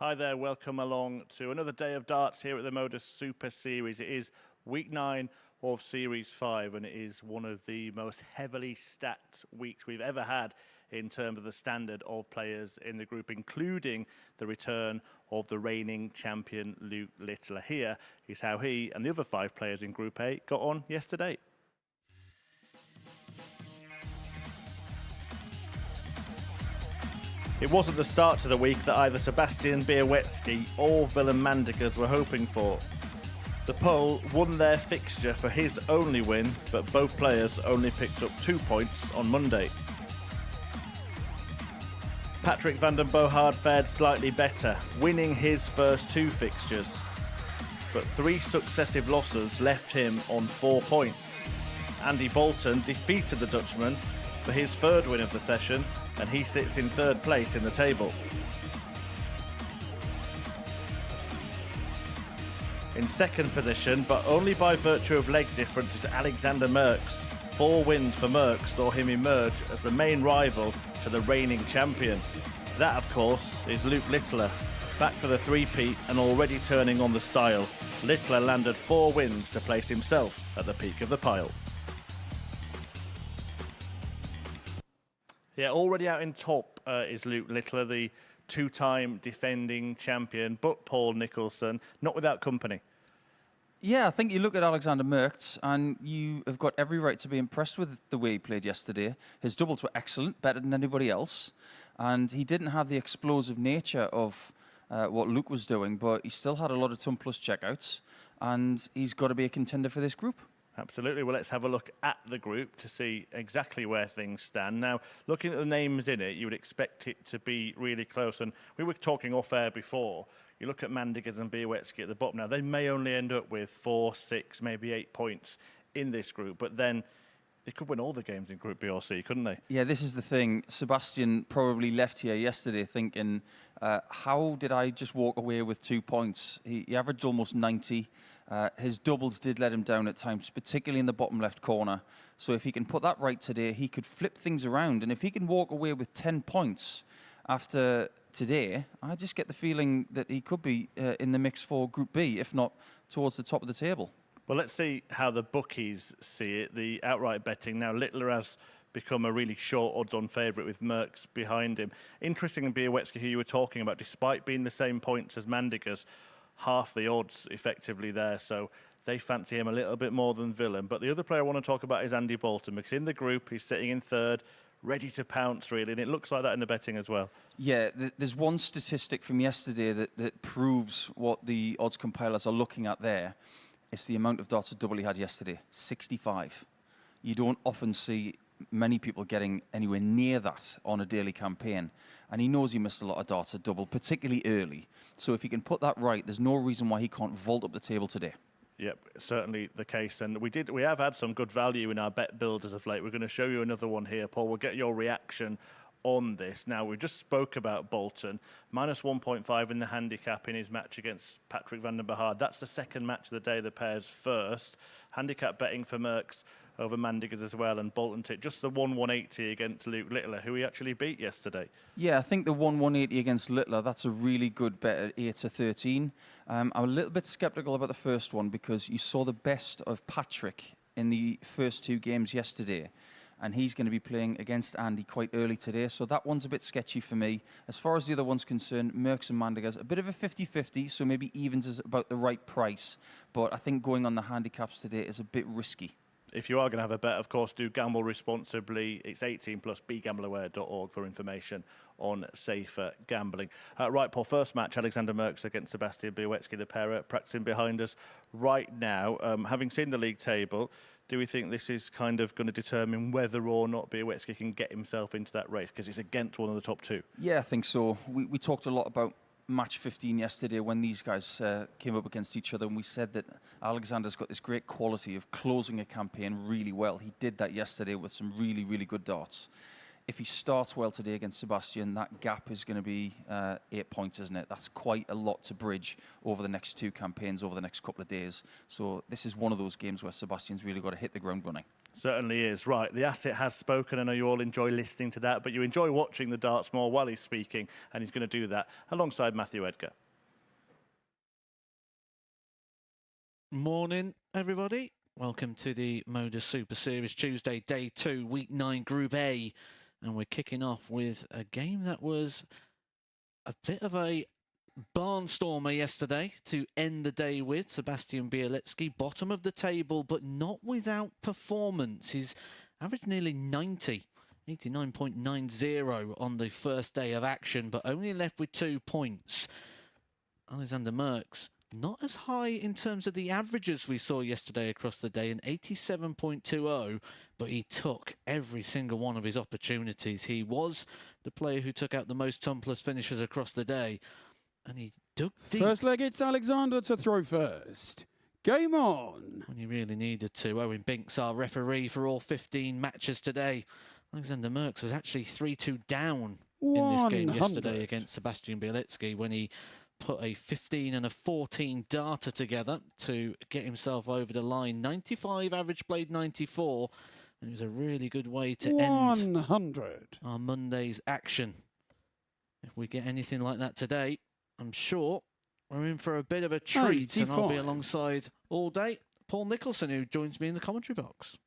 Hi there, welcome along to another day of darts here at the MODUS Super Series. It is week 9 of Series 5 and it is one of the most heavily stacked weeks we've ever had in terms of the standard of players in the group, including the return of the reigning champion Luke Littler. Here is how he and the other 5 players in Group A got on yesterday. It wasn't the start to the week that either Sebastian Białecki or Willem Mandekes were hoping for. The Pole won their fixture for his only win, but both players only picked up 2 points on Monday. Patrick van den Bogaard fared slightly better, winning his first 2 fixtures, but 3 successive losses left him on 4 points. Andy Bolton defeated the Dutchman for his 3rd win of the session, and he sits in 3rd place in the table. In 2nd position, but only by virtue of leg difference, is Alexander Merckx. 4 wins for Merckx saw him emerge as the main rival to the reigning champion. That, of course, is Luke Littler, back for the three-peat and already turning on the style. Littler landed 4 wins to place himself at the peak of the pile. Yeah, already out in top is Luke Littler, the 2-time defending champion, but Paul Nicholson, not without company. Yeah, I think you look at Alexander Merckx and you have got every right to be impressed with the way he played yesterday. His doubles were excellent, better than anybody else. And he didn't have the explosive nature of what Luke was doing, but he still had a lot of ton plus checkouts. And he's got to be a contender for this group. Absolutely. Well, let's have a look at the group to see exactly where things stand. Now, looking at the names in it, you would expect it to be really close. And we were talking off air before. You look at Mandekes and Białecki at the bottom. Now, they may only end up with 4, 6, maybe 8 points in this group, but then they could win all the games in Group B or C, couldn't they? Yeah, this is the thing. Sebastian probably left here yesterday thinking, how did I just walk away with 2 points? He averaged almost 90. His doubles did let him down at times, particularly in the bottom left corner. So if he can put that right today, he could flip things around. And if he can walk away with 10 points after today, I just get the feeling that he could be in the mix for Group B, if not towards the top of the table. Well, let's see how the bookies see it. The outright betting now, Littler has become a really short odds-on favourite with Merckx behind him. Interesting, Białecki, who you were talking about, despite being the same points as Mandekes, half the odds effectively there, so they fancy him a little bit more than Willem. But the other player I want to talk about is Andy Bolton, because in the group he's sitting in 3rd, ready to pounce really, and it looks like that in the betting as well. Yeah, there's one statistic from yesterday that proves what the odds compilers are looking at there. It's the amount of darts at double he had yesterday, 65. You don't often see many people getting anywhere near that on a daily campaign. And he knows he missed a lot of darts at double, particularly early. So if he can put that right, there's no reason why he can't vault up the table today. Yep, certainly the case. And we have had some good value in our bet builders of late. We're going to show you another one here, Paul. We'll get your reaction on this. Now, we just spoke about Bolton, minus 1.5 in the handicap in his match against Patrick van den Bogaard. That's the 2nd match of the day, the pair's first. Handicap betting for Merckx over Mandekes as well, and Bolton took just the 1/180 against Luke Littler, who he actually beat yesterday. Yeah, I think the 1/180 against Littler, that's a really good bet at 8-13. I'm a little bit sceptical about the first one because you saw the best of Patrick in the first 2 games yesterday. And he's going to be playing against Andy quite early today. So that one's a bit sketchy for me. As far as the other one's concerned, Merckx and Mandekes, a bit of a 50-50, so maybe evens is about the right price. But I think going on the handicaps today is a bit risky. If you are going to have a bet, of course, do gamble responsibly. It's 18+, begambleaware.org for information on safer gambling. Right, Paul, first match, Alexander Merckx against Sebastian Białecki, the pair practicing behind us right now. Having seen the league table, do we think this is kind of going to determine whether or not Białecki can get himself into that race? Because it's against one of the top 2. Yeah, I think so. We talked a lot about match 15 yesterday when these guys came up against each other, and we said that Alexander's got this great quality of closing a campaign really well. He did that yesterday with some really, really good darts. If he starts well today against Sebastian, that gap is going to be 8 points, isn't it? That's quite a lot to bridge over the next 2 campaigns, over the next couple of days. So this is one of those games where Sebastian's really got to hit the ground running. Certainly is. Right, the asset has spoken. I know you all enjoy listening to that, but you enjoy watching the darts more while he's speaking, and he's going to do that alongside Matthew Edgar. Morning, everybody. Welcome to the MODUS Super Series Tuesday, Day 2, Week 9, Group A. And we're kicking off with a game that was a bit of a barnstormer yesterday to end the day with. Sebastian Bielecki, bottom of the table, but not without performance. He's averaged nearly 90, 89.90 on the first day of action, but only left with 2 points. Alexander Merckx, not as high in terms of the averages we saw yesterday across the day, an 87.20, but he took every single one of his opportunities. He was the player who took out the most tumblers finishes across the day, and he dug deep. First leg, it's Alexander to throw first. Game on. When he really needed to. Owen Binks, our referee for all 15 matches today. Alexander Merckx was actually 3-2 down in this game yesterday against Sebastian Bielecki when he put a 15 and a 14 darter together to get himself over the line. 95 average played 94, and it was a really good way to end our Monday's action. If we get anything like that today, I'm sure we're in for a bit of a treat, and I'll be alongside all day Paul Nicholson, who joins me in the commentary box.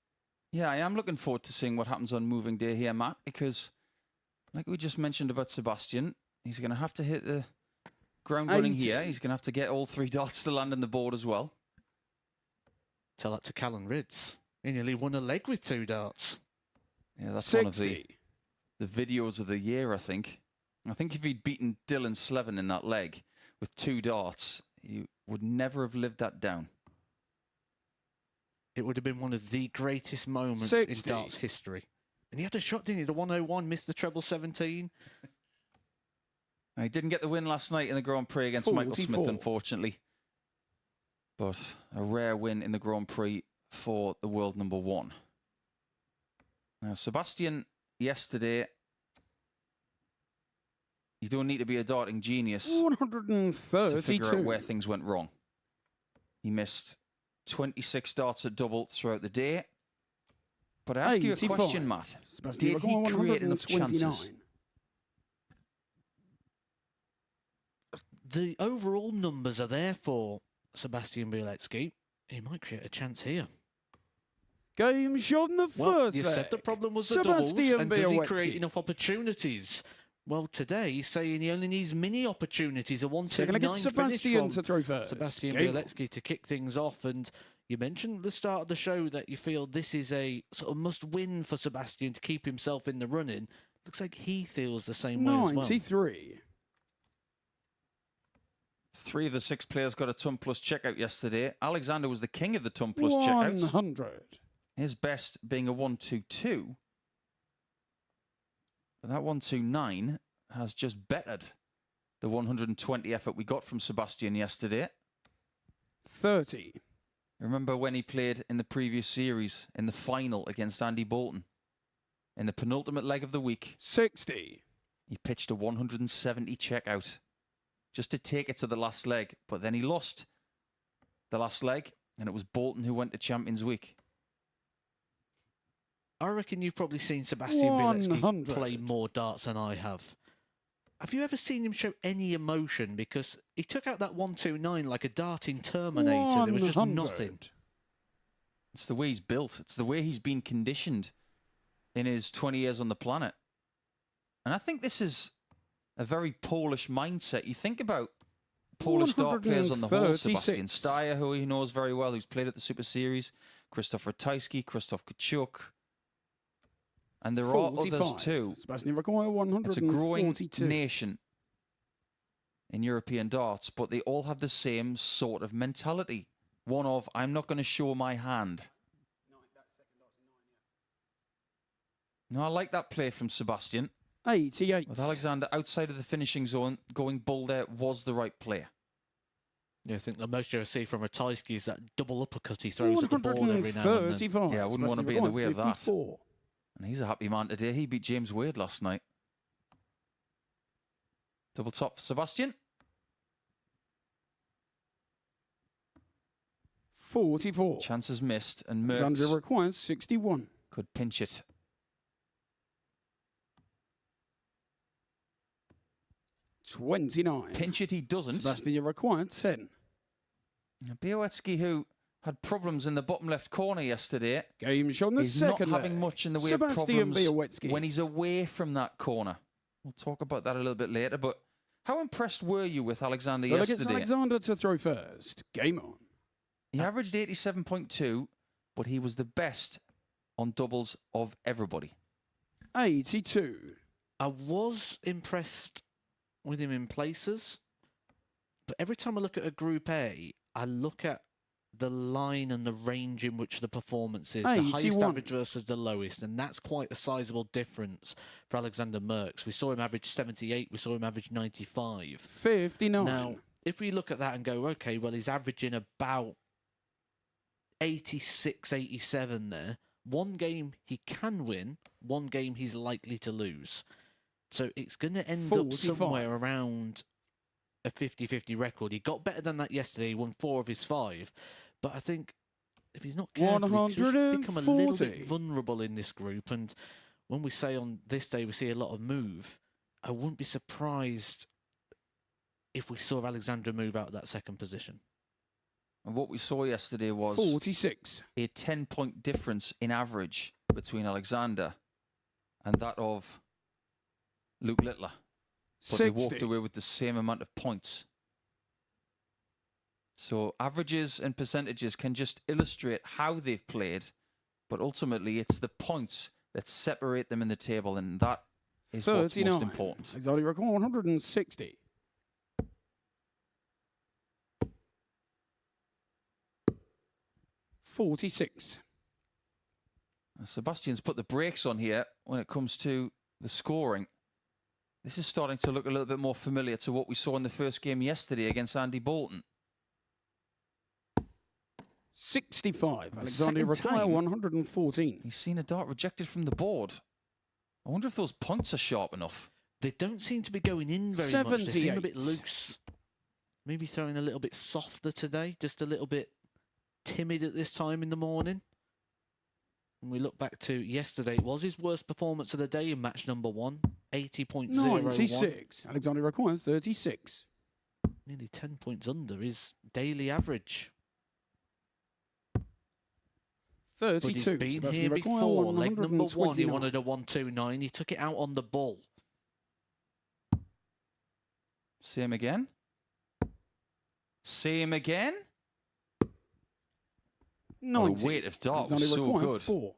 Yeah, I am looking forward to seeing what happens on moving day here, Matt, because like we just mentioned about Sebastian, he's going to have to hit the ground running here. He's going to have to get all 3 darts to land on the board as well. Tell that to Callan Ridds. He nearly won a leg with 2 darts. Yeah, that's 60. one of the videos of the year, I think. I think if he'd beaten Dylan Slevin in that leg with 2 darts, he would never have lived that down. It would have been one of the greatest moments 60. in darts history. And he had a shot, didn't he? The 101, missed the treble 17. He didn't get the win last night in the Grand Prix against Michael Smith, unfortunately. But a rare win in the Grand Prix for the world number 1. Now, Sebastian, yesterday, you don't need to be a darting genius 132 to figure out where things went wrong. He missed 26 darts at double throughout the day. But I ask you a question, Matt. Did he create enough chances? The overall numbers are there for Sebastian Bielecki. He might create a chance here. Game shot in the first you leg. said the problem was the doubles, and does he create enough opportunities? Well, today he's saying he only needs mini opportunities, a 1-2-9 finish from Sebastian Bielecki to kick things off. And you mentioned at the start of the show that you feel this is a sort of must-win for Sebastian to keep himself in the running. Looks like he feels the same way as well. 93. 3 of the 6 players got a ton plus checkout yesterday. Alexander was the king of the ton plus checkouts. 100. His best being a 1-2-2. But that 1-2-9 has just bettered the 120 effort we got from Sebastian yesterday. 30. Remember when he played in the previous series in the final against Andy Bolton? In the penultimate leg of the week. 60. He pitched a 170 checkout just to take it to the last leg. But then he lost the last leg, and it was Bolton who went to Champions Week. I reckon you've probably seen Sebastian Bielecki play more darts than I have. Have you ever seen him show any emotion? Because he took out that 1-2-9 like a darting Terminator. There was just nothing. It's the way he's built. It's the way he's been conditioned in his 20 years on the planet. And I think this is a very Polish mindset. You think about Polish dart players on the whole. Sebastian Steyer, who he knows very well, who's played at the Super Series. Krzysztof Ratajski, Krzysztof Kachuk. And there are others too. It's a growing nation in European darts, but they all have the same sort of mentality. One of, I'm not going to show my hand. No, I like that play from Sebastian. 88. With Alexander outside of the finishing zone, going bull there was the right play. Yeah, I think the most you see from Ratajski is that double uppercut he throws at the ball every now and then. Yeah, I wouldn't want to be in the way of that. And he's a happy man today. He beat James Wade last night. Double top for Sebastian. 44. Chances missed, and Alexandria Merckx requires 61. could pinch it. 29. Pinch it he doesn't. Sebastian required 10. Białecki, who had problems in the bottom left corner yesterday, Game shown the he's not second having leg. much in the way Sebastian of problems Białecki. when he's away from that corner. We'll talk about that a little bit later, but how impressed were you with Alexander Delegates yesterday? Alexander to throw first. Game on. He averaged 87.2, but he was the best on doubles of everybody. 82. I was impressed with him in places, but every time I look at a Group A, I look at the line and the range in which the performance is. The highest 81. average versus the lowest, and that's quite a sizable difference for Alexander Merckx. We saw him average 78, we saw him average 95. 59. Now, if we look at that and go, okay, well, he's averaging about 86, 87 there. One game he can win, one game he's likely to lose. So it's going to end 45. up somewhere around a 50-50 record. He got better than that yesterday. He won 4 of his 5. But I think if he's not careful, he could become a little bit 140. vulnerable in this group. And when we say on this day we see a lot of move, I wouldn't be surprised if we saw Alexandra move out of that second position. And what we saw yesterday was 46. a 10-point difference in average between Alexander and that of Luke Littler. But they 60. walked away with the same amount of points. So averages and percentages can just illustrate how they've played, but ultimately it's the points that separate them in the table, and that is what's 39. most important. Alexandria required 160. $46. Sebastian's put the brakes on here when it comes to the scoring. This is starting to look a little bit more familiar to what we saw in the first game yesterday against Andy Bolton. 65. The Alexandria second require time 114. He's seen a dart rejected from the board. I wonder if those points are sharp enough. They don't seem to be going in very much. They seem a bit 78. loose. Maybe throwing a little bit softer today, just a little bit timid at this time in the morning. When we look back to yesterday, it was his worst performance of the day in match number 1, 80.01. 96. Alexandria requires 36. Nearly 10 points under his daily average. But 32. he's been Sebastian here require before. Leg number 1, he 129. wanted a 129. He took it out on the ball. Same again. Same again. Oh, 90. the weight of dart was Alexandria so require good. 4.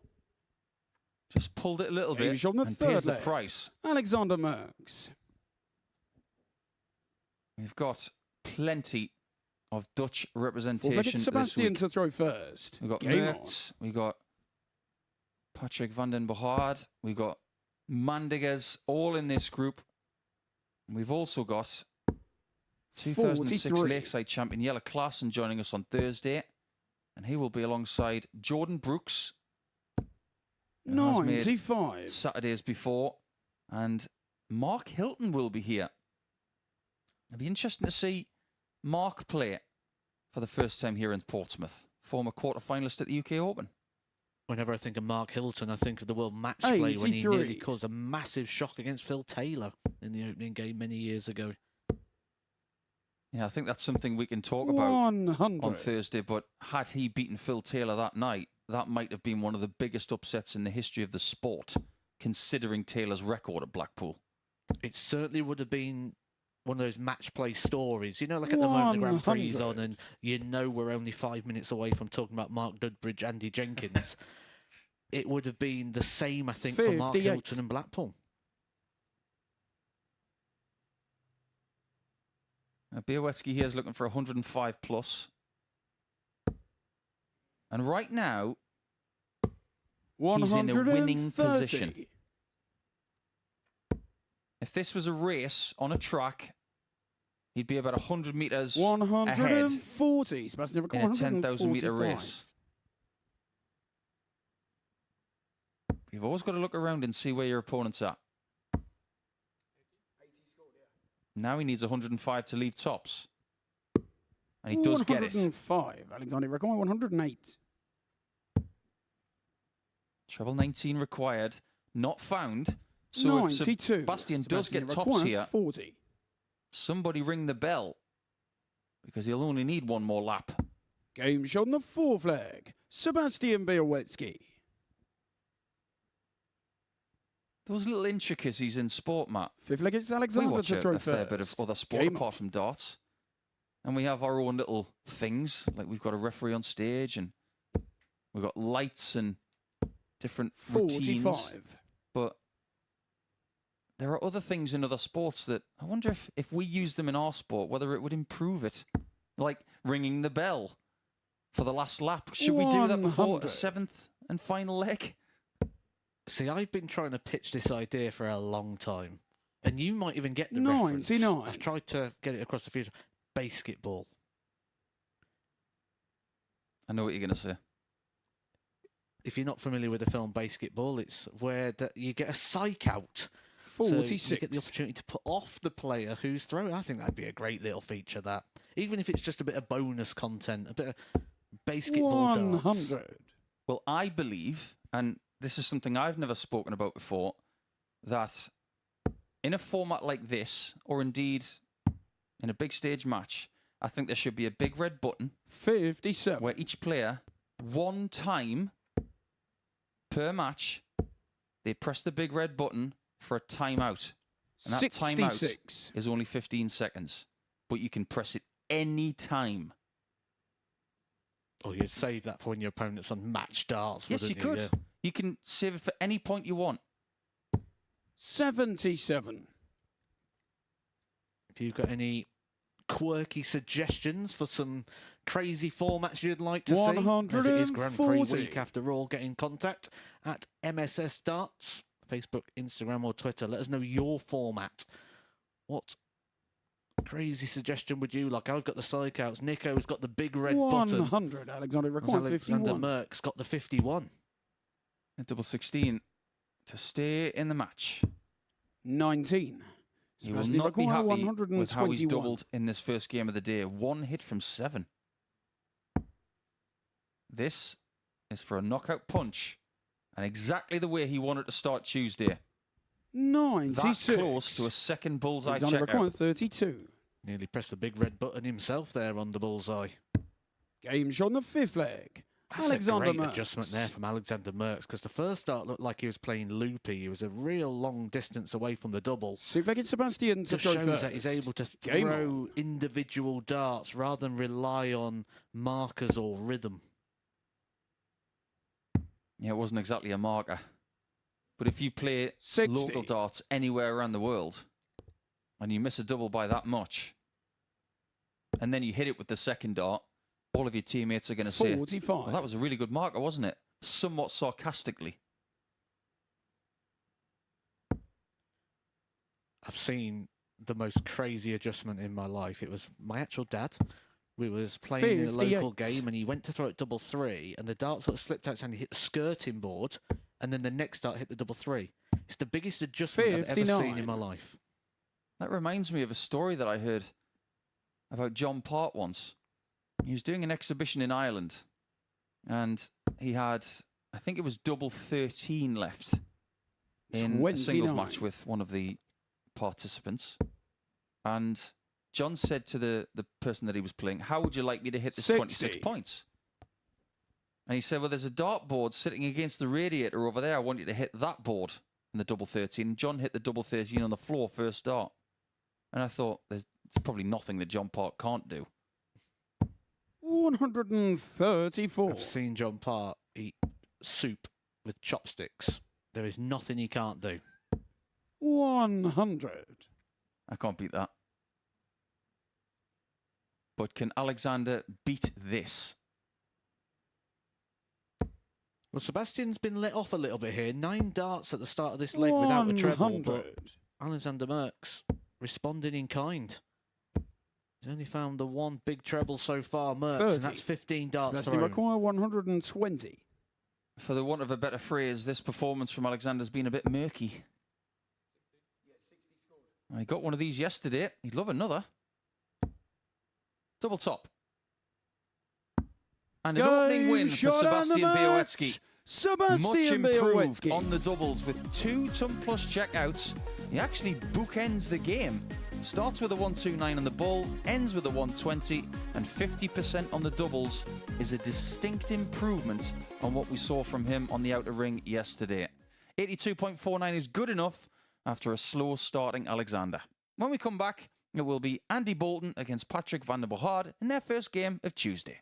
Just pulled it a little bit He's on the and third pays the leg. price. Alexander Merckx. We've got plenty of Dutch Fourth representation leg, this Sebastian week. to throw first. We've got Game Merckx, we've got Patrick van den Bohaard, we've got Mandigas, all in this group. We've also got 2006 43. Lakeside champion Jelle Klaassen joining us on Thursday, and he will be alongside Jordan Brooks, who has made 95. Saturdays before, and Mark Hilton will be here. It'll be interesting to see Mark play for the first time here in Portsmouth, former quarter-finalist at the UK Open. Whenever I think of Mark Hilton, I think of the World Match Play when he 83. nearly caused a massive shock against Phil Taylor in the opening game many years ago. Yeah, I think that's something we can talk about 100. on Thursday, but had he beaten Phil Taylor that night, that might have been one of the biggest upsets in the history of the sport, considering Taylor's record at Blackpool. It certainly would have been one of those match play stories. You know, like at the moment the Grand Prix is on 100. and you know we're only 5 minutes away from talking about Mark Dudbridge, Andy Jenkins. It would have been the same, I think, for Mark 58. Hilton and Blackpool. Białecki here is looking for 105 plus. And right now, he's in a winning 130. position. If this was a race on a track, he'd be about 100 metres ahead 140. Sebastian in a 10,000 metre 145. race. You've always got to look around and see where your opponent's at. Now he needs 105 to leave tops. And he does get it. 105. Alexander require 108. Treble 19 required, not found. So 92. if Sebastian does get tops here, 40. somebody ring the bell, because he'll only need one more lap. Game shot on the 4 flag. Sebastian Białecki. Those little intricacies in sport, Matt. 5th leg, it's We Alexander watch to a throw fair first. bit of other sport Game apart from darts. And we have our own little things, like we've got a referee on stage and we've got lights and different routines. 45. But there are other things in other sports that I wonder if we use them in our sport, whether it would improve it. Like ringing the bell for the last lap. Should we do that before a 100. 7th and final leg? See, I've been trying to pitch this idea for a long time. And you might even get the 99. reference. I've tried to get it across the future. Basketball. I know what you're going to say. If you're not familiar with the film Basketball, it's where you get a psych out. 46. So you get the opportunity to put off the player who's throwing. I think that'd be a great little feature, that. Even if it's just a bit of bonus content, a bit of basketball darts. 100. Well, I believe, and this is something I've never spoken about before, that in a format like this, or indeed in a big stage match, I think there should be a big red button 57. where each player, one time per match, they press the big red button for a timeout. And that 66. timeout is only 15 seconds, but you can press it any time. Or you'd save that for when your opponent's on match darts. Yes, you wouldn't could. Yeah. You can save it for any point you want. 77. If you've got any quirky suggestions for some crazy formats you'd like to see, as it is Grand Prix 140. week after all, get in contact at MSS Darts, Facebook, Instagram or Twitter. Let us know your format. What crazy suggestion would you like? I've got the psych outs. Nico's got the big red button. 100. Alexander Whereas require Alexander 51. Merck's got the 51. A double 16 to stay in the match. 19. He will Sebastian not be require happy with how he's 121. doubled in this first game of the day. 1 hit from 7. This is for a knockout punch, and exactly the way he wanted to start Tuesday. 96. That close to a second bullseye Alexander require checkout. 32. Nearly pressed the big red button himself there on the bullseye. Game shot on the 5th leg. That's Alexander a great Merckx. adjustment there from Alexander Merckx, because the first start looked like he was playing loopy. He was a real long distance away from the double. 6th leg, it's Sebastian to Just throw shows first. that he's able to Game throw on. individual darts rather than rely on markers or rhythm. Yeah, it wasn't exactly a marker. But if you play 60. local darts anywhere around the world, and you miss a double by that much, and then you hit it with the second dart, all of your teammates are going to say, 45. well, that was a really good marker, wasn't it? Somewhat sarcastically. I've seen the most crazy adjustment in my life. It was my actual dad. We was playing in a local 58. game, and he went to throw it double 3, and the dart sort of slipped out and he hit the skirting board, and then the next dart hit the double 3. It's the biggest adjustment I've ever seen 59. in my life. That reminds me of a story that I heard about John Part once. He was doing an exhibition in Ireland, and he had, I think it was double 13 left in a singles 29. match with one of the participants. And John said to the person that he was playing, how would you like me to hit this 26 60. points? And he said, well, there's a dartboard sitting against the radiator over there. I want you to hit that board in the double 13. And John hit the double 13 on the floor first dart. And I thought, there's probably nothing that John Park can't do. 134. I've seen John Part eat soup with chopsticks. There is nothing he can't do. 100. I can't beat that. But can Alexander beat this? Well, Sebastian's been let off a little bit here. 9 darts at the start of this leg without a treble, 100. but Alexander Merckx responding in kind. He's only found the one big treble so far, Merckx, 30. and that's 15 darts Sebastian thrown. require 120. For the want of a better phrase, this performance from Alexander's been a bit murky. He got one of these yesterday. He'd love another. Double top. And an opening win for shot on the Sebastian mat. Białecki. Much Sebastian improved Białecki. on the doubles with 2 ton-plus checkouts. He actually bookends the game. Starts with a 129 on the ball, ends with a 120, and 50% on the doubles is a distinct improvement on what we saw from him on the outer ring yesterday. 82.49 is good enough after a slow starting Alexander. When we come back, it will be Andy Bolton against Patrick van der Bohard in their first game of Tuesday.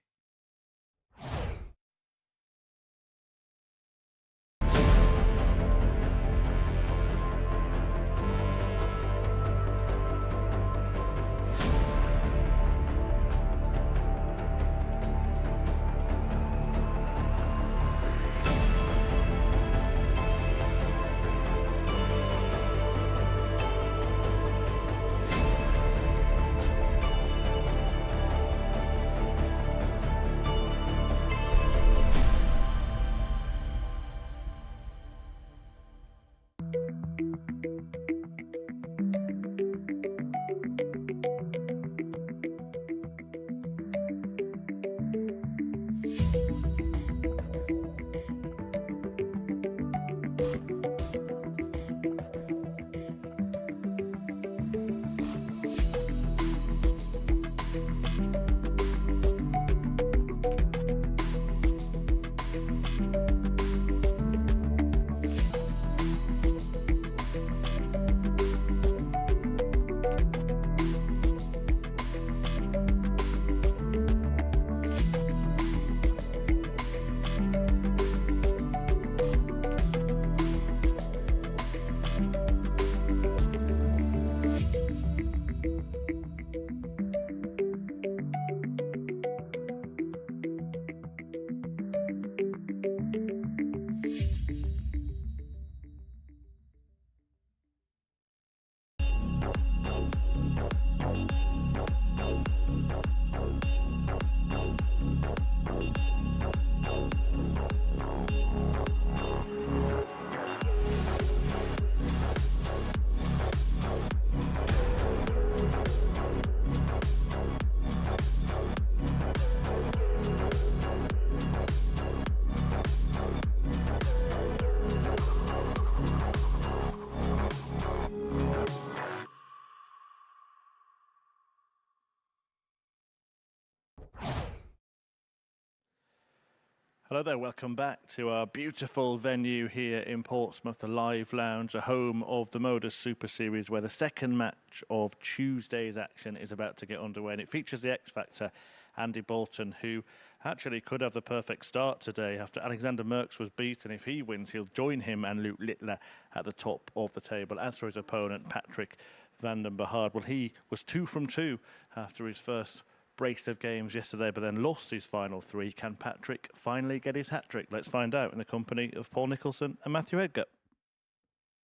Hello there, welcome back to our beautiful venue here in Portsmouth, the Live Lounge, a home of the MODUS Super Series, where the second match of Tuesday's action is about to get underway. And it features the X-Factor, Andy Bolton, who actually could have the perfect start today after Alexander Merckx was beaten. If he wins, he'll join him and Luke Littler at the top of the table. As for his opponent, Patrick van der Bohard, well, he was 2 from 2 after his first brace of games yesterday, but then lost his final 3. Can Patrick finally get his hat-trick? Let's find out in the company of Paul Nicholson and Matthew Edgar.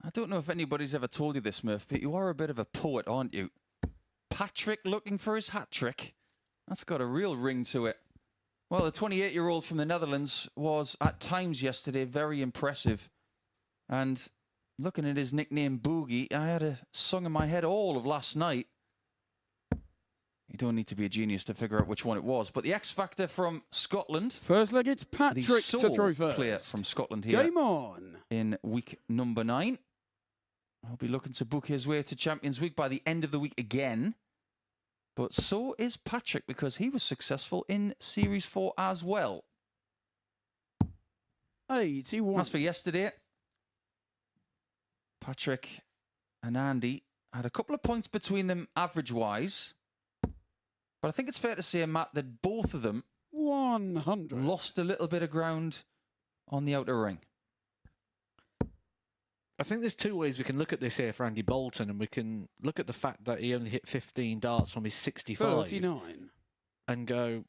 I don't know if anybody's ever told you this, Murph, but you are a bit of a poet, aren't you? Patrick looking for his hat-trick? That's got a real ring to it. Well, the 28-year-old from the Netherlands was, at times yesterday, very impressive. And looking at his nickname, Boogie, I had a song in my head all of last night. You don't need to be a genius to figure out which one it was. But the X-Factor from Scotland. First leg, it's Patrick the to sole throw first. player from Scotland here. Game on. In week number 9. He'll be looking to book his way to Champions Week by the end of the week again. But so is Patrick, because he was successful in Series 4 as well. 81. As for yesterday, Patrick and Andy had a couple of points between them average-wise. But I think it's fair to say, Matt, that both of them 100. lost a little bit of ground on the outer ring. I think there's 2 ways we can look at this here for Andy Bolton, and we can look at the fact that he only hit 15 darts from his 65 39. and go,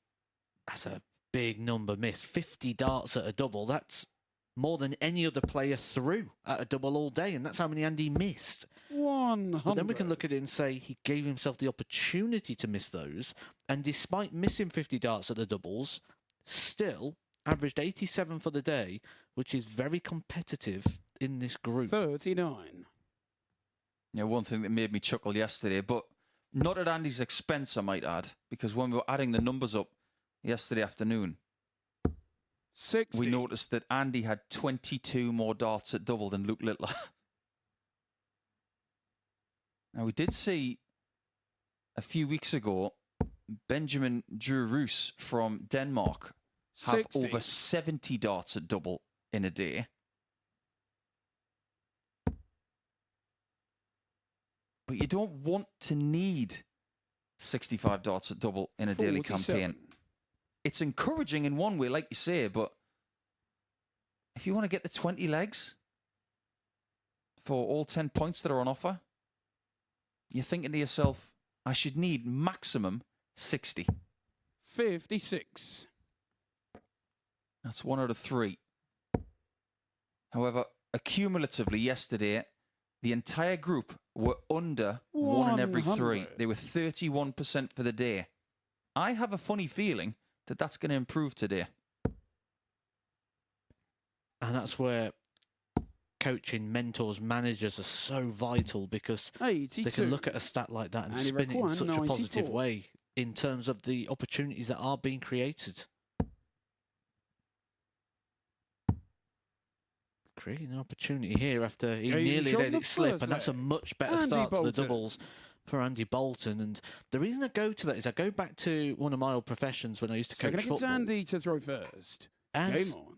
that's a big number missed. 50 darts at a double, that's more than any other player threw at a double all day, and that's how many Andy missed. 100. But then we can look at it and say he gave himself the opportunity to miss those, and despite missing 50 darts at the doubles, still averaged 87 for the day, which is very competitive in this group. 39. Yeah, one thing that made me chuckle yesterday, but not at Andy's expense, I might add, because when we were adding the numbers up yesterday afternoon, 60. we noticed that Andy had 22 more darts at double than Luke Littler. Now, we did see a few weeks ago Benjamin Drew-Roos from Denmark have 60. over 70 darts at double in a day. But you don't want to need 65 darts at double in a daily 47. campaign. It's encouraging in one way, like you say, but if you want to get the 20 legs for all 10 points that are on offer, you're thinking to yourself, I should need maximum 60. 56. That's 1 out of 3. However, accumulatively yesterday, the entire group were under 1 in every 3. 100. They were 31% for the day. I have a funny feeling that that's going to improve today. And that's where coaching, mentors, managers are so vital, because 82. they can look at a stat like that and Andy spin it in Requan, such a positive 94. way in terms of the opportunities that are being created. Creating an opportunity here after he Game nearly shot let the it slip, first and that's a leg. much better Andy start to the Bolton. doubles for Andy Bolton. And the reason I go to that is I go back to one of my old professions when I used to Second coach against football. Andy to throw first. As Game on.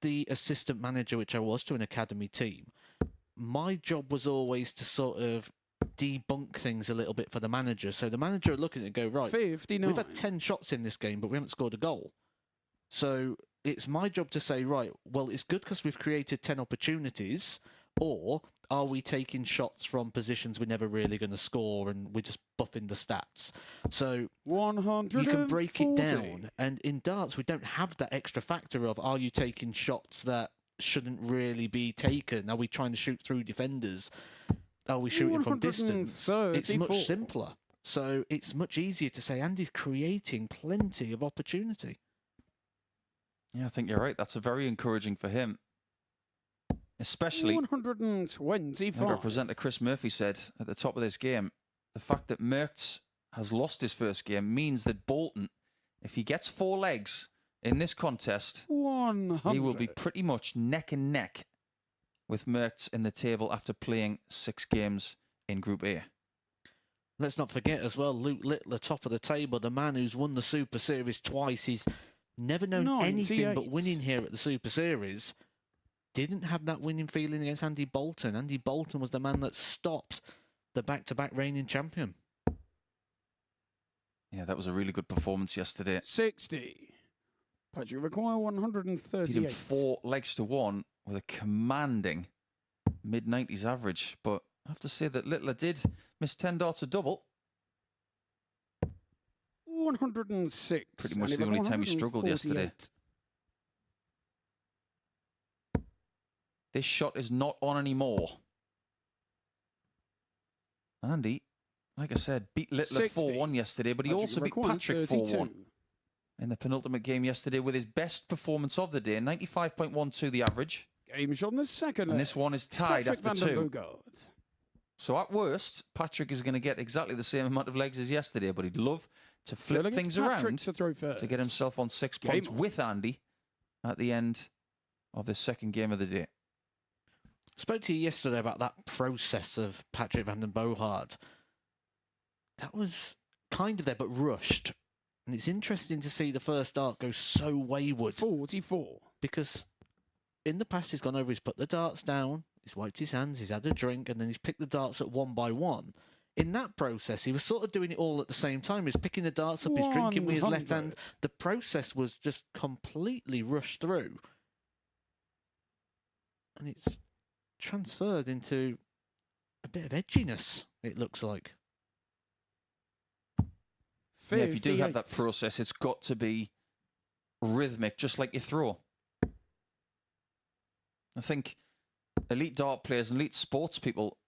the assistant manager, which I was to an academy team, my job was always to sort of debunk things a little bit for the manager. So the manager would look at it and go, right, 59. we've had 10 shots in this game, but we haven't scored a goal. So it's my job to say, right, well, it's good because we've created 10 opportunities, or are we taking shots from positions we're never really going to score and we're just buffing the stats? So 140. you can break it down. And in darts, we don't have that extra factor of, are you taking shots that shouldn't really be taken? Are we trying to shoot through defenders? Are we shooting from distance? It's much 134. simpler. So it's much easier to say Andy's creating plenty of opportunity. Yeah, I think you're right. That's a very encouraging for him. Especially, 125. like our presenter Chris Murphy said at the top of this game, the fact that Mertz has lost his first game means that Bolton, if he gets 4 legs in this contest, 100. he will be pretty much neck and neck with Mertz in the table after playing 6 games in Group A. Let's not forget as well, Luke Littler, top of the table, the man who's won the Super Series twice. He's never known anything but 98. winning here at the Super Series. Didn't have that winning feeling against Andy Bolton. Andy Bolton was the man that stopped the back-to-back reigning champion. Yeah, that was a really good performance yesterday. 60. Patrick require Beat him 138. 4 legs to 1 with a commanding mid-90s average. But I have to say that Littler did miss 10 darts a double. 106. Pretty much And the he only got time he struggled yesterday. 148. This shot is not on anymore. Andy, like I said, beat Littler 60. 4-1 yesterday, but he Patrick also beat require Patrick 32. 4-1 in the penultimate game yesterday with his best performance of the day, 95.12 the average. Game shot in the second And leg. this one is tied Patrick after van den 2. Boogaard. So at worst, Patrick is going to get exactly the same amount of legs as yesterday, but he'd love to flip Against things Patrick around to throw first. to get himself on 6 Game points on. with Andy at the end of the second game of the day. Spoke to you yesterday about that process of Patrick van den Boogaard. That was kind of there, but rushed. And it's interesting to see the first dart go so wayward, 44. because in the past he's gone over, he's put the darts down, he's wiped his hands, he's had a drink, and then he's picked the darts at 1 by 1. In that process, he was sort of doing it all at the same time. He was picking the darts up, he's drinking with his left 100. hand. The process was just completely rushed through. And it's transferred into a bit of edginess, it looks like. Yeah, if you do have that 58. process, it's got to be rhythmic, just like you throw. I think elite dart players and elite sports people,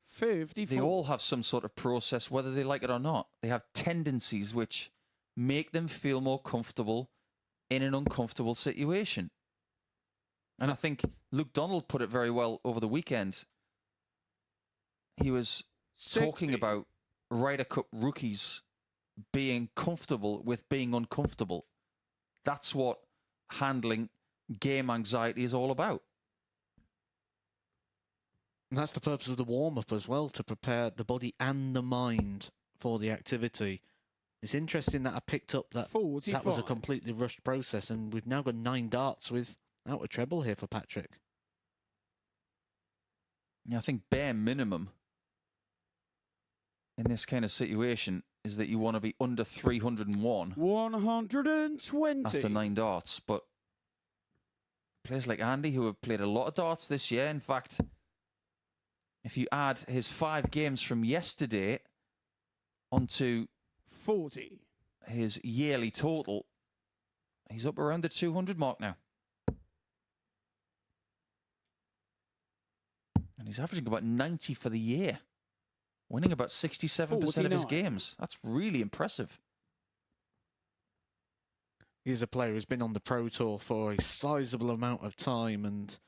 54. they all have some sort of process, whether they like it or not. They have tendencies which make them feel more comfortable in an uncomfortable situation. And I think Luke Donald put it very well over the weekend. He was 60. talking about Ryder Cup rookies being comfortable with being uncomfortable. That's what handling, game anxiety is all about. And that's the purpose of the warm-up as well, to prepare the body and the mind for the activity. It's interesting that I picked up that 45. that was a completely rushed process, and we've now got 9 darts without a treble here for Patrick. Yeah, I think bare minimum in this kind of situation is that you want to be under 301 120. after 9 darts. But players like Andy, who have played a lot of darts this year, in fact, if you add his 5 games from yesterday onto 40. his yearly total, he's up around the 200 mark now. And he's averaging about 90 for the year, winning about 67% of his 49. games. That's really impressive. He's a player who's been on the Pro Tour for a sizable amount of time, and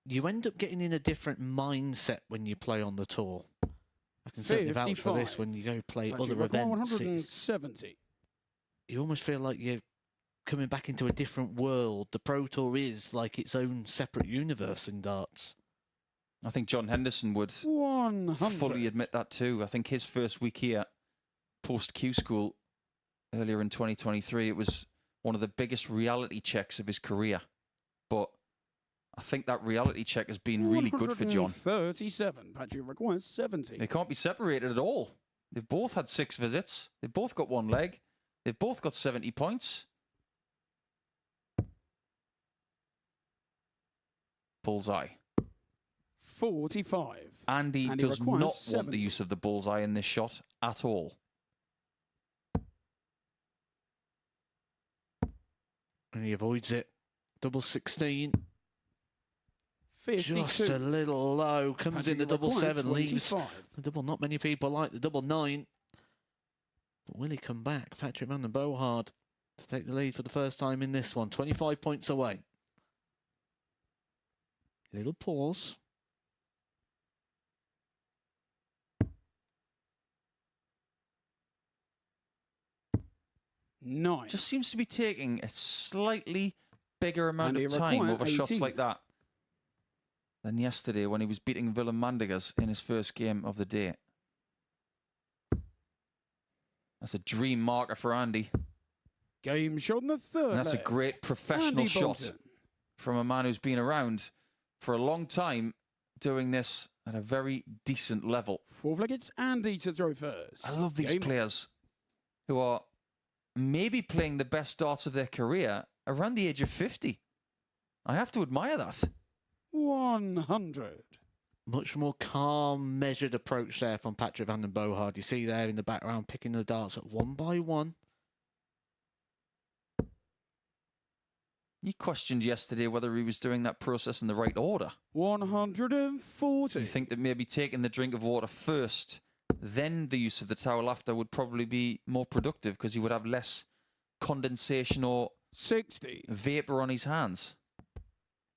you end up getting in a different mindset when you play on the tour. I can certainly vouch for this 55. when you go play Patrick other record events. 170. You almost feel like you're coming back into a different world. The Pro Tour is like its own separate universe in darts. I think John Henderson would 100. fully admit that too. I think his first week here, post Q School, earlier in 2023, it was one of the biggest reality checks of his career. But I think that reality check has been really good for John. 37. Patrick requires 70. They can't be separated at all. They've both had 6 visits. They've both got 1 leg. They've both got 70 points. Bullseye. 45. Andy And he does requires not want 70. the use of the bullseye in this shot at all. And he avoids it. Double 16. 52. Just a little low. Comes Patrick in the double requires 7. Leaves 25. the double. Not many people like the double 9. But will he come back? Patrick van den Bogaard to take the lead for the first time in this one. 25 points away. Little pause. Nine. Just seems to be taking a slightly bigger amount And of he time required over shots 18. like that than yesterday when he was beating Willem Mandigas in his first game of the day. That's a dream marker for Andy. Game shot in the third. And that's a leg. great professional Andy shot Bolton. from a man who's been around for a long time doing this at a very decent level. 4th leg, it's Andy to throw first. I love these Game players who are maybe playing the best darts of their career around the age of 50. I have to admire that. 100. Much more calm, measured approach there from Patrick van den Bogaard. You see there in the background, picking the darts at 1 by 1. You questioned yesterday whether he was doing that process in the right order. 140. You think that maybe taking the drink of water first, then the use of the towel after would probably be more productive because he would have less condensation or 60. vapor on his hands.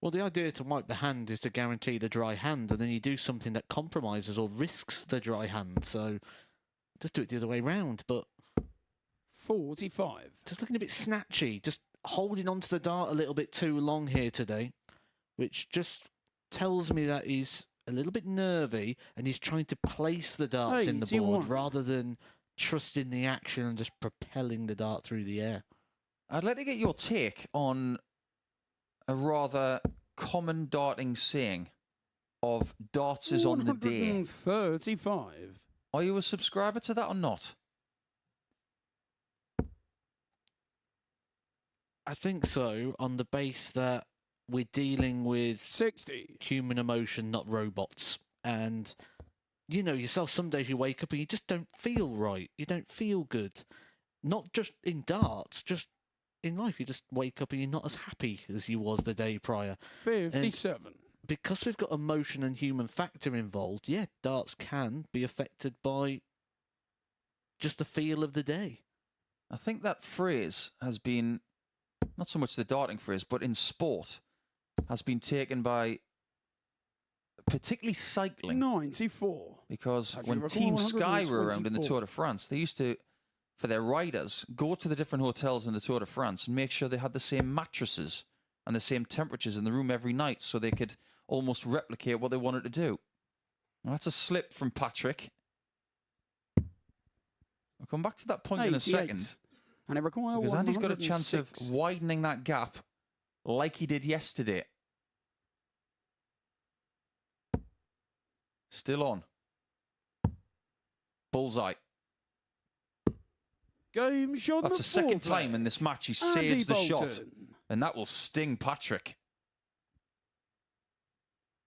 Well, the idea to wipe the hand is to guarantee the dry hand, and then you do something that compromises or risks the dry hand. So just do it the other way round. But 45. just looking a bit snatchy, just holding onto the dart a little bit too long here today, which just tells me that he's a little bit nervy and he's trying to place the darts in the board 81. rather than trusting the action and just propelling the dart through the air. I'd like to get your take on a rather common darting saying of darts is on the day. 135. Are you a subscriber to that or not? I think so, on the base that we're dealing with 60. human emotion, not robots. And you know yourself, some days you wake up and you just don't feel right. You don't feel good. Not just in darts, just in life. You just wake up and you're not as happy as you was the day prior. 57. Because we've got emotion and human factor involved, yeah, darts can be affected by just the feel of the day. I think that phrase has been, not so much the darting phrase, but in sport, has been taken by particularly cycling. 94. Because Actually, when record Team Sky were around in the 124. Tour de France, they used to for their riders, go to the different hotels in the Tour de France and make sure they had the same mattresses and the same temperatures in the room every night so they could almost replicate what they wanted to do. Now, that's a slip from Patrick. I'll come back to that point in a second. And it requires Because Andy's got a chance of widening that gap like he did yesterday. Still on. Bullseye. Game shot. That's the second time in this match he saves the shot. And that will sting Patrick.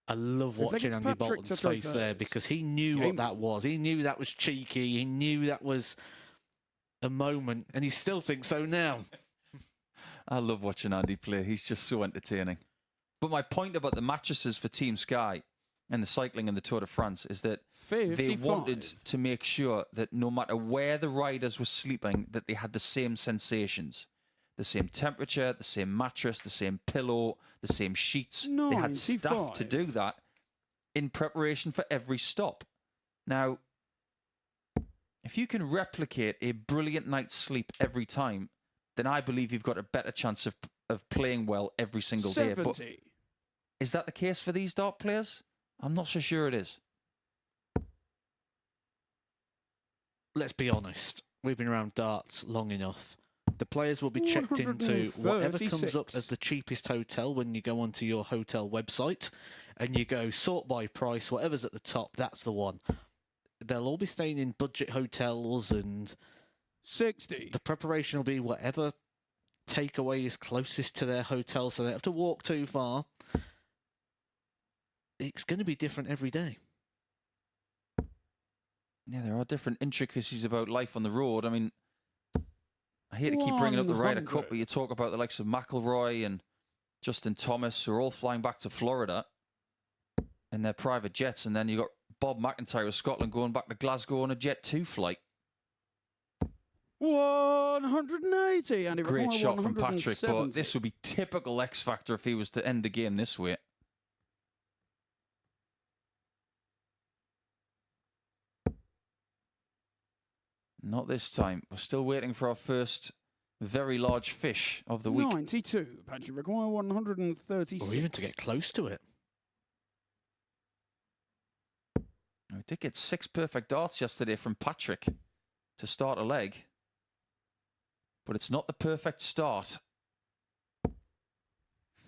I love watching Andy Bolton's face there because he knew what that was. He knew that was cheeky. He knew that was a moment, and he still thinks so now. I love watching Andy play. He's just so entertaining. But my point about the mattresses for Team Sky and the cycling in the Tour de France is that 55. they wanted to make sure that no matter where the riders were sleeping, that they had the same sensations. The same temperature, the same mattress, the same pillow, the same sheets. 95. They had staff to do that in preparation for every stop. Now, if you can replicate a brilliant night's sleep every time, then I believe you've got a better chance of playing well every single 70. day. But is that the case for these dart players? I'm not so sure it is. Let's be honest. We've been around darts long enough. The players will be checked into whatever comes up as the cheapest hotel when you go onto your hotel website and you go sort by price, whatever's at the top, that's the one. They'll all be staying in budget hotels and 60. the preparation will be whatever takeaway is closest to their hotel so they don't have to walk too far. It's going to be different every day. Yeah, there are different intricacies about life on the road. I mean, I hate to keep bringing up the Ryder Cup, but you talk about the likes of McIlroy and Justin Thomas, who are all flying back to Florida in their private jets, and then you got Bob McIntyre of Scotland going back to Glasgow on a Jet 2 flight. 180. And great shot from Patrick, but this would be typical X Factor if he was to end the game this way. Not this time. We're still waiting for our first very large fish of the week. 92. Patrick require 136. Or even to get close to it. We did get 6 perfect darts yesterday from Patrick to start a leg. But it's not the perfect start.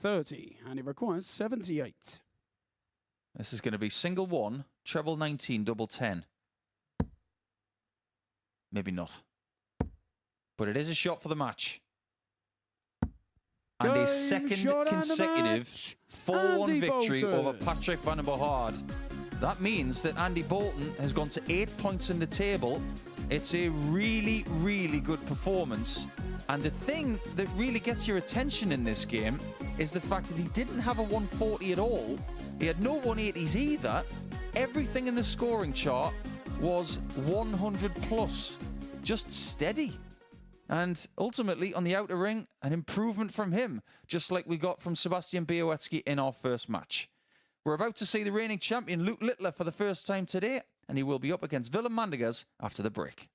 30. And it requires 78. This is going to be single 1, treble 19, double 10. Maybe not. But it is a shot for the match. And a second consecutive 4-1 victory over Patrick van der Bohard. That means that Andy Bolton has gone to 8 points in the table. It's a really, really good performance. And the thing that really gets your attention in this game is the fact that he didn't have a 140 at all. He had no 180s either. Everything in the scoring chart was 100 plus. Just steady. And ultimately, on the outer ring, an improvement from him, just like we got from Sebastian Białowieski in our first match. We're about to see the reigning champion, Luke Littler, for the first time today, and he will be up against Willem Mandigers after the break.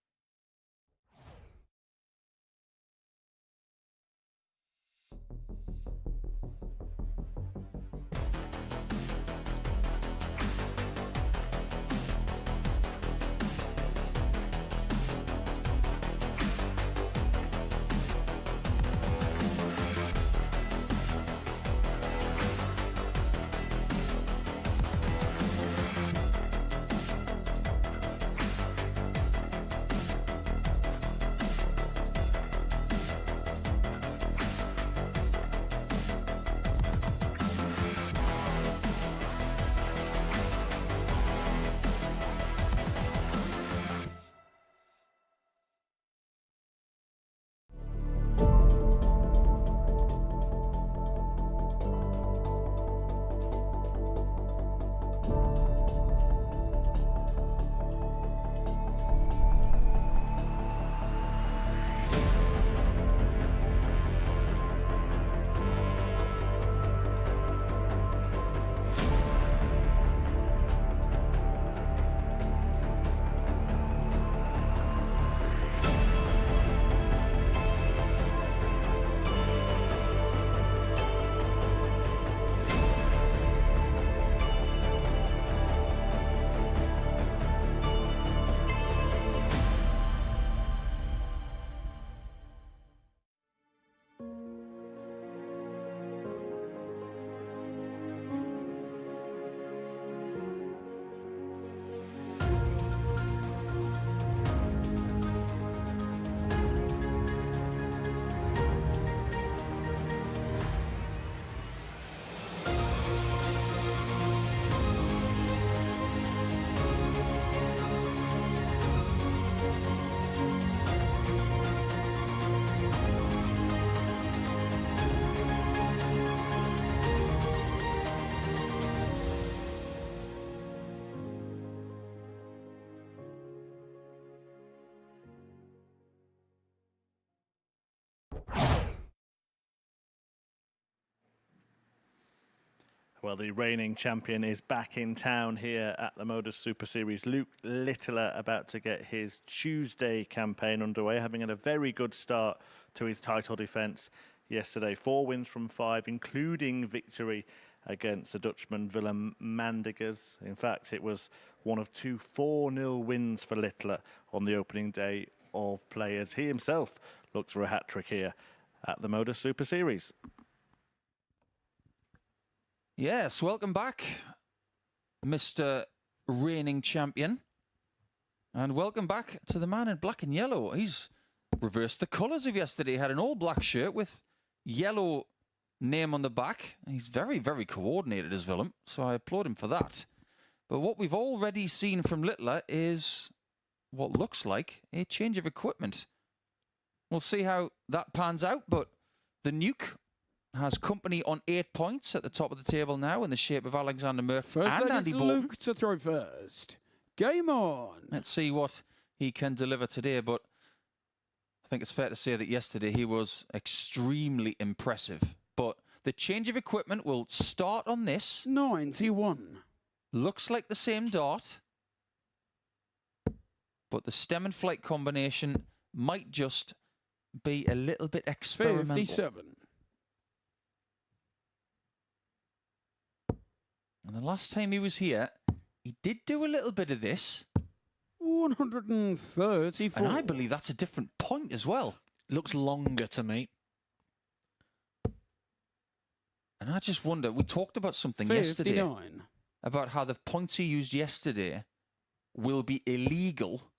Well, the reigning champion is back in town here at the MODUS Super Series. Luke Littler about to get his Tuesday campaign underway, having had a very good start to his title defence yesterday. 4 wins from 5, including victory against the Dutchman Willem Mandigers. In fact, it was one of 2 4-0 wins for Littler on the opening day of players. He himself looks for a hat-trick here at the MODUS Super Series. Yes, welcome back, Mr. Reigning Champion. And welcome back to the man in black and yellow. He's reversed the colours of yesterday. He had an all-black shirt with yellow name on the back. He's very, very coordinated as Willem, so I applaud him for that. But what we've already seen from Littler is what looks like a change of equipment. We'll see how that pans out, but the Nuke has company on 8 points at the top of the table now in the shape of Alexander Merckx and Andy Bolton. Luke to throw first. Game on. Let's see what he can deliver today, but I think it's fair to say that yesterday he was extremely impressive. But the change of equipment will start on this. 91. Looks like the same dart, but the stem and flight combination might just be a little bit experimental. 57. And the last time he was here, he did do a little bit of this. 134. And I believe that's a different point as well. Looks longer to me. And I just wonder, we talked about something 59. yesterday about how the points he used yesterday will be illegal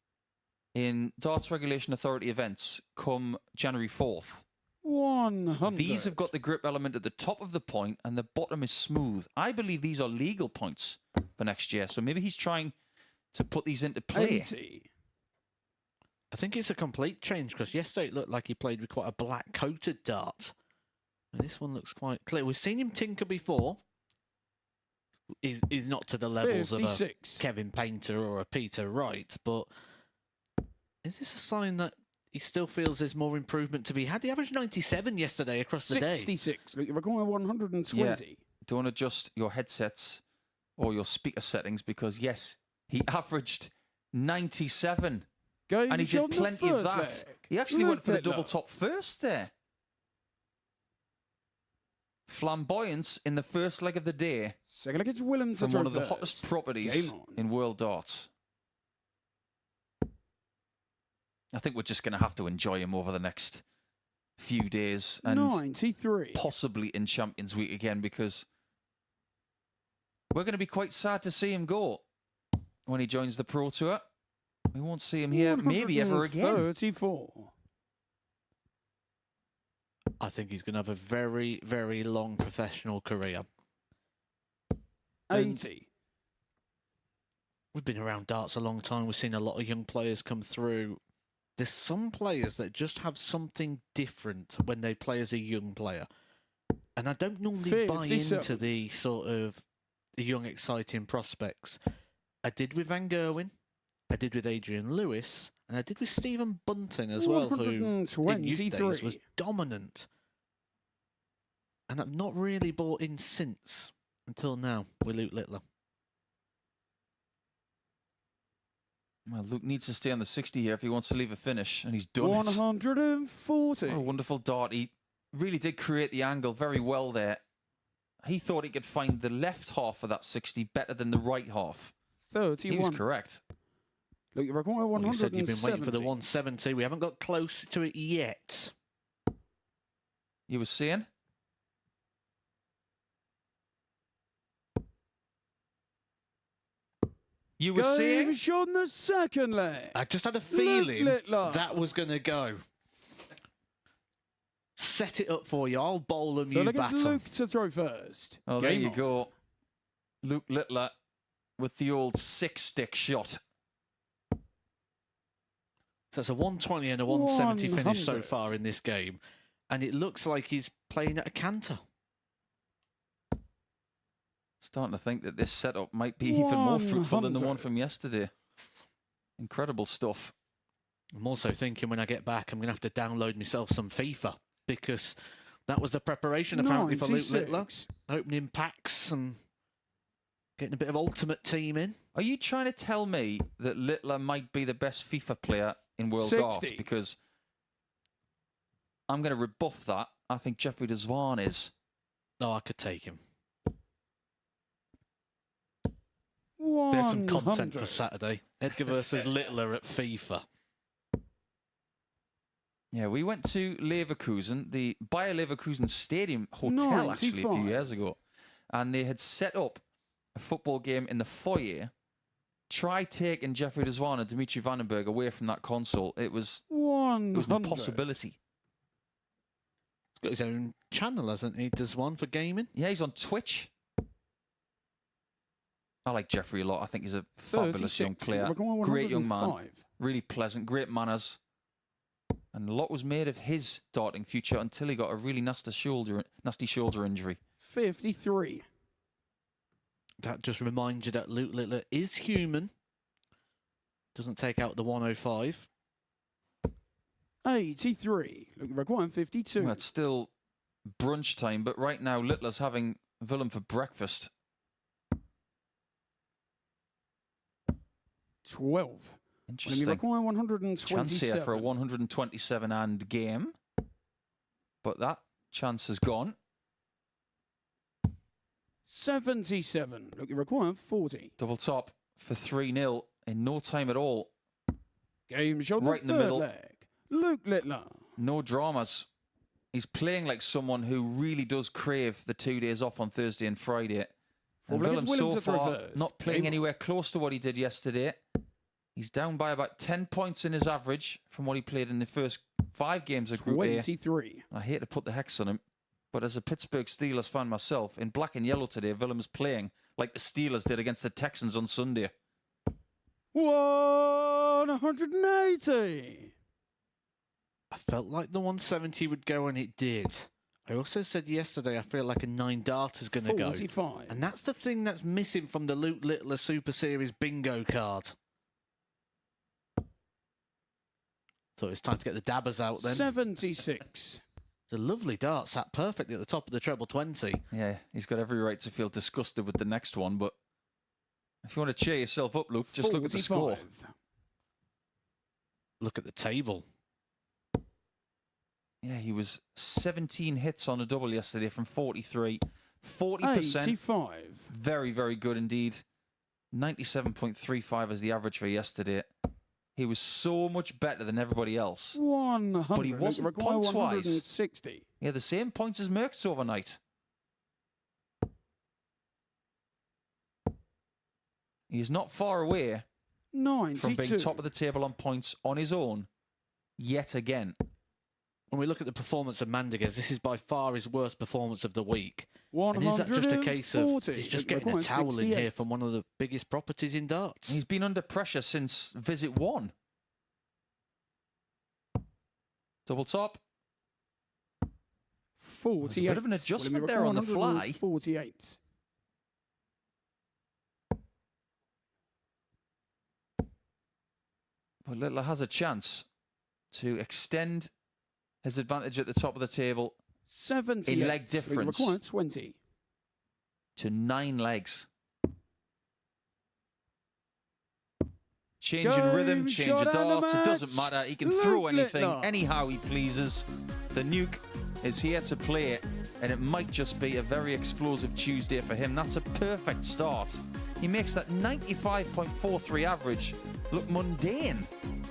in Darts Regulation Authority events come January 4th. 100. These have got the grip element at the top of the point and the bottom is smooth. I believe these are legal points for next year. So maybe he's trying to put these into play. 80. I think it's a complete change because yesterday it looked like he played with quite a black-coated dart. And this one looks quite clear. We've seen him tinker before. He's not to the levels 56. of a Kevin Painter or a Peter Wright, but is this a sign that he still feels there's more improvement to be had? He averaged 97 yesterday across the day. 66. Look, you're requiring 120. Yeah. Don't adjust your headsets or your speaker settings because, yes, he averaged 97. Game And he did on the plenty of first that. leg. He actually went for the Littler. double top first there. Flamboyance in the first leg of the day Second leg, it's Willem to from throw one of the first. hottest properties Game on. in World Darts. I think we're just going to have to enjoy him over the next few days and 93. possibly in Champions Week again because we're going to be quite sad to see him go when he joins the Pro Tour. We won't see him here maybe ever again. 34. I think he's going to have a very, very long professional career. 80. We've been around darts a long time. We've seen a lot of young players come through. There's some players that just have something different when they play as a young player. And I don't normally buy 57. into the sort of young, exciting prospects. I did with Van Gerwen, I did with Adrian Lewis, and I did with Stephen Bunting as well, who in youth days was dominant. And I've not really bought in since, until now, with Luke Littler. Well, Luke needs to stay on the 60 here if he wants to leave a finish, and he's done 140. it. What a wonderful dart. He really did create the angle very well there. He thought he could find the left half of that 60 better than the right half. 31. He was correct. Look, you require Well, you 170. said you've been waiting for the 170. We haven't got close to it yet. You were saying? You were saying? Game on the second leg. I just had a feeling Littler. that was going to go. Set it up for you. I'll bowl them, So you look, bat it's 'em. Luke to throw first. Oh, there Game you on. go. Luke Littler with the old 6-stick shot. So it's a 120 and a 170 finish so 100. far in this game. And it looks like he's playing at a canter. Starting to think that this setup might be even more fruitful than the one 100. from yesterday. Incredible stuff. I'm also thinking when I get back, I'm going to have to download myself some FIFA because That was the preparation apparently for Luke 96. Littler. Opening packs and getting a bit of ultimate team in. Are you trying to tell me that Littler might be the best FIFA player in world 60. darts? Because I'm going to rebuff that. I think Jeffrey Desvan is. Oh, I could take him. 100. There's some content for Saturday. Edgar versus Littler at FIFA. Yeah, we went to Leverkusen, the Bayer Leverkusen Stadium Hotel, actually, a few 95. years ago. And they had set up a football game in the foyer. Try taking Jeffrey Desvan and Dimitri Vandenberg away from that console. It was an 100. impossibility. He's got his own channel, hasn't he? Does one for gaming? Yeah, he's on Twitch. I like Jeffrey a lot. I think he's a fabulous young 36. player. We're going Great young man. 105. Really pleasant, great manners. And a lot was made of his darting future until he got a really nasty shoulder injury. 53. That just reminds you that Luke Littler is human. Doesn't take out the 105. 83. Looking for 152. Well, it's still brunch time, but right now Littler's having Willem for breakfast. 12. Interesting. Require 127. Chance here for a 127 and game. But that chance has gone. 77. Looking require 40. Double top for 3-0 in no time at all. Game shot Right in the third middle. leg. Luke Littler. No dramas. He's playing like someone who really does crave the 2 days off on Thursday and Friday. And Williams Willem so to far reverse. not playing Game anywhere close to what he did yesterday. He's down by about 10 points in his average from what he played in the first 5 games of Group A. 23. I hate to put the hex on him, but as a Pittsburgh Steelers fan myself, in black and yellow today, Willem's playing like the Steelers did against the Texans on Sunday. 180. I felt like the 170 would go, and it did. I also said yesterday I feel like a 9 darter's going to go. 45. And that's the thing that's missing from the Luke Littler Super Series bingo card. Thought it was time to get the dabbers out then. 76. The lovely dart sat perfectly at the top of the treble 20. Yeah, he's got every right to feel disgusted with the next one, but if you want to cheer yourself up, Luke, just look at the score. 45. Look at the table. Yeah, he was 17 hits on a double yesterday from 43. 40%. 85. Very, very good indeed. 97.35 is the average for yesterday. He was so much better than everybody else. 100. But he wasn't Require points-wise. 160. He had the same points as Merckx overnight. He's not far away 92. from being top of the table on points on his own yet again. When we look at the performance of Mandiguez, this is by far his worst performance of the week. And 140. is that just a case of he's just getting a towel in here 68. from one of the biggest properties in darts? He's been under pressure since visit 1. Double top. 48. There's a bit of an adjustment there on the fly. 48. But Littler has a chance to extend his advantage at the top of the table 78. in leg difference. Require 20. to 9 legs. Change in rhythm, change of shot and a darts, it doesn't match. matter. He can Luke throw anything, Littler. anyhow he pleases. The nuke is here to play it, and it might just be a very explosive Tuesday for him. That's a perfect start. He makes that 95.43 average look mundane.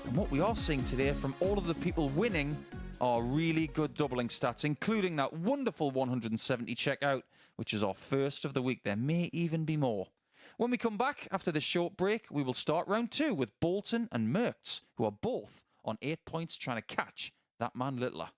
And what we are seeing today from all of the people winning are really good doubling stats, including that wonderful 170 checkout, which is our first of the week. There may even be more. When we come back after this short break, we will start round 2 with Bolton and Merckx, who are both on 8 points trying to catch that man Littler.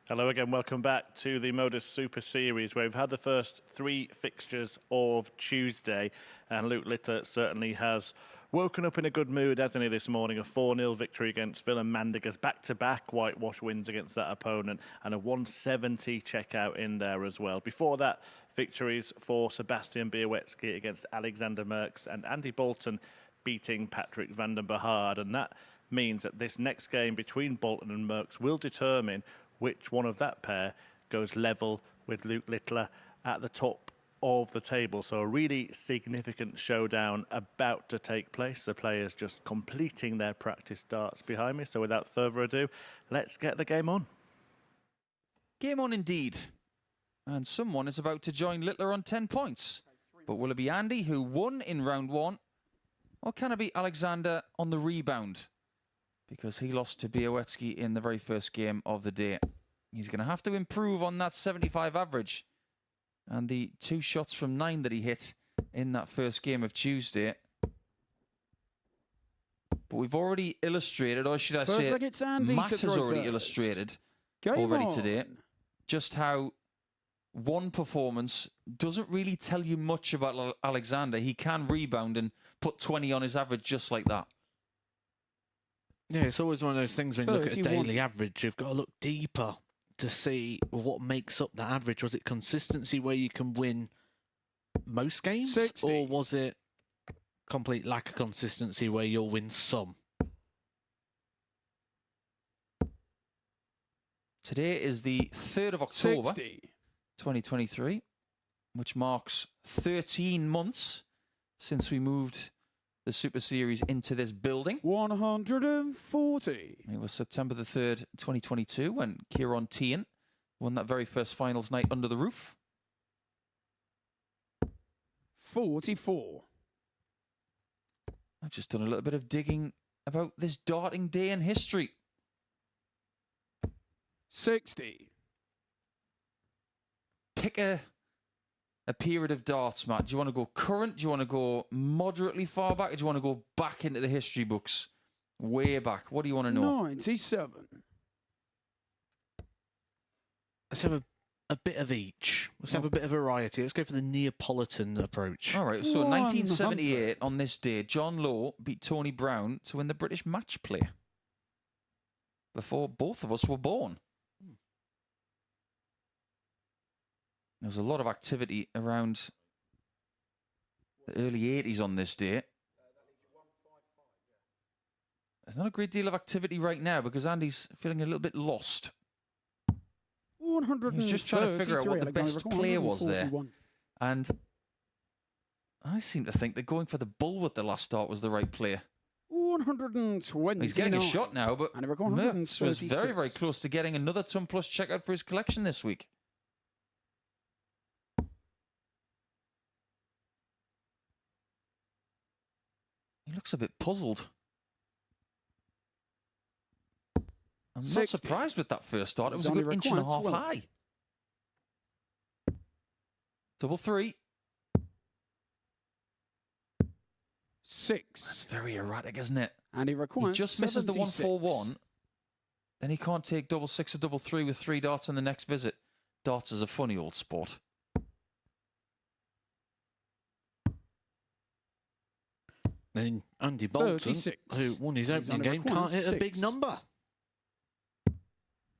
Hello again, welcome back to the MODUS Super Series, where we've had the first 3 fixtures of Tuesday, and Luke Litter certainly has woken up in a good mood, hasn't he, this morning? A 4-0 victory against Willem Mandigers, back-to-back whitewash wins against that opponent, and a 170 checkout in there as well. Before that, victories for Sebastian Białecki against Alexander Merckx and Andy Bolton beating Patrick van den Behard, and that means that this next game between Bolton and Merckx will determine which one of that pair goes level with Luke Littler at the top of the table. So a really significant showdown about to take place. The players just completing their practice darts behind me. So without further ado, let's get the game on. Game on indeed. And someone is about to join Littler on 10 points. But will it be Andy, who won in round 1? Or can it be Alexander on the rebound? Because he lost to Białecki in the very first game of the day. He's going to have to improve on that 75 average. And the 2 shots from 9 that he hit in that first game of Tuesday. But we've already illustrated, or should I say, Matt has already illustrated today, just how one performance doesn't really tell you much about Alexander. He can rebound and put 20 on his average just like that. Yeah, it's always one of those things when you look at a daily average, you've got to look deeper to see what makes up that average. Was it consistency where you can win most games? 60. Or was it complete lack of consistency where you'll win some? Today is the 3rd of October, 60. 2023, which marks 13 months since we moved the Super Series into this building. 140. It was September the 3rd, 2022, when Kieran Tian won that very first finals night under the roof. 44. I've just done a little bit of digging about this darting day in history. 60. Pick a period of darts, Matt. Do you want to go current? Do you want to go moderately far back? Or do you want to go back into the history books? Way back. What do you want to know? 97. Let's have a bit of each. Let's have a bit of variety. Let's go for the Neapolitan approach. All right, so 1978, on this day, John Lowe beat Tony Brown to win the British match play before both of us were born. There was a lot of activity around the early 80s on this day. There's not a great deal of activity right now because Andy's feeling a little bit lost. 133. He's just trying to figure out what the best player was there. And I seem to think that going for the bull with the last start was the right player. 120. He's getting a shot now, but Merckx was very, very close to getting another ton plus checkout for his collection this week. He looks a bit puzzled. I'm 60. not surprised with that first start. It was a good inch and a half high. Double 3. 6. That's very erratic, isn't it? And he requires He just misses the 76. 141. Then he can't take double 6 or double 3 with 3 darts in the next visit. Darts is a funny old sport. Then Andy Bolton, 36. who won his opening game, can't hit a big 6. number.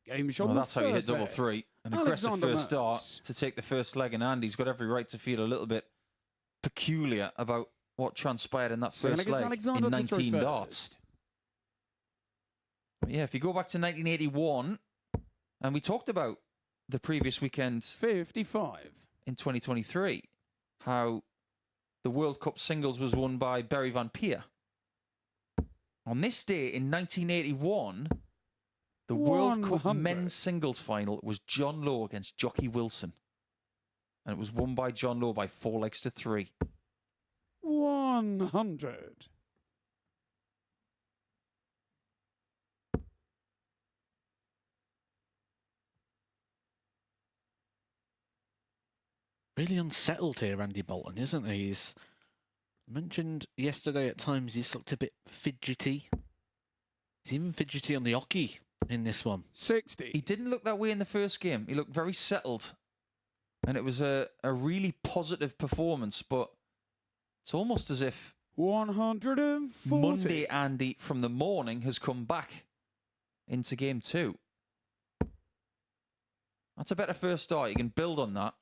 Game shot. Well, that's how you hit double Thursday. 3. An aggressive Alexander first start Merckx. to take the first leg, and Andy's got every right to feel a little bit peculiar about what transpired in that first leg in 19 darts. But yeah, if you go back to 1981, and we talked about the previous weekend 55. in 2023, how the World Cup singles was won by Barry Van Peer. On this day in 1981, the World Cup 100. men's singles final was John Lowe against Jockey Wilson. And it was won by John Lowe by 4 legs to 3. 100. Really unsettled here, Andy Bolton, isn't he? He's mentioned yesterday at times he's looked a bit fidgety. He's even fidgety on the hockey in this one. 60. He didn't look that way in the first game. He looked very settled. And it was a really positive performance, but it's almost as if 140. Monday Andy from the morning has come back into game 2. That's a better first start. You can build on that.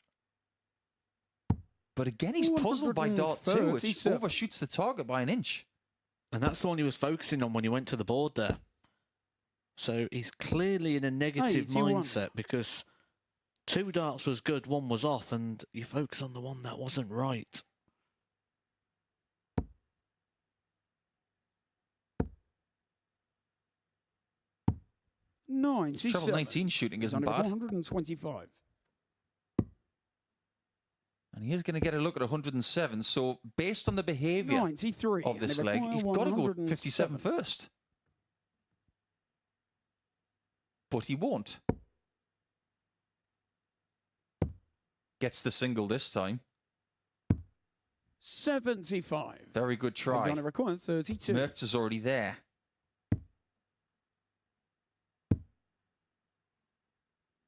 But again, he's puzzled by dart 2, which overshoots the target by an inch. And that's the one he was focusing on when he went to the board there. So he's clearly in a negative 81. mindset because 2 darts was good, 1 was off, and you focus on the one that wasn't right. Treble 19 shooting isn't bad. 125. And he is going to get a look at 107. So based on the behaviour 93. of this leg, he's got to go 57 first. But he won't. Gets the single this time. 75. Very good try. Alexander required 32. Mertz is already there.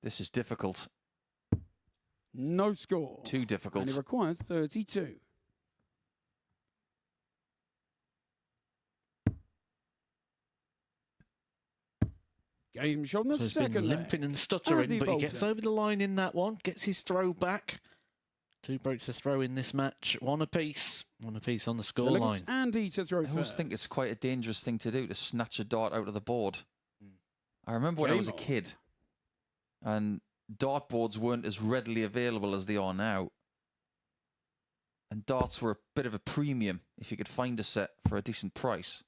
This is difficult. No score. Too difficult. And he required 32. Game shown the So he's second been leg. limping and stuttering, Andy but he gets Bolton. over the line in that one, gets his throw back. 2 breaks to throw in this match, 1 apiece. 1 apiece on the scoreline. Andy to throw I always first. think it's quite a dangerous thing to do, to snatch a dart out of the board. I remember when I was a kid, and dartboards weren't as readily available as they are now. And darts were a bit of a premium if you could find a set for a decent price.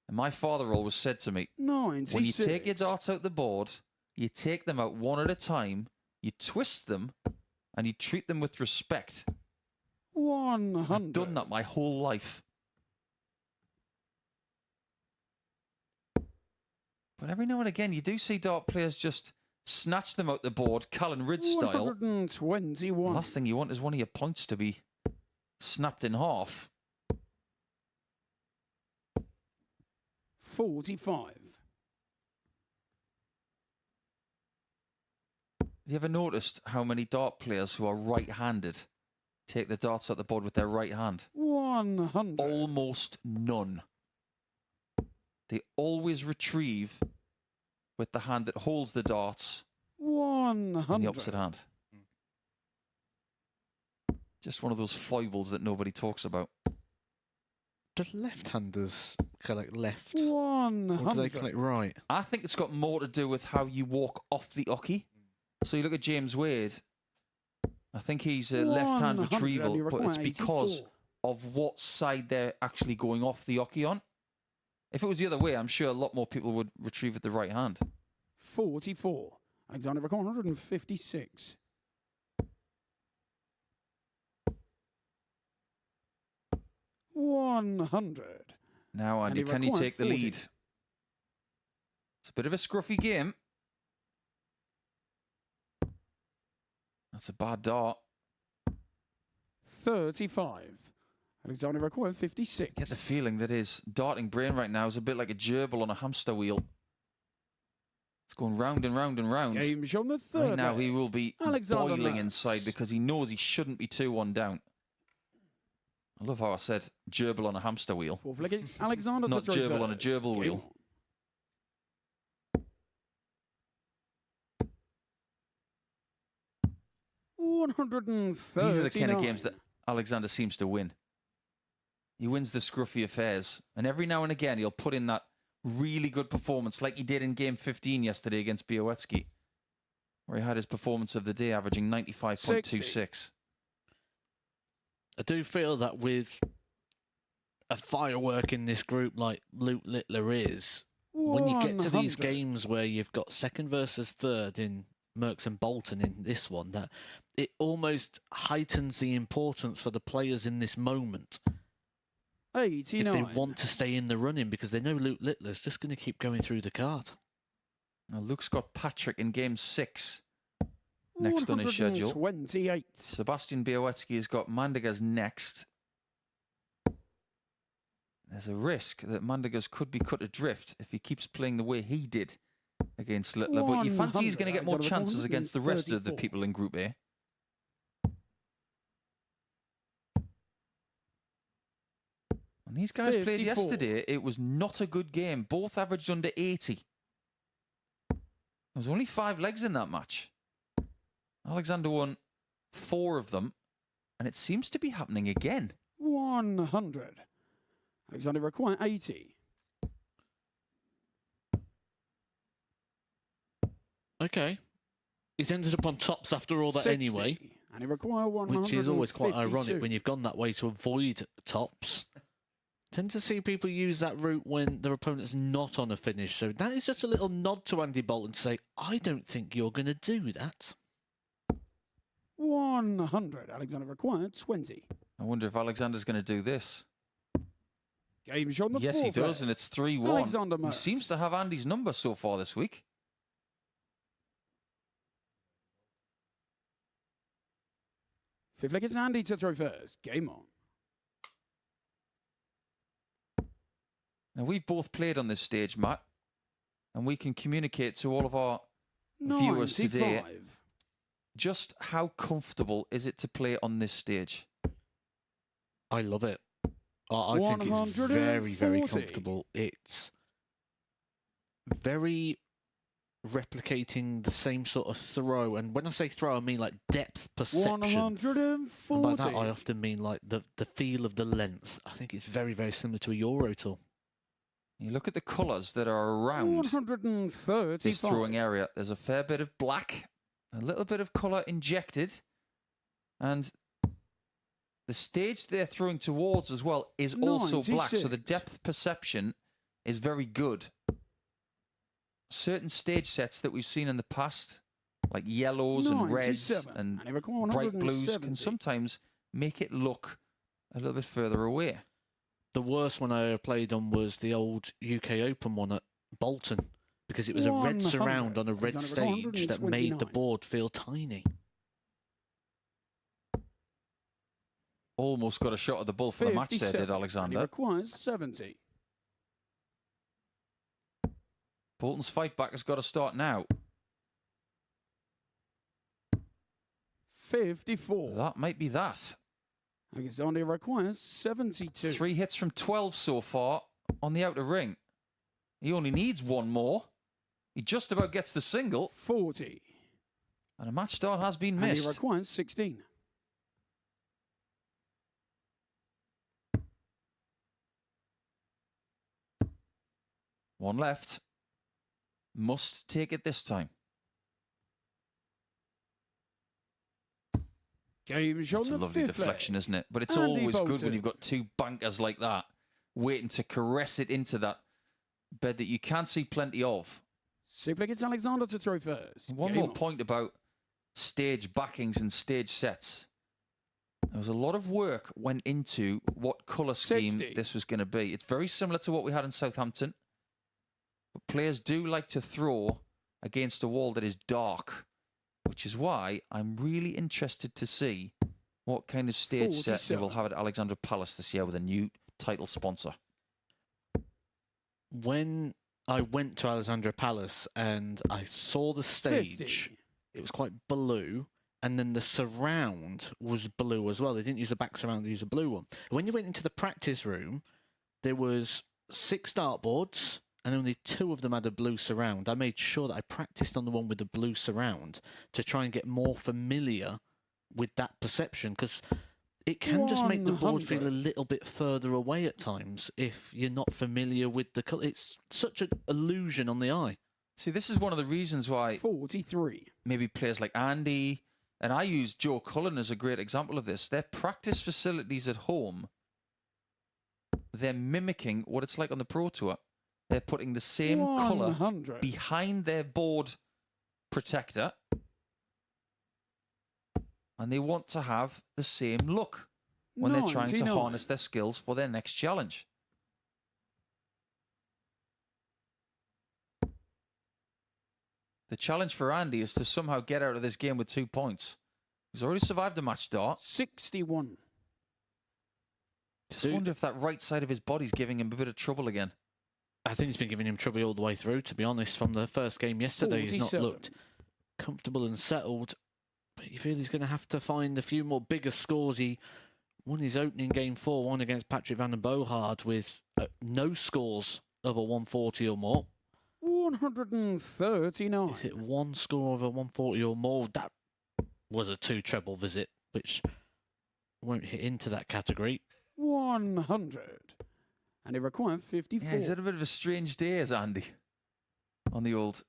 And my father always said to me, 96. when you take your darts out the board, you take them out one at a time, you twist them, and you treat them with respect. 100. I've done that my whole life. But every now and again, you do see dart players just snatch them out the board, Callan Rid style. 121. The last thing you want is one of your points to be snapped in half. 45. Have you ever noticed how many dart players who are right-handed take the darts out the board with their right hand? 100. Almost none. They always retrieve with the hand that holds the darts 100. in the opposite hand. Just one of those foibles that nobody talks about. Do left-handers collect left? 100. Or do they collect right? I think it's got more to do with how you walk off the oche. So you look at James Wade. I think he's a left-hand 100, retrieval, and he but it's requires because 84. of what side they're actually going off the oche on. If it was the other way, I'm sure a lot more people would retrieve with the right hand. 44. Alexander required 156. $100. Now, Andy, And he can you required take the 40. lead? It's a bit of a scruffy game. That's a bad dart. 35. Alexander required 56. Get the feeling that his darting brain right now is a bit like a gerbil on a hamster wheel. It's going round and round and round. Game shown the third Right now, leg. he will be Alexander boiling Mertz. inside because he knows he shouldn't be 2-1 down. I love how I said gerbil on a hamster wheel. Fourth leg, it's Alexander Not to throw gerbil on a first. gerbil Game wheel. on. 139. These are the kind of games that Alexander seems to win. He wins the scruffy affairs. And every now and again, he'll put in that really good performance like he did in game 15 yesterday against Białecki, where he had his performance of the day averaging 95.26. I do feel that with a firework in this group like Luke Littler is, when you get to these 100. games where you've got second versus third in Merckx and Bolton in this one, that it almost heightens the importance for the players in this moment. 89. If they want to stay in the running, because they know Luke Littler's just going to keep going through the card. Now, Luke's got Patrick in game 6 next on his schedule. 128. Sebastian Białecki has got Mandegas next. There's a risk that Mandegas could be cut adrift if he keeps playing the way he did against Littler, but you fancy he's going to get more 100, chances against the rest of the 134. people in Group A. And these guys played 54. yesterday. It was not a good game. Both averaged under 80. There was only 5 legs in that match. Alexander won 4 of them, and it seems to be happening again. 100. Alexander require 80. Okay. He's ended up on tops after all that 60. anyway, And he require 152. which is always quite ironic when you've gone that way to avoid tops. Tend to see people use that route when their opponent's not on a finish. So that is just a little nod to Andy Bolton to say, I don't think you're going to do that. 100. Alexander required 20. I wonder if Alexander's going to do this. Game shot on the Yes, he fourth does, leg. and it's 3-1. Alexander He Merckx. seems to have Andy's number so far this week. Fifth leg, it's Andy to throw first. Game on. Now, we've both played on this stage, Matt, and we can communicate to all of our viewers today 95. just how comfortable is it to play on this stage? I love it. I think it's very, very 140. comfortable. It's very replicating the same sort of throw. And when I say throw, I mean like depth perception. 140. And by that, I often mean like the feel of the length. I think it's very, very similar to a Euro tool. You look at the colours that are around 135. this throwing area. There's a fair bit of black, a little bit of colour injected, and the stage they're throwing towards as well is also black, so the 96. depth perception is very good. Certain stage sets that we've seen in the past, like yellows and reds 97. and he required bright blues, 170. can sometimes make it look a little bit further away. The worst one I ever played on was the old UK Open one at Bolton, because it was a red 100. surround on a red Alexander stage that made the 129. board feel tiny. Almost got a shot at the ball for the match there, 57. did And he Alexander. requires 70. Bolton's fight back has got to start now. 54. That might be that. Alexander requires 72. 3 hits from 12 so far on the outer ring. He only needs 1 more. He just about gets the single. 40. And a match start has been And he missed. requires 16. One left. Must take it this time. Game shot That's a on the lovely fifth deflection, leg. isn't it? But it's Andy always good Bolton. when you've got 2 bankers like that waiting to caress it into that bed that you can see plenty of. Sixth leg, it's Alexander to throw first. One Game more on. point about stage backings and stage sets. There was a lot of work went into what colour scheme 60. this was going to be. It's very similar to what we had in Southampton. But players do like to throw against a wall that is dark, which is why I'm really interested to see what kind of stage set they will 47. have at Alexandra Palace this year with a new title sponsor. When I went to Alexandra Palace and I saw the stage, 50. it was quite blue, and then the surround was blue as well. They didn't use a back surround, they used a blue one. When you went into the practice room, there was 6 dartboards, and only 2 of them had a blue surround. I made sure that I practiced on the one with the blue surround to try and get more familiar with that perception, because it can just make the board feel a 100. little bit further away at times if you're not familiar with the colour. It's such an illusion on the eye. See, this is one of the reasons why 43. maybe players like Andy, and I use Joe Cullen as a great example of this. Their practice facilities at home, they're mimicking what it's like on the Pro Tour. They're putting the same colour 100. behind their board protector, and they want to have the same look when they're trying to 99. harness their skills for their next challenge. The challenge for Andy is to somehow get out of this game with 2 points. He's already survived the match start. 61. Just wonder if that right side of his body's giving him a bit of trouble again. I think he's been giving him trouble all the way through, to be honest. From the first game yesterday, he's not 47. looked comfortable and settled. But you feel he's going to have to find a few more bigger scores. He won his opening game 4-1 against Patrick van den Bogaard with no scores of a 140 or more. 139. Is it one score of a 140 or more? That was a 2-treble visit, which won't hit into that category. 100. And he required 54. Yeah, he's had a bit of a strange day, as Andy, on the old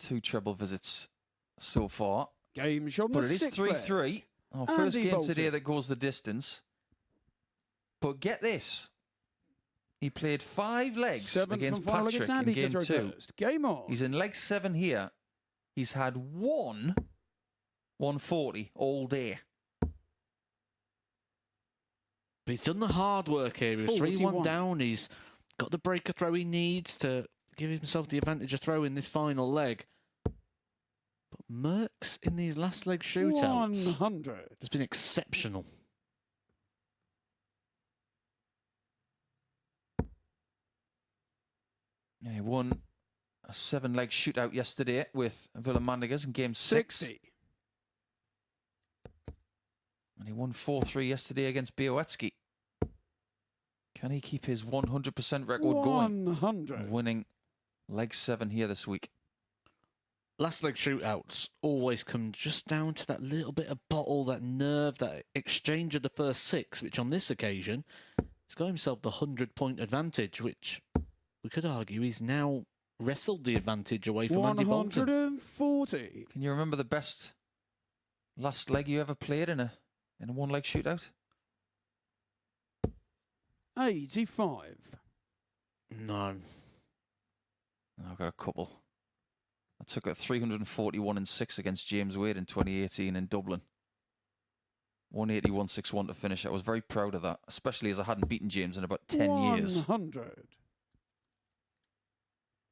2-treble visits so far. Game shot. But it is 3-3. Our first Andy game Bolton. today that goes the distance. But get this. He played 5 legs 7 against from final Patrick against in Andy to game throw 2. first. Game on. He's in leg 7 here. He's had 140 all day. But he's done the hard work here. He was 3-1 41. down. He's got the breaker throw he needs to give himself the advantage of throw in this final leg. But Merckx in these last leg shootouts 100. has been exceptional. Yeah, he won a 7-leg shootout yesterday with Villamandigas in game 6. 60. And he won 4-3 yesterday against Białecki. Can he keep his 100% record going? 100. Winning leg 7 here this week. Last leg shootouts always come just down to that little bit of bottle, that nerve, that exchange of the first 6, which on this occasion, he's got himself the 100-point advantage, which we could argue he's now wrestled the advantage away from Andy Bolton. 140. Can you remember the best last leg you ever played in a 1-leg shootout? 85. No. I've got a couple. I took a 341-6 against James Wade in 2018 in Dublin. 180-161 to finish. I was very proud of that, especially as I hadn't beaten James in about 10 years. 100.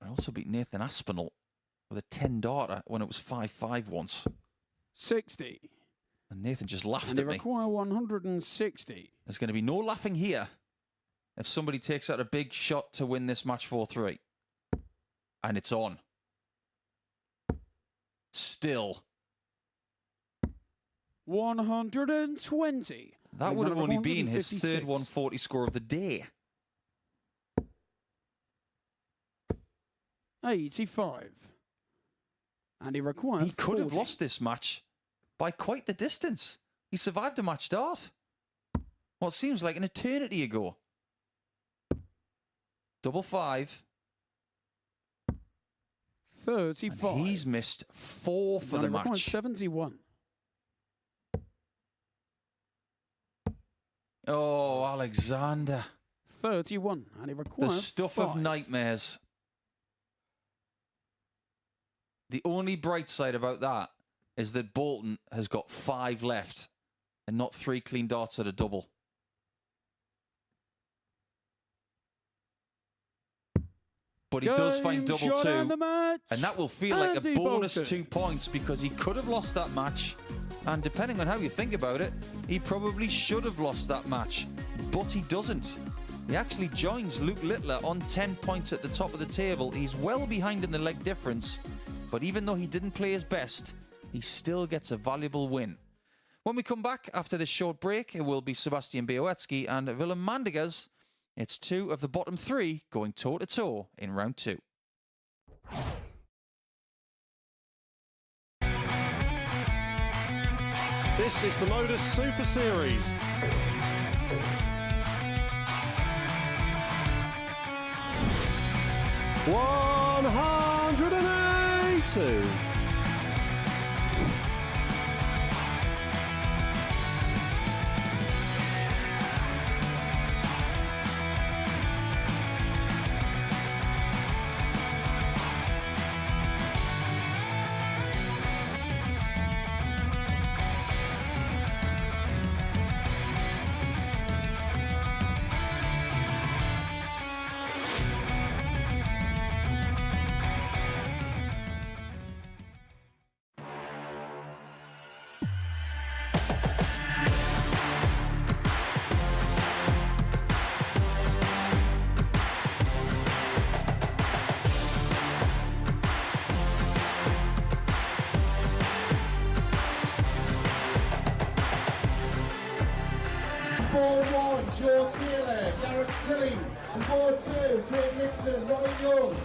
I also beat Nathan Aspinall with a 10-darter when it was 5-5 once. 60. And Nathan just laughed And they at me. require 160. There's going to be no laughing here if somebody takes out a big shot to win this match 4-3. And it's on. Still. 120. That would have only been his 156. third 140 score of the day. 85. And he required He could have 40. lost this match by quite the distance. He survived a match start. What seems like an eternity ago. 5-5. 35. And he's missed 4 for the And he required match. 71. Oh, Alexander. 31. And he required The stuff 5. of nightmares. The only bright side about that is that Bolton has got 5 left and not 3 clean darts at a double. But he does find Game double shot 2, and the match. and that will feel like a Andy bonus Bolton. 2 points because he could have lost that match. And depending on how you think about it, he probably should have lost that match. But he doesn't. He actually joins Luke Littler on 10 points at the top of the table. He's well behind in the leg difference. But even though he didn't play his best, he still gets a valuable win. When we come back after this short break, it will be Sebastian Białecki and Villamandigas. It's 2 of the bottom 3 going toe-to-toe in round 2. This is the MODUS Super Series. $180. Aaron Tilley. On board 2, Craig Nixon, Robin Young.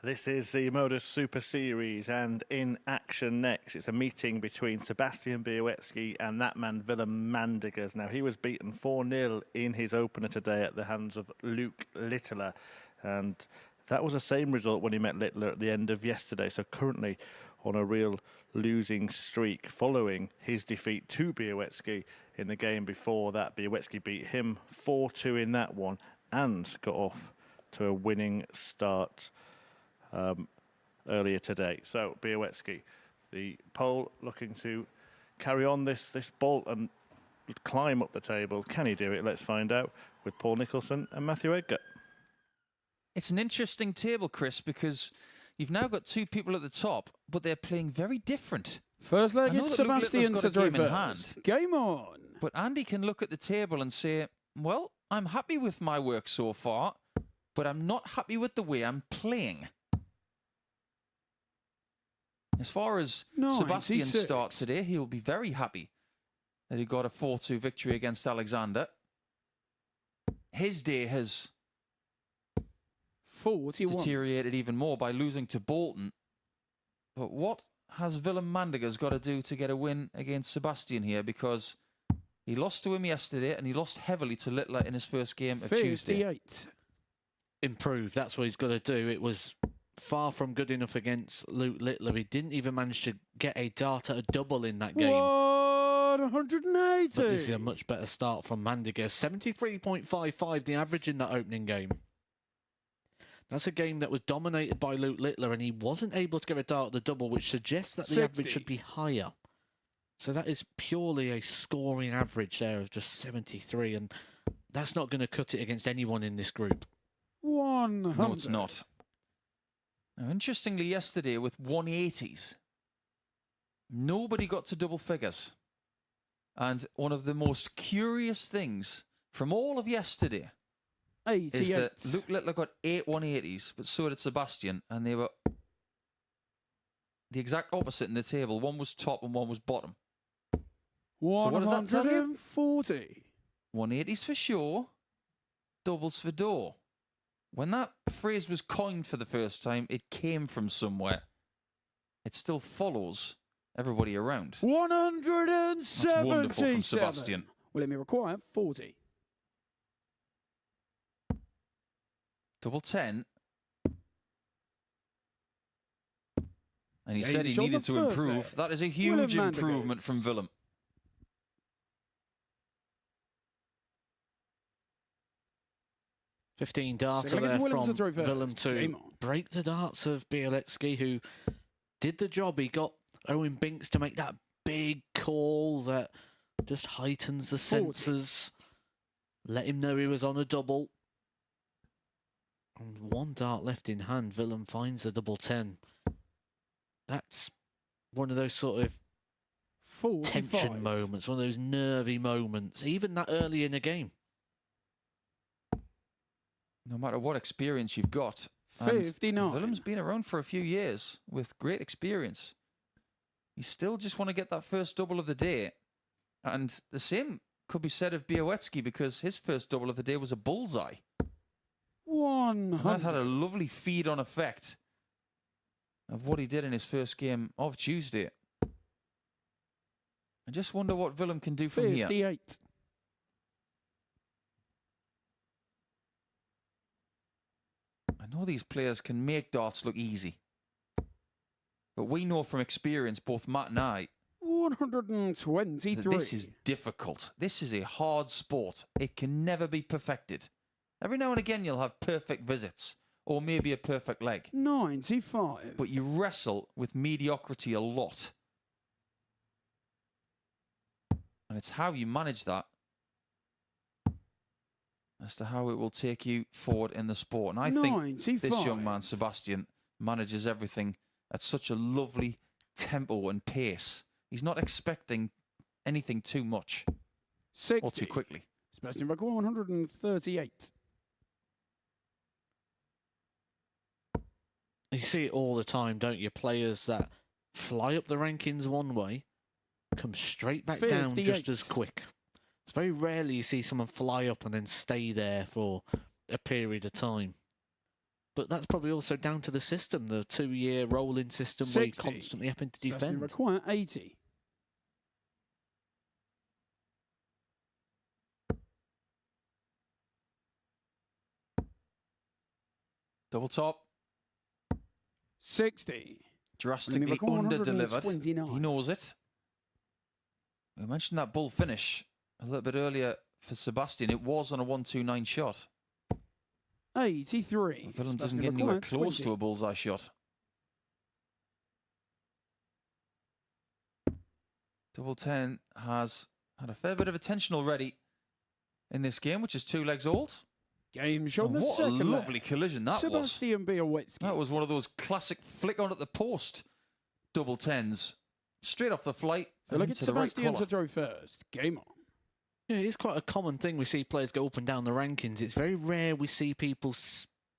This is the MODUS Super Series, and in action next, it's a meeting between Sebastian Białecki and that man, Willem Mandegers. Now, he was beaten 4-0 in his opener today at the hands of Luke Littler, and that was the same result when he met Littler at the end of yesterday, so currently on a real losing streak following his defeat to Białecki in the game before that. Białecki beat him 4-2 in that one and got off to a winning start earlier today. So Białecki, the Pole, looking to carry on this bolt and climb up the table. Can he do it? Let's find out with Paul Nicholson and Matthew Edgar. It's an interesting table, Chris, because you've now got two people at the top, but they're playing very different. First leg, I know it's that Luke Sebastian Littler's to got a throw game in first. hand. Game on. But Andy can look at the table and say, well, I'm happy with my work so far, but I'm not happy with the way I'm playing. As far as 96. Sebastian's start today, he'll be very happy that he got a 4-2 victory against Alexander. His day has 41. deteriorated even more by losing to Bolton. But what has Willem Mandegers got to do to get a win against Sebastian here? Because he lost to him yesterday and he lost heavily to Littler in his first game of Tuesday. 58. Improve, that's what he's got to do. It was far from good enough against Luke Littler. He didn't even manage to get a dart at a double in that game. 180. But this is a much better start from Mandegers. 73.55, the average in that opening game. That's a game that was dominated by Luke Littler, and he wasn't able to get a dart at the double, which suggests that the 60. average should be higher. So that is purely a scoring average there of just 73, and that's not going to cut it against anyone in this group. 100. No, it's not. Now, interestingly, yesterday with 180s, nobody got to double figures. And one of the most curious things from all of yesterday 88. is that Luke Littler got 8 180s, but so did Sebastian, and they were the exact opposite in the table. One was top and one was bottom. So what does that tell you? 140. 180s for sure, doubles for door. When that phrase was coined for the first time, it came from somewhere. It still follows everybody around. 177. That's wonderful from Sebastian. Will it may require 40. Double 10. And he Yeah, said he showed needed the to first improve. there. That is a Willem huge improvement Mandegers. from Willem. $15 darts Second there against Willem to from throw first. Willem to Game on. break the darts of Białecki, who did the job. He got Owen Binks to make that big call that just heightens the 40. senses. Let him know he was on a double. And one dart left in hand. Willem finds the double 10. That's one of those sort of 45. tension moments, one of those nervy moments, even that early in a game. No matter what experience you've got. And 59. Willem's been around for a few years with great experience. You still just want to get that first double of the day. And the same could be said of Białecki, because his first double of the day was a bullseye. 100. And that had a lovely feed-on effect of what he did in his first game of Tuesday. I just wonder what Willem can do from here. 58. I know these players can make darts look easy. But we know from experience, both Matt and I, 123. that this is difficult. This is a hard sport. It can never be perfected. Every now and again you'll have perfect visits, or maybe a perfect leg. 95. But you wrestle with mediocrity a lot. And it's how you manage that as to how it will take you forward in the sport. And I think 95. this young man, Sebastian, manages everything at such a lovely tempo and pace. He's not expecting anything too much 60. or too quickly. Sebastian Vacqua, 138. You see it all the time, don't you? Players that fly up the rankings one way, come straight back down just 58. as quick. It's very rarely you see someone fly up and then stay there for a period of time. But that's probably also down to the system, the 2-year rolling system where you're 60. constantly having to Sebastian defend. Vacqua, 80. Double top. 60. Drastically Vacqua, under-delivered. 129. He knows it. We mentioned that bull finish a little bit earlier for Sebastian. It was on a 1-2-9 shot. 83. Willem doesn't Sebastian get anywhere Vacqua, close 20. to a bullseye shot. Double 10 has had a fair bit of attention already in this game, which is 2 legs old. Game shown the What a second lovely leg. collision that was. Sebastian Białecki. That was one of those classic flick on at the post double 10s. Straight off the flight So and look at into the right Sebastian colour. to throw first. Game on. Yeah, it's quite a common thing. We see players go up and down the rankings. It's very rare we see people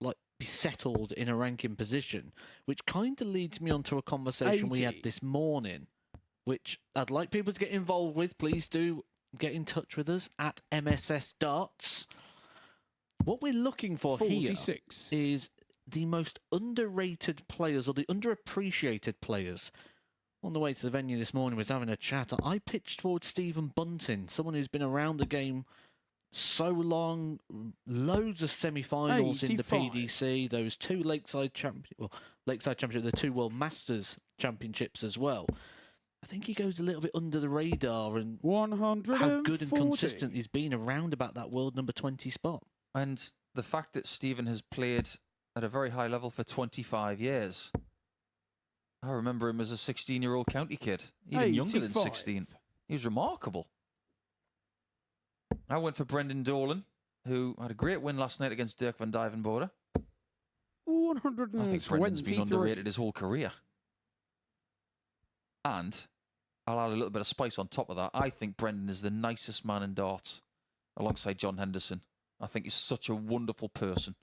be settled in a ranking position, which kind of leads me on to a conversation we had 80. this morning, which I'd like people to get involved with. Please do get in touch with us at MSS Darts. What we're looking for 46. here is the most underrated players or the underappreciated players. On the way to the venue this morning, was having a chat. I pitched forward Stephen Bunting, someone who's been around the game so long, loads of semi-finals in the 85. PDC, those 2 Lakeside Championship, the 2 World Masters Championships as well. I think he goes a little bit under the radar and 140. how good and consistent he's been around about that world number 20 spot. And the fact that Stephen has played at a very high level for 25 years. I remember him as a 16-year-old county kid, even younger than 85. 16. He was remarkable. I went for Brendan Dolan, who had a great win last night against Dirk van Duijvenbode. 123. I think Brendan's been underrated his whole career. And I'll add a little bit of spice on top of that. I think Brendan is the nicest man in darts, alongside John Henderson. I think he's such a wonderful person.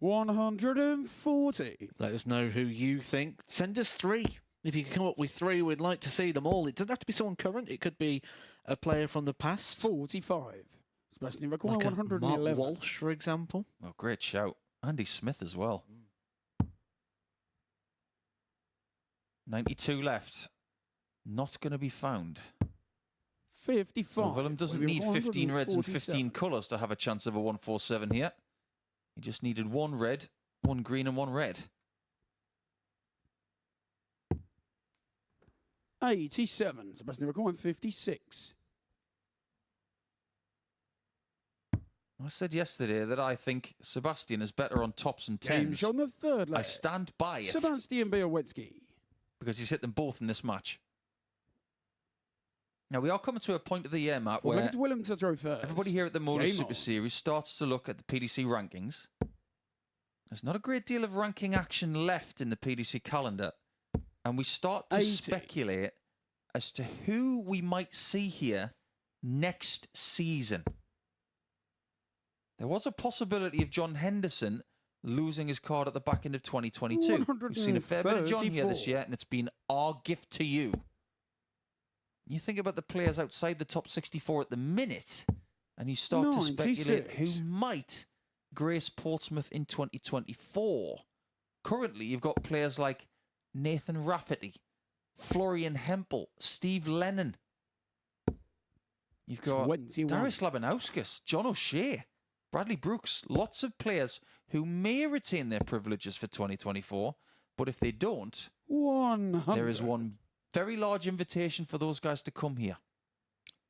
140. Let us know who you think. Send us 3. If you can come up with 3, we'd like to see them all. It doesn't have to be someone current. It could be a player from the past. 45. Sebastian Vacqua, Like a 111. Mark Walsh, for example. Oh, great shout. Andy Smith as well. 92 left. Not going to be found. 55. So Willem doesn't need 15 reds and 15 colours to have a chance of a 147 here. He just needed 1 red, 1 green and 1 red. 87. Sebastian Vacqua, 56. I said yesterday that I think Sebastian is better on tops and Game 10s. shown the third leg. I stand by it Sebastian Białecki. because he's hit them both in this match. Now, we are coming to a point of the year, Matt, Well, look where at Willem to throw first. everybody here at the MODUS Game Super on. Series starts to look at the PDC rankings. There's not a great deal of ranking action left in the PDC calendar And we start to 80. speculate as to who we might see here next season. There was a possibility of John Henderson losing his card at the back end of 2022. We've seen a fair bit of John here this 134. year, and it's been our gift to you. You think about the players outside the top 64 at the minute, and you start to speculate 96. who might grace Portsmouth in 2024. Currently, you've got players like Nathan Rafferty, Florian Hempel, Steve Lennon. You've got 21. Darius Labanauskas, John O'Shea, Bradley Brooks. Lots of players who may retain their privileges for 2024, but if they don't, 100. there is one very large invitation for those guys to come here.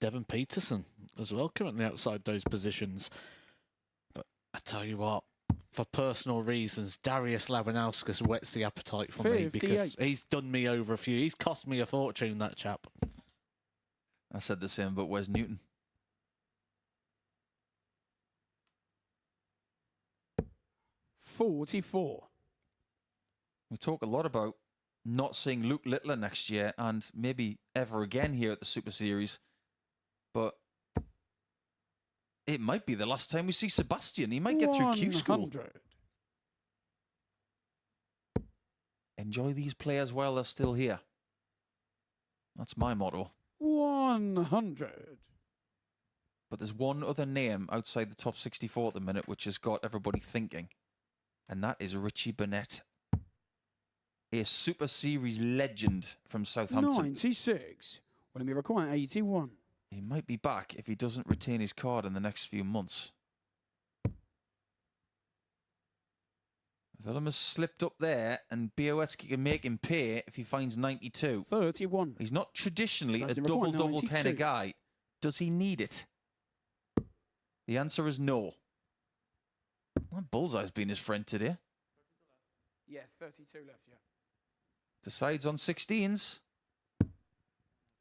Devon Peterson as well, currently outside those positions. But I tell you what, for personal reasons, Darius Labanauskas whets the appetite for me because 58. he's done me over a few. He's cost me a fortune, that chap. I said the same about Wes Newton. 44. We talk a lot about not seeing Luke Littler next year and maybe ever again here at the Super Series. But it might be the last time we see Sebastian. He might get through Q School. 100. Enjoy these players while they're still here. That's my motto. 100. But there's one other name outside the top 64 at the minute which has got everybody thinking. And that is Richie Burnett. A Super Series legend from Southampton. 96. Will it be required 81? He might be back if he doesn't retain his card in the next few months. Willem has slipped up there, and Białecki can make him pay if he finds 92. 31. He's not traditionally a Sebastian required double-double kind 92. of guy. Does he need it? The answer is no. Well, Bullseye's been his friend today. Yeah, 32 left, yeah. Decides on 16s.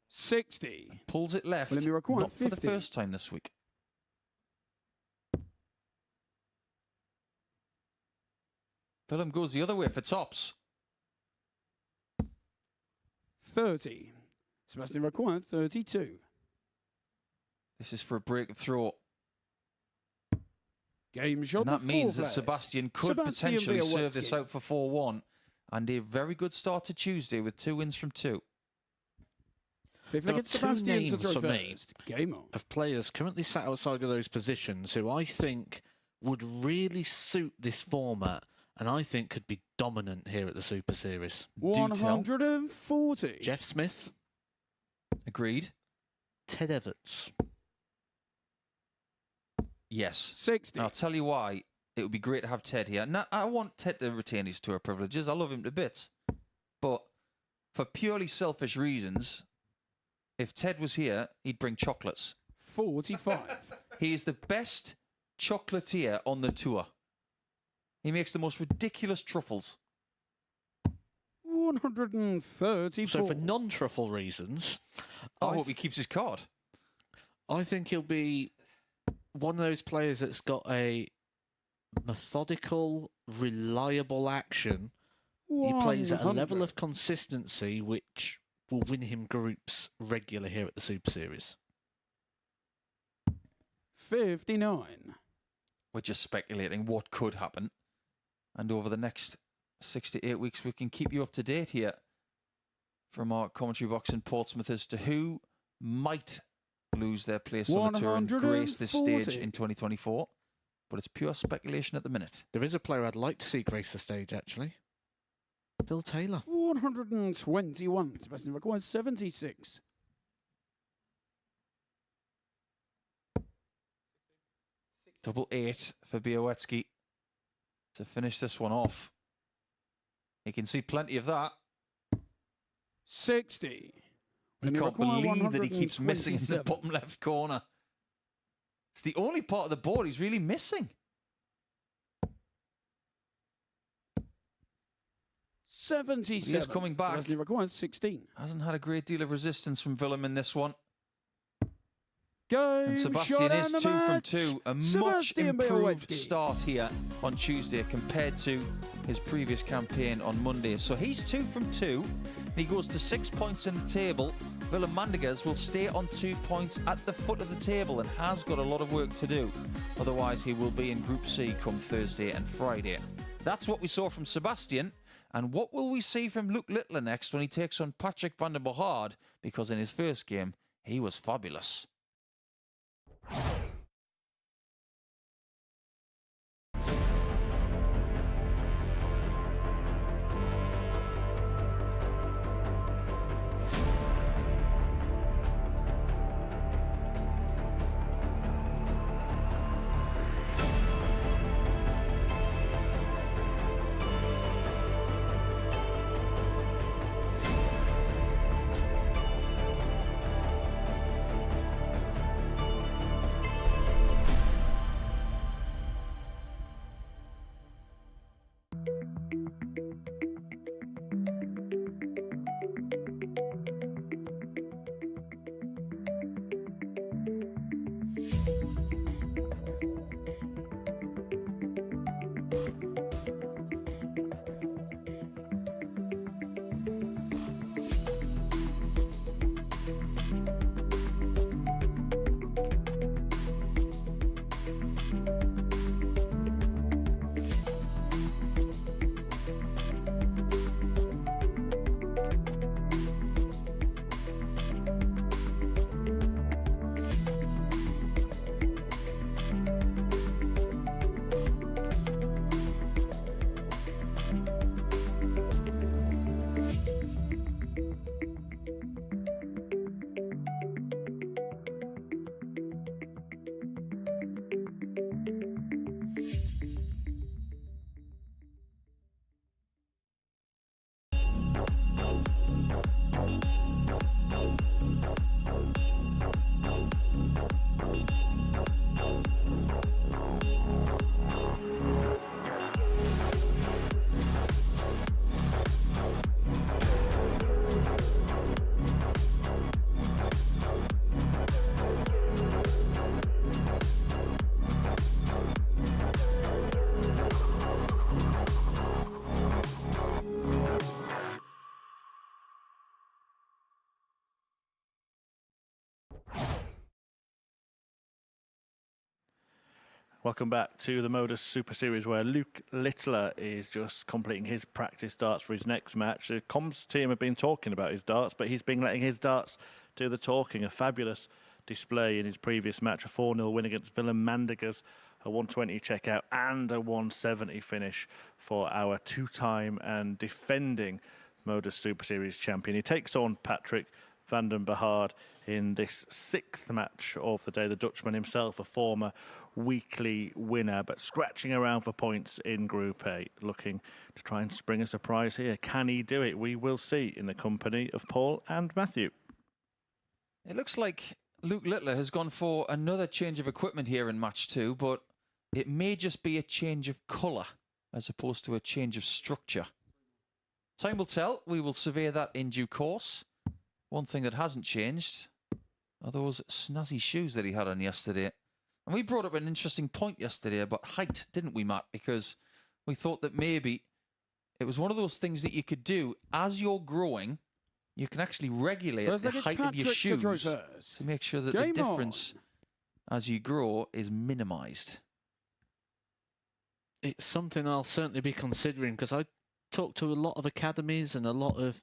60. Pulls it left. Will it be required Not for the 50? first time this week. Willem goes the other way for tops. 30. Sebastian required 32. This is for a break of throat. Game shot. And that the means that foreplay. Sebastian could Sebastian potentially serve this Białecki. out for 4-1. And a very good start to Tuesday with 2 wins from 2. Fifth There are against two Sebastian to names throw for me. first. Game on. Of players currently sat outside of those positions who I think would really suit this format and I think could be dominant here at the Super Series. Do tell. 140. Jeff Smith, Agreed. Ted Everts. Yes. 60. And I'll tell you why it would be great to have Ted here. Now, I want Ted to retain his tour privileges. I love him to bits. But for purely selfish reasons, if Ted was here, he'd bring chocolates. 45. He is the best chocolatier on the tour. He makes the most ridiculous truffles. 134. So for non-truffle reasons, I I hope he keeps his card. I think he'll be one of those players that's got a methodical, reliable action. He plays at a level 100. of consistency which will win him groups regular here at the Super Series. 59. We're just speculating what could happen. And over the next 6 to 8 weeks, we can keep you up to date here from our commentary box in Portsmouth as to who might lose their place on the tour and grace this stage 140. in 2024. But it's pure speculation at the minute. There is a player I'd like to see grace the stage, actually. Phil Taylor. 121. Sebastian requires 76. Double 8 for Białecki to finish this one off. You can see plenty of that. 60. You can't believe that he keeps missing in the 127. bottom left corner. It's the only part of the board he's really missing. 77. He is coming back. Sebastian requires 16. Hasn't had a great deal of resistance from Willem in this one. Game, And Sebastian shot, is and the 2 from match. 2. A much Sebastian improved Białecki. start here on Tuesday compared to his previous campaign on Monday. So he's 2 from 2. He goes to 6 points in the table. Willem Mandigas will stay on 2 points at the foot of the table and has got a lot of work to do. Otherwise, he will be in Group C come Thursday and Friday. That's what we saw from Sebastian. And what will we see from Luke Littler next when he takes on Patrick van der Bohaard? Because in his first game, he was fabulous. Welcome back to the MODUS Super Series, where Luke Littler is just completing his practice darts for his next match. The comms team have been talking about his darts, but he's been letting his darts do the talking. A fabulous display in his previous match, a 4-0 win against Willem Mandigas, a 120 checkout and a 170 finish for our two-time and defending MODUS Super Series champion. He takes on Patrick van der Bohaard in this sixth match of the day. The Dutchman himself, a former weekly winner, but scratching around for points in Group A, looking to try and spring a surprise here. Can he do it? We will see in the company of Paul and Matthew. It looks like Luke Littler has gone for another change of equipment here in match 2, but it may just be a change of colour as opposed to a change of structure. Time will tell. We will survey that in due course. One thing that hasn't changed are those snazzy shoes that he had on yesterday. And we brought up an interesting point yesterday about height, didn't we, Matt? Because we thought that maybe it was one of those things that you could do as you're growing. You can actually regulate the height of your shoes to make sure that the difference as you grow is minimised. It's something I'll certainly be considering, because I talk to a lot of academies and a lot of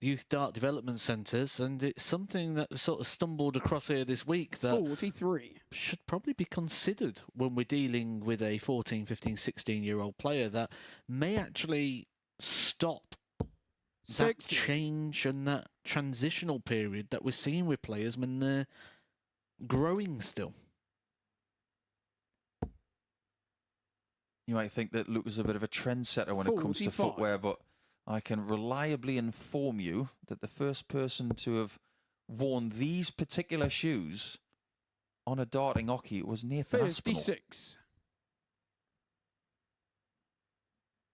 youth dart development centres, and it's something that sort of stumbled across here this week that 43 should probably be considered when we're dealing with a 14, 15, 16-year-old player that may actually stop that change and that transitional period that we're seeing with players when they're growing still. You might think that Luke is a bit of a trendsetter when it comes to footwear, but I can reliably inform you that the first person to have worn these particular shoes on a darting hockey was Nathan Aspinall. 56.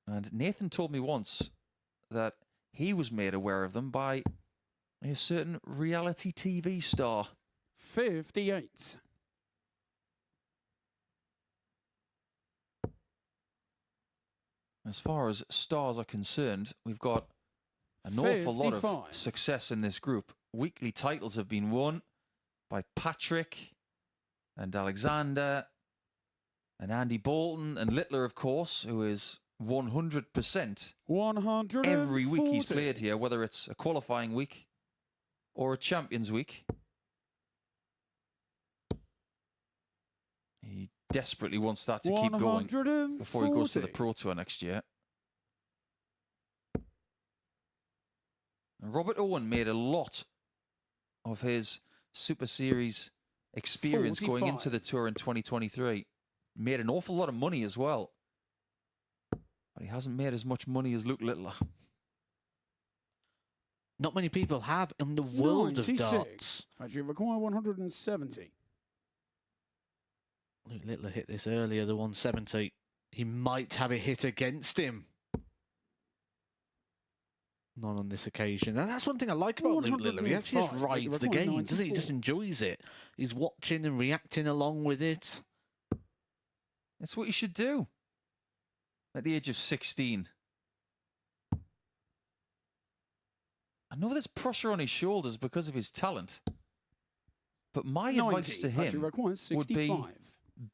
And Nathan told me once that he was made aware of them by a certain reality TV star. 58. As far as stars are concerned, we've got an awful lot of 55. success in this group. Weekly titles have been won by Patrick and Alexander and Andy Bolton and Littler, of course, who is 100% 140. every week he's played here, whether it's a qualifying week or a Champions Week. He desperately wants that to keep going before he goes to the Pro Tour next year. And Robert Owen made a lot of his Super Series experience going into the Tour in 2023. Made an awful lot of money as well. But he hasn't made as much money as Luke Littler. Not many people have in the world 96. of darts. Actually, require 170. Luke Littler hit this earlier, the 170. He might have it hit against him. Not on this occasion. And that's one thing I like about Luke Littler. He actually just rides the game, doesn't he? He just enjoys it. He's watching and reacting along with it. That's what you should do at the age of 16. I know there's pressure on his shoulders because of his talent. But my advice to him would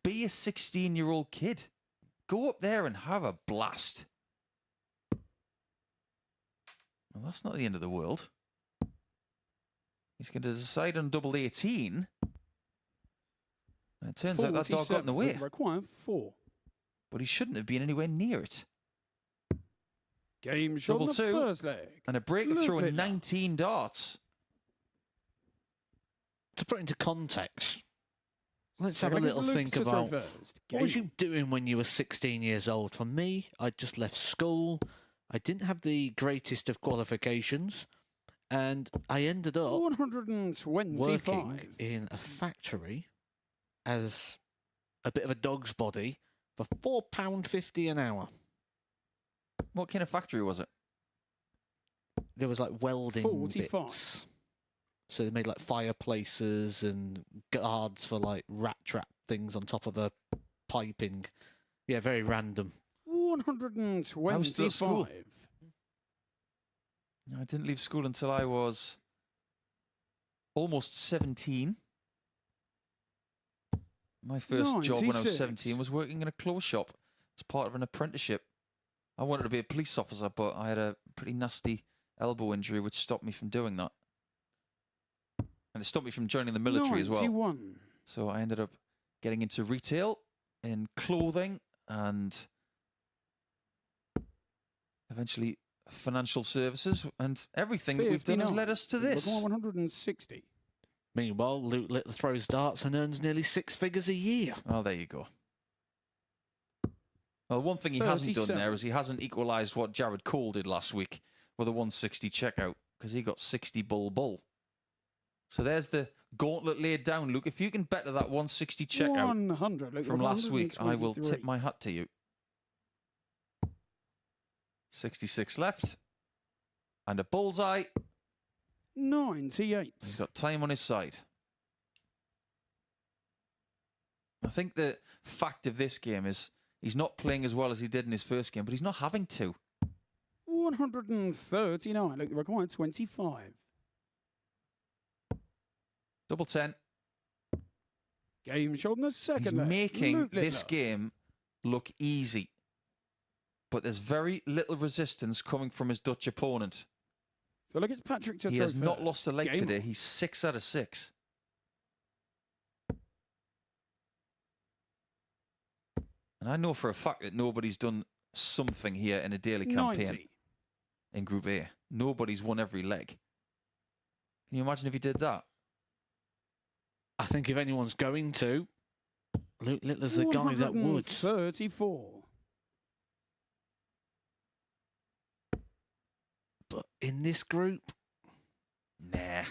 be a 16-year-old kid. Go up there and have a blast. Well, that's not the end of the world. He's going to decide on double 18. And it turns out that dog got in the way. Require 4. But he shouldn't have been anywhere near it. Game shot Double on the 2. first leg. And a breakthrough in 19 darts. To put into context, let's have a little think about what was you doing when you were 16 years old? For me, I just left school. I didn't have the greatest of qualifications, and I ended up 125. working in a factory as a bit of a dog's body for £4.50 an hour. What kind of factory was it? There was like welding 45. bits. So they made like fireplaces and guards for like rat trap things on top of the piping. Yeah, very random. 125. I was still at school. I didn't leave school until I was almost 17. My first job when I was 17 was working in a clothes shop as part of an apprenticeship. I wanted to be a police officer, but I had a pretty nasty elbow injury which stopped me from doing that. And it stopped me from joining the military as well. So I ended up getting into retail in clothing and eventually financial services, and everything that we've done has led us to this. 160. Meanwhile, Luke Littler throws darts and earns nearly 6 figures a year. Oh, there you go. Well, one thing he hasn't done there is he hasn't equalised what Jared Cole did last week with a 160 checkout, because he got 60 bull. So there's the gauntlet laid down, Luke. If you can better that 160 checkout 100, from last week, I will tip my hat to you. 66 left. And a bullseye. 98. He's got time on his side. I think the fact of this game is he's not playing as well as he did in his first game, but he's not having to. 139. Look, required 25. Double 10. Game shot in the second He's leg. making this game look easy. But there's very little resistance coming from his Dutch opponent. So look, it's Patrick to He has not lost a leg today. He's 6 out of 6. And I know for a fact that nobody's done something here in a daily campaign 90. in Group A. Nobody's won every leg. Can you imagine if he did that? I think if anyone's going to, Luke Littler's the guy that would. 34. But in this group, nah.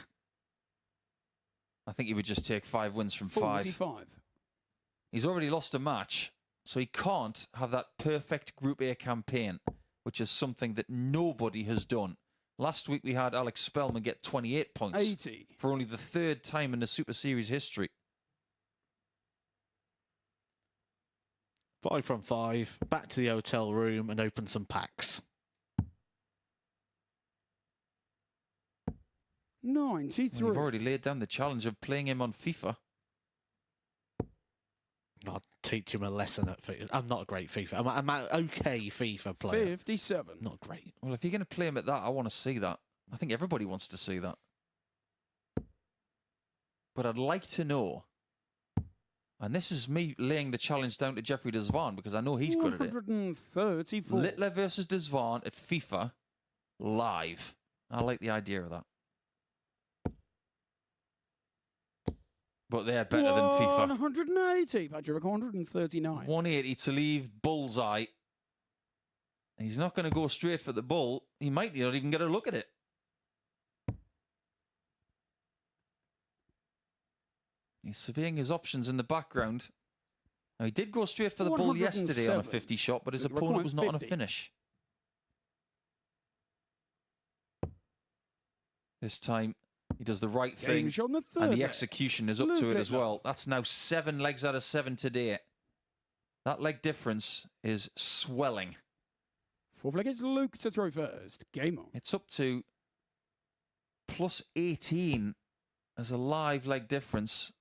I think he would just take 5 wins from 45. 5. He's already lost a match, so he can't have that perfect Group A campaign, which is something that nobody has done Last week we had Alex Spellman get 28 points 80. for only the 3rd time in the Super Series history. 5 from 5. Back to the hotel room and open some packs. 93. Well, you've already laid down the challenge of playing him on FIFA. I'll teach him a lesson at FIFA. I'm not a great FIFA. I'm an okay FIFA player. 57. Not great. Well, if you're going to play him at that, I want to see that. I think everybody wants to see that. But I'd like to know, and this is me laying the challenge down to Jeffrey Desvan because I know he's good at it. 134. Littler versus Desvan at FIFA live. I like the idea of that. But they're better than FIFA. 180. Patrick, 139. 180 to leave bullseye. He's not going to go straight for the bull. He might not even get a look at it. He's surveying his options in the background. Now, he did go straight for the bull yesterday on a 50 shot, but his opponent was not on a finish. This time, he does the right thing, and the execution is up to it as well. That's now 7 legs out of 7 today. That leg difference is swelling. 4th leg, it's Luke to throw first. Game on. It's up to plus 18 as a live leg difference.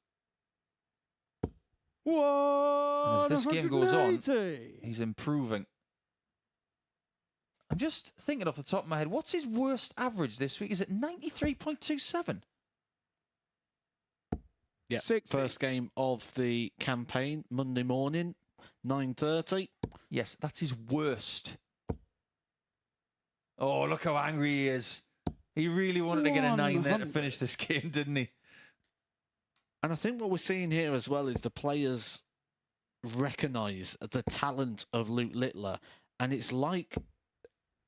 And as this game goes on, he's improving. I'm just thinking off the top of my head, what's his worst average this week? Is it 93.27? Yeah, 60. First game of the campaign, Monday morning, 9:30. Yes, that's his worst. Oh, look how angry he is. He really wanted to get a 9 there to finish this game, didn't he? And I think what we're seeing here as well is the players recognise the talent of Luke Littler. And it's like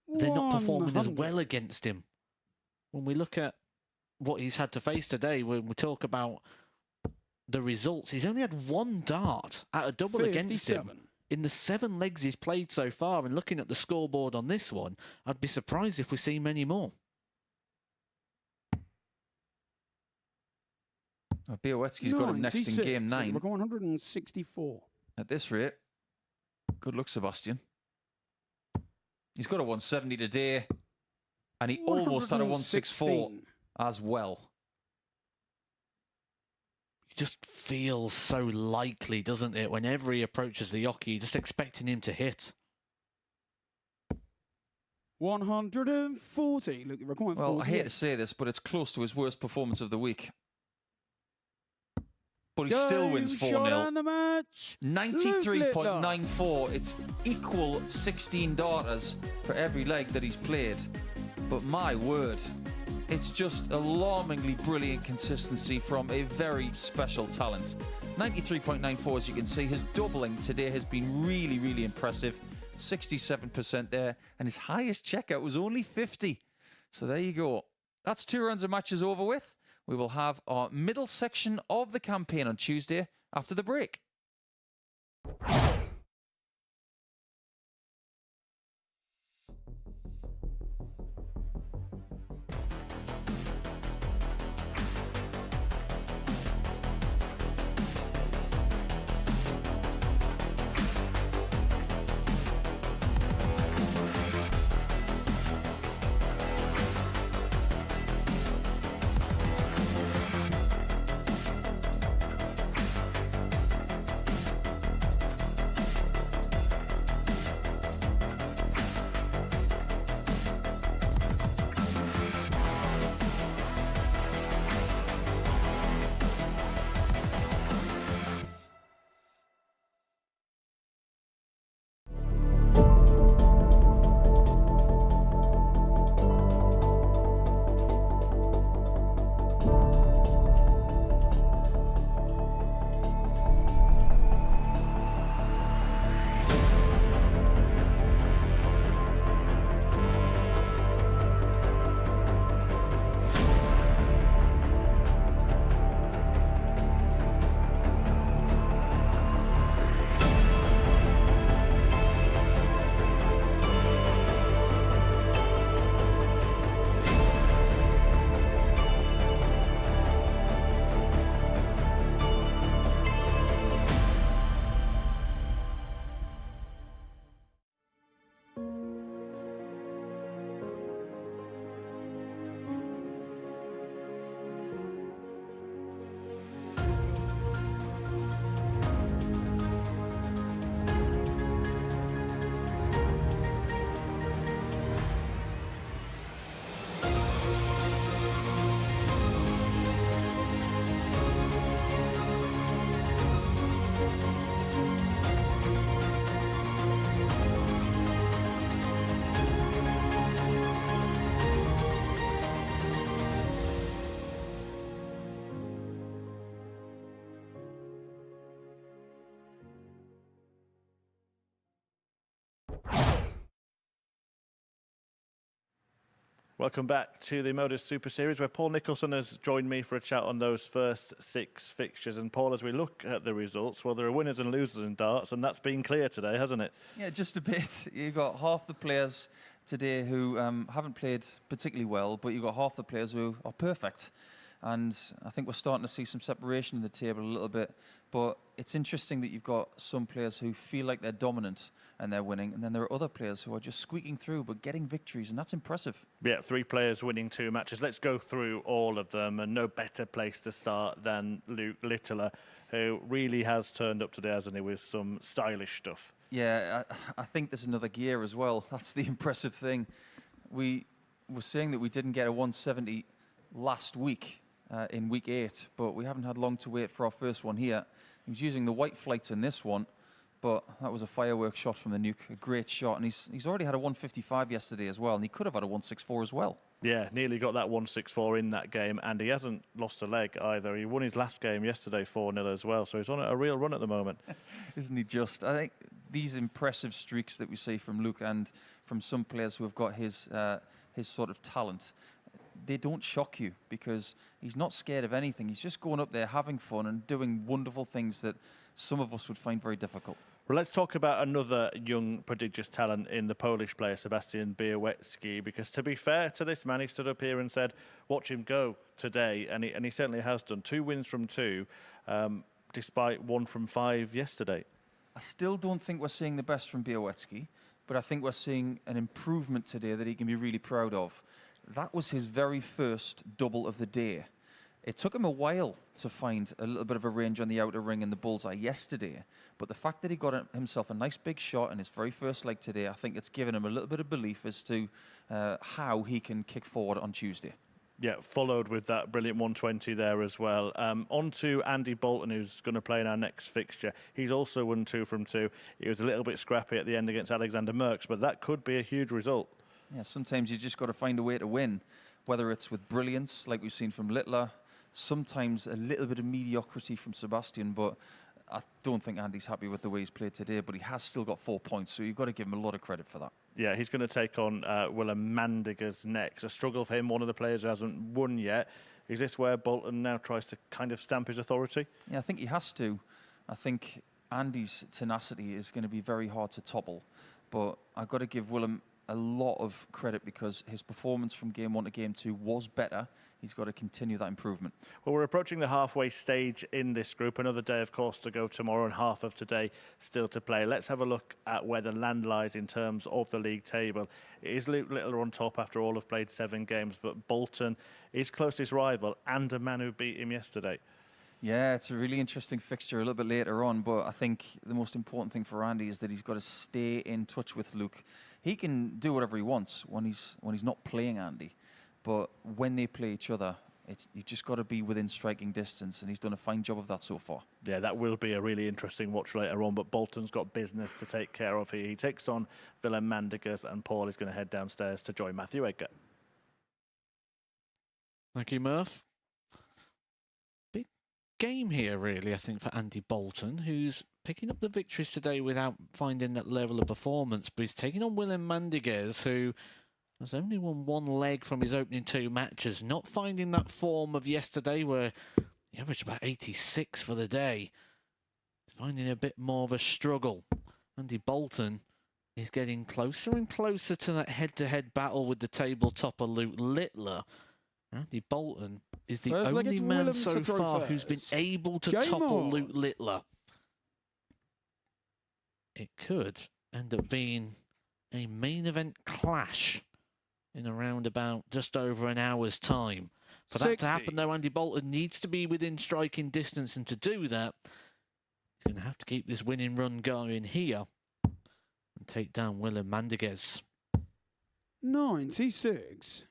they're not performing as well against him. When we look at what he's had to face today, when we talk about the results, he's only had 1 dart at a double 57. against him in the 7 legs he's played so far. And looking at the scoreboard on this one, I'd be surprised if we see many more. Białowieski's got him next in game 9. We're going 164. At this rate, good luck, Sebastian. He's got a 170 today, and he almost had a 164 as well. It just feels so likely, doesn't it? Whenever he approaches the Yoki, just expecting him to hit. 140. Look, we're going well, I hate to say this, but it's close to his worst performance of the week. But he still wins 4-0. 93.94. It's equal 16 darters for every leg that he's played. But my word, it's just alarmingly brilliant consistency from a very special talent. 93.94, as you can see, his doubling today has been really, really impressive. 67% there, and his highest checkout was only 50. So there you go. That's 2 rounds of matches over with. We will have our middle section of the campaign on Tuesday after the break. Welcome back to the MODUS Super Series, where Paul Nicholson has joined me for a chat on those first 6 fixtures. And Paul, as we look at the results, well, there are winners and losers in darts, and that's been clear today, hasn't it? Yeah, just a bit. You've got half the players today who haven't played particularly well, but you've got half the players who are perfect. And I think we're starting to see some separation in the table a little bit. But it's interesting that you've got some players who feel like they're dominant and they're winning, and then there are other players who are just squeaking through but getting victories, and that's impressive. Yeah, 3 players winning 2 matches. Let's go through all of them, and no better place to start than Luke Littler, who really has turned up today, hasn't he, with some stylish stuff. Yeah, I think there's another gear as well. That's the impressive thing. We were saying that we didn't get a 170 last week in week 8, but we haven't had long to wait for our first one here. He was using the white flights in this one, but that was a fireworks shot from the nuke, a great shot. And he's already had a 155 yesterday as well, and he could have had a 164 as well. Yeah, nearly got that 164 in that game, and he hasn't lost a leg either. He won his last game yesterday 4-0 as well, so he's on a real run at the moment. Isn't he just? I think these impressive streaks that we see from Luke and from some players who have got his sort of talent, they don't shock you because he's not scared of anything. He's just going up there having fun and doing wonderful things that some of us would find very difficult. Well, let's talk about another young, prodigious talent in the Polish player, Sebastian Białecki, because to be fair to this man, he stood up here and said, watch him go today, and he certainly has done. 2 wins from 2, despite 1 from 5 yesterday. I still don't think we're seeing the best from Białecki, but I think we're seeing an improvement today that he can be really proud of. That was his very first double of the day. It took him a while to find a little bit of a range on the outer ring and the bullseye yesterday, but the fact that he got himself a nice big shot in his very first leg today, I think it's given him a little bit of belief as to how he can kick forward on Tuesday. Yeah, followed with that brilliant 120 there as well. On to Andy Bolton, who's going to play in our next fixture. He's also won 2 from 2. He was a little bit scrappy at the end against Alexander Merckx, but that could be a huge result. Yeah, sometimes you just got to find a way to win, whether it's with brilliance, like we've seen from Littler, sometimes a little bit of mediocrity from Sebastian, but I don't think Andy's happy with the way he's played today, but he has still got 4 points, so you've got to give him a lot of credit for that. Yeah, he's going to take on Willem Mandigers next. A struggle for him, one of the players who hasn't won yet. Is this where Bolton now tries to kind of stamp his authority? Yeah, I think he has to. I think Andy's tenacity is going to be very hard to topple, but I've got to give Willem a lot of credit because his performance from game 1 to game 2 was better. He's got to continue that improvement. Well, we're approaching the halfway stage in this group. Another day, of course, to go tomorrow and half of today still to play. Let's have a look at where the land lies in terms of the league table. It is Luke Littler on top after all have played 7 games, but Bolton, his closest rival and a man who beat him yesterday. Yeah, it's a really interesting fixture a little bit later on, but I think the most important thing for Andy is that he's got to stay in touch with Luke. He can do whatever he wants when he's not playing Andy, but when they play each other, you've just got to be within striking distance, and he's done a fine job of that so far. Yeah, that will be a really interesting watch later on, but Bolton's got business to take care of here. He takes on Willem Mandigers, and Paul is going to head downstairs to join Matthew Edgar. Thank you, Murph. Big game here, really, I think, for Andy Bolton, who's picking up the victories today without finding that level of performance, but he's taking on Willem Mandigers, who has only won 1 leg from his opening 2 matches, not finding that form of yesterday where he averaged about 86 for the day. He's finding a bit more of a struggle. Andy Bolton is getting closer and closer to that head-to-head battle with the table topper Luke Littler. Andy Bolton is the only man so far who's been able to topple Luke Littler. It could end up being a main event clash in around about just over an hour's time. For that to happen, though, Andy Bolton needs to be within striking distance, and to do that, he's going to have to keep this winning run going here and take down Willem Mandigers. 96.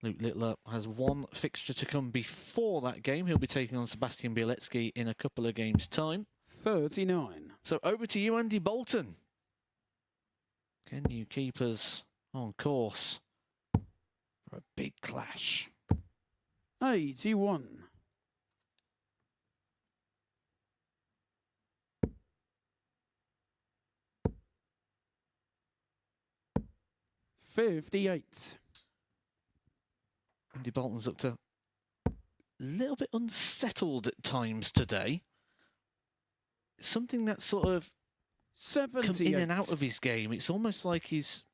Luke Littler has 1 fixture to come before that game. He'll be taking on Sebastian Białecki in a couple of games' time. 39. So over to you, Andy Bolton. Can you keep us on course for a big clash? 81. 58. Andy Bolton's looked a little bit unsettled at times today. Something that's sort of come 78. in and out of his game. It's almost like he's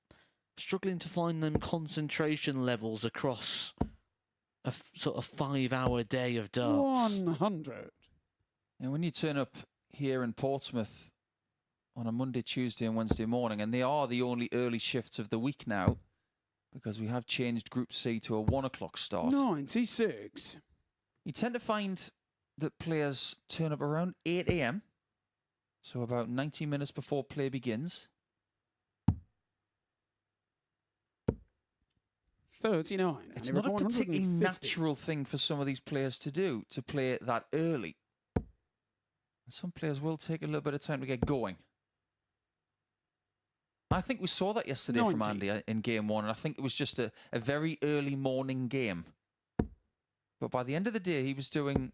struggling to find them concentration levels across a sort of 5-hour day of darts. 100. And when you turn up here in Portsmouth on a Monday, Tuesday and Wednesday morning, and they are the only early shifts of the week now, because we have changed Group C to a 1 o'clock start. 96. You tend to find that players turn up around 8 a.m, so about 90 minutes before play begins. 39. It's And not a he reckon particularly 150. natural thing for some of these players to do, to play it that early. And some players will take a little bit of time to get going. I think we saw that yesterday from 90. Andy in game one, and I think it was just a very early morning game. But by the end of the day, he was doing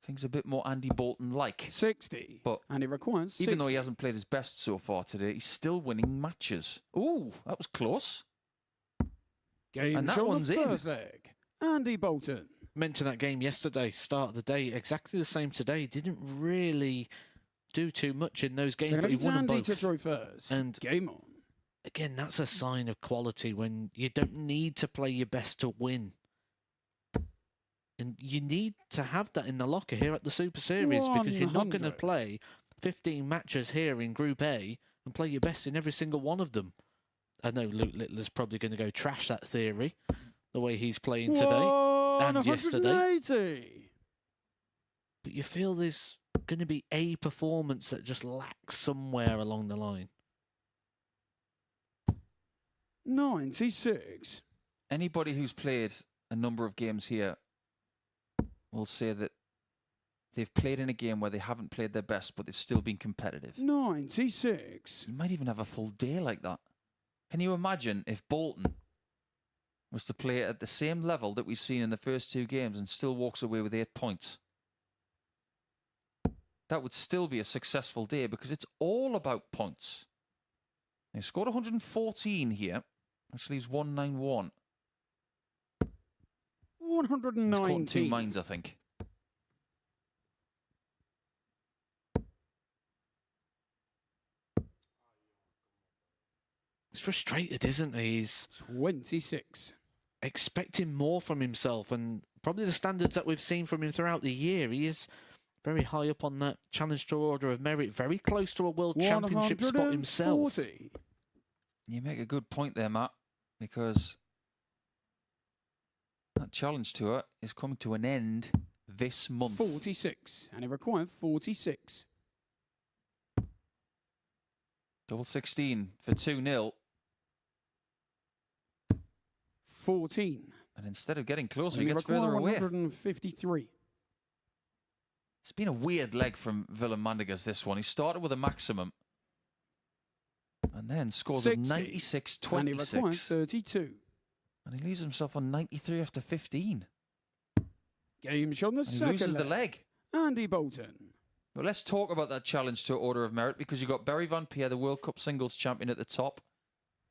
things a bit more Andy Bolton-like. 60. But And he requires 60. even though he hasn't played his best so far today, he's still winning matches. Ooh, that was close. Game and that show one's the in. first leg. Andy Bolton. Mentioned that game yesterday, start of the day, exactly the same today. Didn't really do too much in those games, Second but he it's won them Andy both. to throw first. And game on. again, that's a sign of quality when you don't need to play your best to win. And you need to have that in the locker here at the Super Series because you're not going to 100. play 15 matches here in Group A and play your best in every single one of them. I know Luke Littler's probably going to go trash that theory, the way he's playing today and yesterday. 180. But you feel there's going to be a performance that just lacks somewhere along the line. 96. Anybody who's played a number of games here will say that they've played in a game where they haven't played their best, but they've still been competitive. 96. You might even have a full day like that. Can you imagine if Bolton was to play at the same level that we've seen in the first two games and still walks away with 8 points? That would still be a successful day because it's all about points. He scored 114 here, which leaves 191. He's caught in 119. two minds, I think. He's frustrated, isn't he? He's 26. expecting more from himself and probably the standards that we've seen from him throughout the year. He is very high up on that Challenge Tour Order of Merit, very close to a World Championship spot himself. 140. You make a good point there, Matt, because that Challenge Tour is coming to an end this month. 46. And he required 46. Double 16 for 2-0. 14. And instead of getting closer, And he he gets required further away. 153. It's been a weird leg from Willem Mandigas, this one. He started with a maximum and then scores a 60. 96-26. And he requires 32. And he leaves himself on 93 after 15. Game shown the And he second loses the leg. Andy Bolton. Well, let's talk about that Challenge Tour Order of Merit because you've got Barry Van Peer, the World Cup singles champion at the top.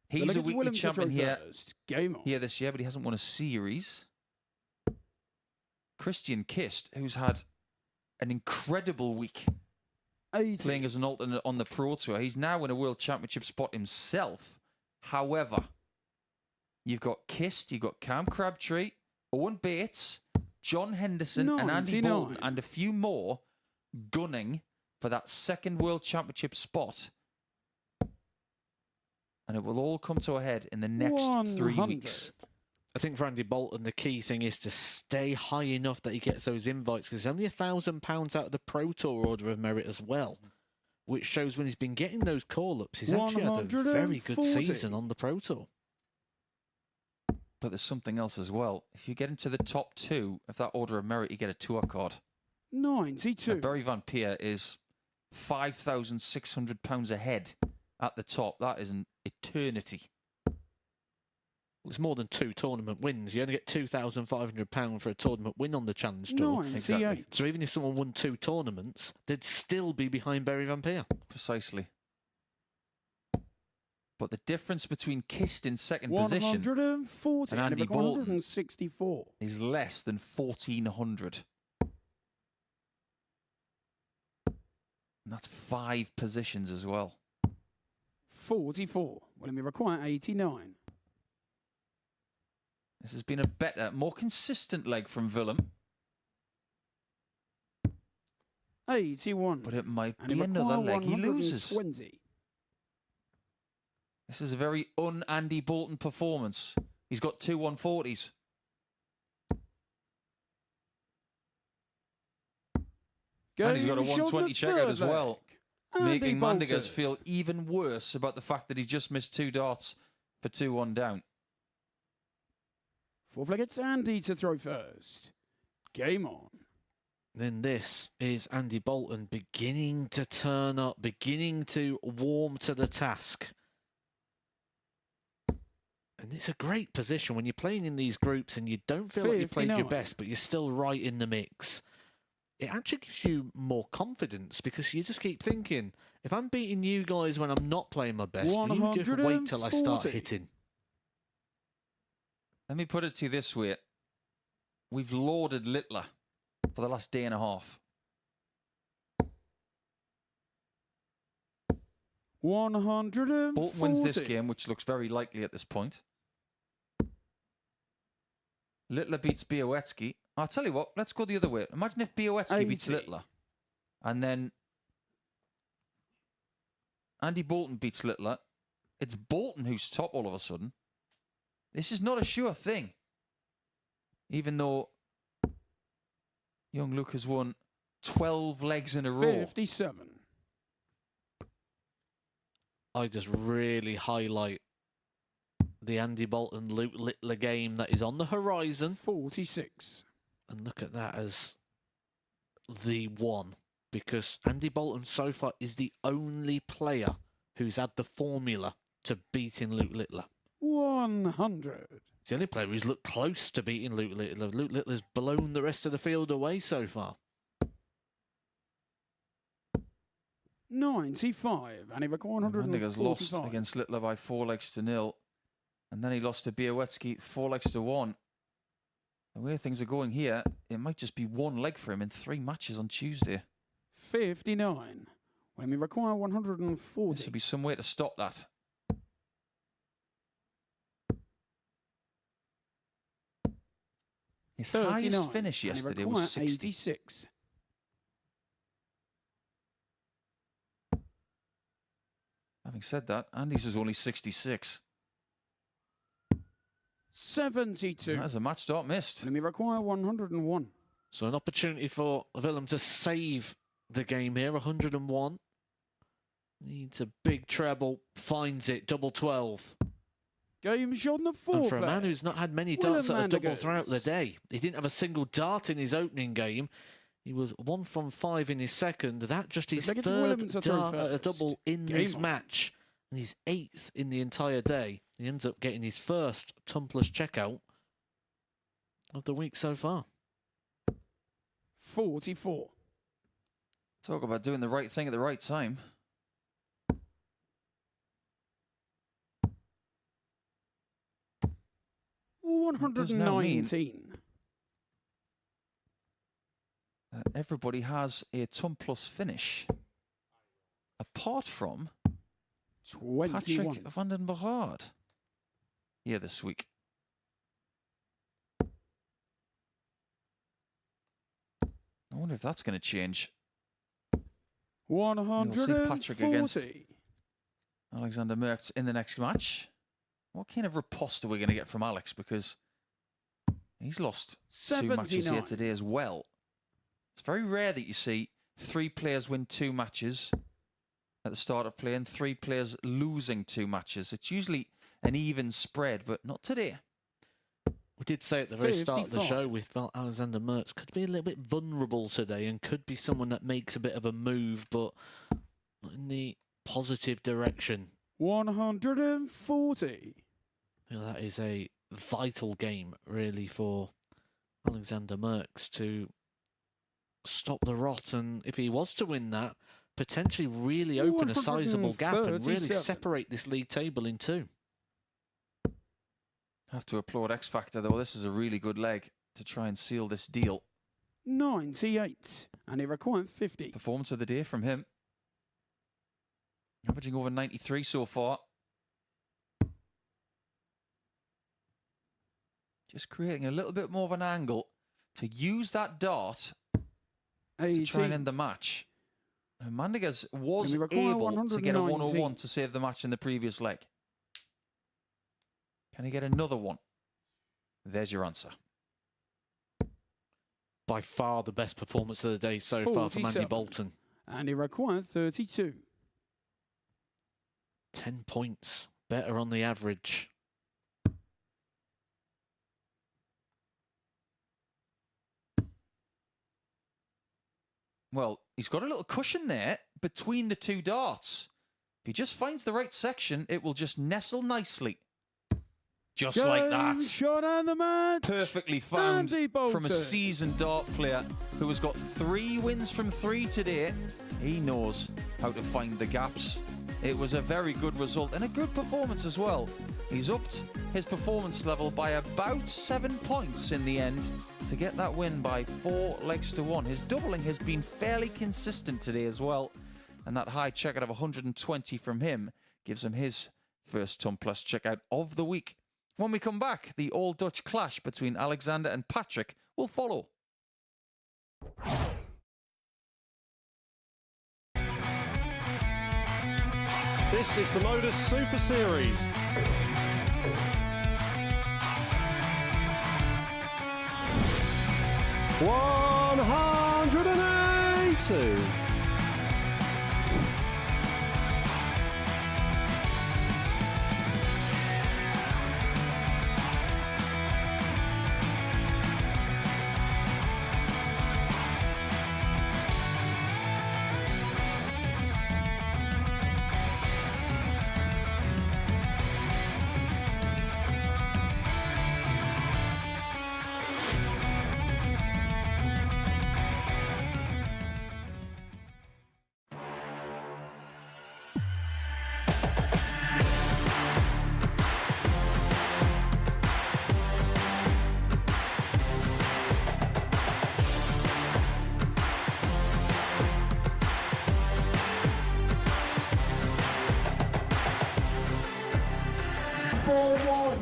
He's a weekly champion here Game on. this year, but he hasn't won a series. Christian Kist, who's had an incredible week 80. playing as an alternate on the Pro Tour. He's now in a World Championship spot himself. However, you've got Kist, you've got Cam Crabtree, Owen Bates, John Henderson and Andy 99. Bolton and a few more gunning for that second World Championship spot. And it will all come to a head in the next 3 100. weeks. I think for Andy Bolton, the key thing is to stay high enough that he gets those invites because there's only £1,000 out of the Pro Tour Order of Merit as well, which shows when he's been getting those call-ups, he's actually had a very good 140. season on the Pro Tour. But there's something else as well. If you get into the top two of that Order of Merit, you get a tour card. 92. Now, Barry Van Peer is £5,600 ahead at the top. That is an eternity. It's more than 2 tournament wins. You only get £2,500 for a tournament win on the Challenge Tour. 98. So even if someone won 2 tournaments, they'd still be behind Barry Van Peer. Precisely. But the difference between Kist in second position 140. and Andy Bolton 164. is less than 1,400. And that's 5 positions as well. 44. Will we require 89? This has been a better, more consistent leg from Willem. 81. But it might And be another leg he 120. loses. This is a very un-Andy Bolton performance. He's got 2 140s. And he's got a 120 checkout as well, making Mandigas feel even worse about the fact that he's just missed 2 darts for 2-1 down. Fourth leg, it's Andy to throw first. Game on. Then this is Andy Bolton beginning to turn up, beginning to warm to the task. And it's a great position when you're playing in these groups and you don't feel like you played your best, but you're still right in the mix. It actually gives you more confidence because you just keep thinking, if I'm beating you guys when I'm not playing my best, you just wait till I start hitting. Let me put it to you this way. We've lauded Littler for the last day and a half. 140. Bolton wins this game, which looks very likely at this point. Littler beats Białecki. I'll tell you what, let's go the other way. Imagine if Białecki beats Littler. And then Andy Bolton beats Littler. It's Bolton who's top all of a sudden. This is not a sure thing. Even though young Luke has won 12 legs in a row. 57. I just really highlight the Andy Bolton Luke Littler game that is on the horizon. 46. And look at that as the one, because Andy Bolton so far is the only player who's had the formula to beating Luke Littler. 100. It's the only player who's looked close to beating Luke Littler. Luke Littler's blown the rest of the field away so far. 95. And he required 145. Mandigas lost against Littler by 4 legs to 0. And then he lost to Białecki 4 legs to 1. The way things are going here, it might just be 1 leg for him in 3 matches on Tuesday. 59. When we require 140. This would be some way to stop that. His highest finish yesterday was 60. 86. Having said that, Andy's was only 66. 72. That's a match start missed. When we require 101. So an opportunity for Willem to save the game here, 101. Needs a big treble, finds it, double 12. Game shot on the fourth. And for a man who's not had many darts at a double throughout the day, he didn't have a single dart in his opening game. He was 1 from 5 in his second. That just his third dart at a double in this match. And he's 8th in the entire day. He ends up getting his first tumpless checkout of the week so far. 44. Talk about doing the right thing at the right time. Does now mean that everybody has a tumpless finish, apart from 21. Patrick van den Berard here this week. I wonder if that's going to change. 140. We'll see Patrick against Alexander Merckx in the next match. What kind of riposte are we going to get from Alex? Because he's lost 2 matches here today as well. It's very rare that you see 3 players win 2 matches at the start of play and 3 players losing 2 matches. It's usually an even spread, but not today. We did say at the very start of the show with Alexander Merckx could be a little bit vulnerable today and could be someone that makes a bit of a move, but not in the positive direction. 140. That is a vital game, really, for Alexander Merckx to stop the rot. And if he was to win that, potentially really open a sizable gap and really 137. separate this league table in two. Have to applaud X Factor, though. This is a really good leg to try and seal this deal. 98. And it required 50. Performance of the day from him. Averaging over 93 so far. Just creating a little bit more of an angle to use that dart to try and end the match. And Mandigas was able to get a 101 to save the match in the previous leg. Can he get another one? There's your answer. By far the best performance of the day so far from Andy 47. Bolton. And it required 32. 10 points better on the average. Well, he's got a little cushion there between the two darts. If he just finds the right section, it will just nestle nicely. Just like that. Shot on the match. Perfectly found Andy Bolton. from a seasoned dart player who has got 3 wins from 3 today. He knows how to find the gaps. It was a very good result and a good performance as well. He's upped his performance level by about 7 points in the end to get that win by 4 legs to 1. His doubling has been fairly consistent today as well. And that high checkout of 120 from him gives him his first Ton Plus checkout of the week. When we come back, the all-Dutch clash between Alexander and Patrick will follow. This is the MODUS Super Series. $182.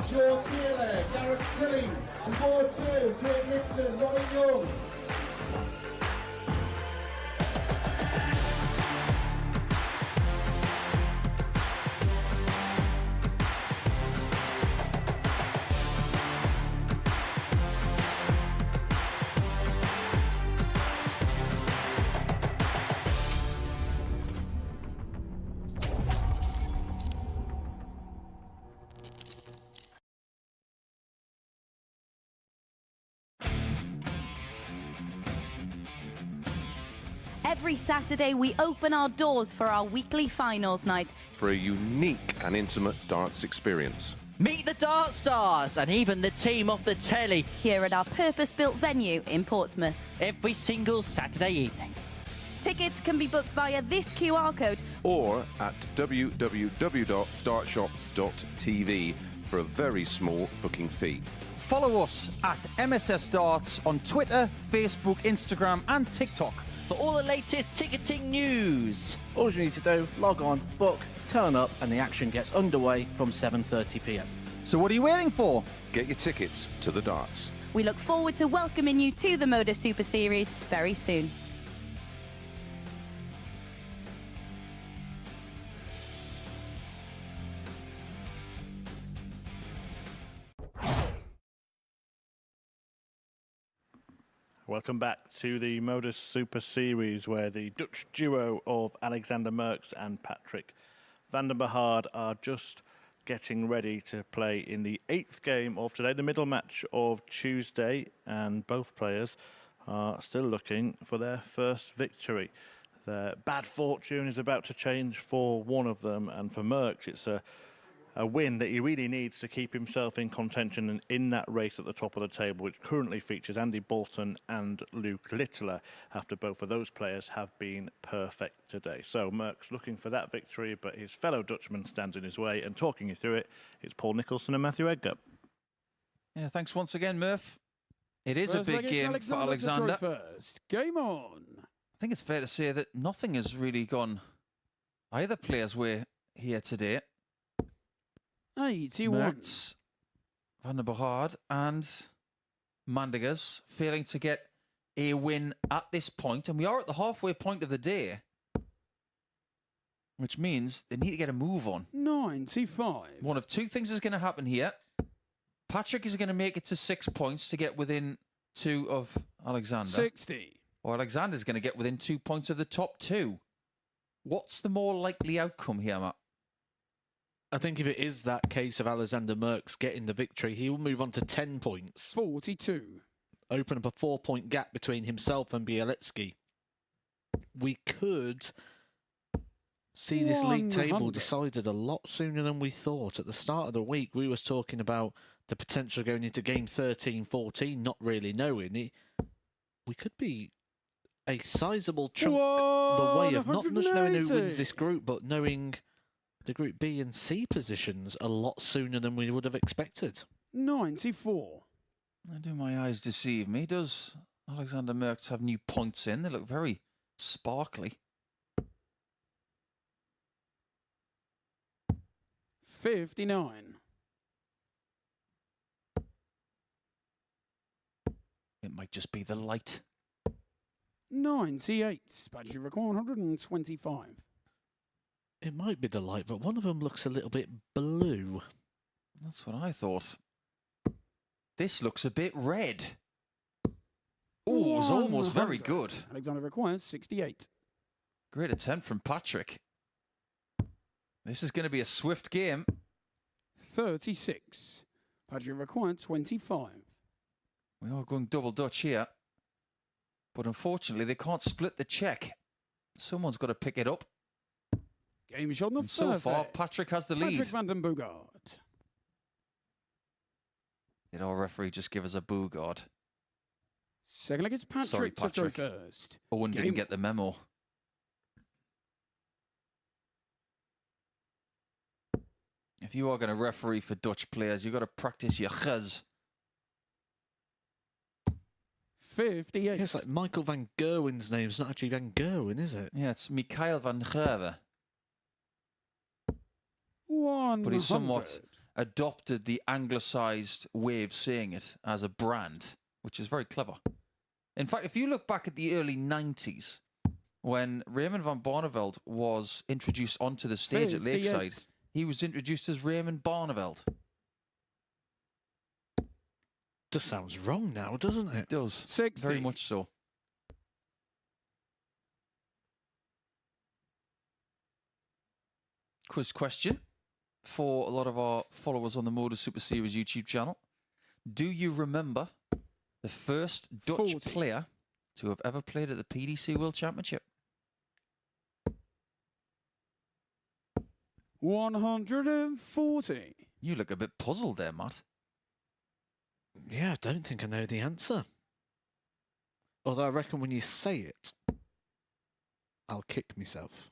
Joe Taylor, Garrett Tilley, and 4-2, Craig Nixon, Ronnie Young. Every Saturday, we open our doors for our weekly finals night. For a unique and intimate darts experience. Meet the Dart Stars and even the team off the telly. Here at our purpose-built venue in Portsmouth. Every single Saturday evening. Tickets can be booked via this QR code Or at www.dartshop.tv for a very small booking fee. Follow us at MSS Darts on Twitter, Facebook, Instagram and TikTok. For all the latest ticketing news. All you need to do, log on, book, turn up, and the action gets underway from 7:30 p.m. So what are you waiting for? Get your tickets to the darts. We look forward to welcoming you to the MODUS Super Series very soon. Welcome back to the MODUS Super Series, where the Dutch duo of Alexander Merckx and Patrick van der Behard are just getting ready to play in the 8th game of today, the middle match of Tuesday, and both players are still looking for their first victory. Their bad fortune is about to change for one of them, and for Merckx it's a a win that he really needs to keep himself in contention and in that race at the top of the table, which currently features Andy Bolton and Luke Littler, after both of those players have been perfect today. So Merckx looking for that victory, but his fellow Dutchman stands in his way, and talking you through it, it's Paul Nicholson and Matthew Edgar. Yeah, thanks once again, Murph. It is First a leg, big it's game for Alexander. to throw first. Game on. I think it's fair to say that nothing has really gone either player's way here today. 81. Merckx, Van der Behard and Mandigers failing to get a win at this point. And we are at the halfway point of the day, which means they need to get a move on. 95. One of two things is going to happen here. Patrick is going to make it to 6 points to get within 2 of Alexander. 60. Or Alexander's going to get within 2 points of the top 2. What's the more likely outcome here, Matt? I think if it is that case of Alexander Merckx getting the victory, he will move on to 10 points. 42. Open up a 4-point gap between himself and Bielitsky. We could see this league table decided a lot sooner than we thought. At the start of the week, we was talking about the potential going into game 13, 14, not really knowing it. We could be a sizable chunk the way of not just knowing who wins this group, but knowing the Group B and C positions a lot sooner than we would have expected. 94. Do my eyes deceive me? Does Alexander Merckx have new points in? They look very sparkly. 59. It might just be the light. 98. Badger record 125. It might be the light, but one of them looks a little bit blue. That's what I thought. This looks a bit red. Oh, it was almost very good. Alexander requires 68. Great attempt from Patrick. This is going to be a swift game. 36. Badger required 25. We are going double Dutch here. But unfortunately, they can't split the check. Someone's got to pick it up. Game shot on the And so far, Patrick has the lead. Patrick van den Boogaard. Did our referee just give us a Boogaard? Second leg, it's Patrick, Sorry, to throw Patrick. first. Owen didn't get the memo. If you are going to referee for Dutch players, you've got to practice your chuz. 58. It's like Michael van Gerwen's name's not actually Van Gerwen, is it? Yeah, it's Mikhail van Gerwen. 100. But he's somewhat adopted the anglicised way of saying it as a brand, which is very clever. In fact, if you look back at the early 90s, when Raymond van Barneveld was introduced onto the stage at Lakeside, he was introduced as Raymond Barneveld. Just sounds wrong now, doesn't it? It does. 60. Very much so. Quiz question for a lot of our followers on the MODUS Super Series YouTube channel. Do you remember the first Dutch player to have ever played at the PDC World Championship? 140. You look a bit puzzled there, Matt. Yeah, I don't think I know the answer. Although I reckon when you say it, I'll kick myself.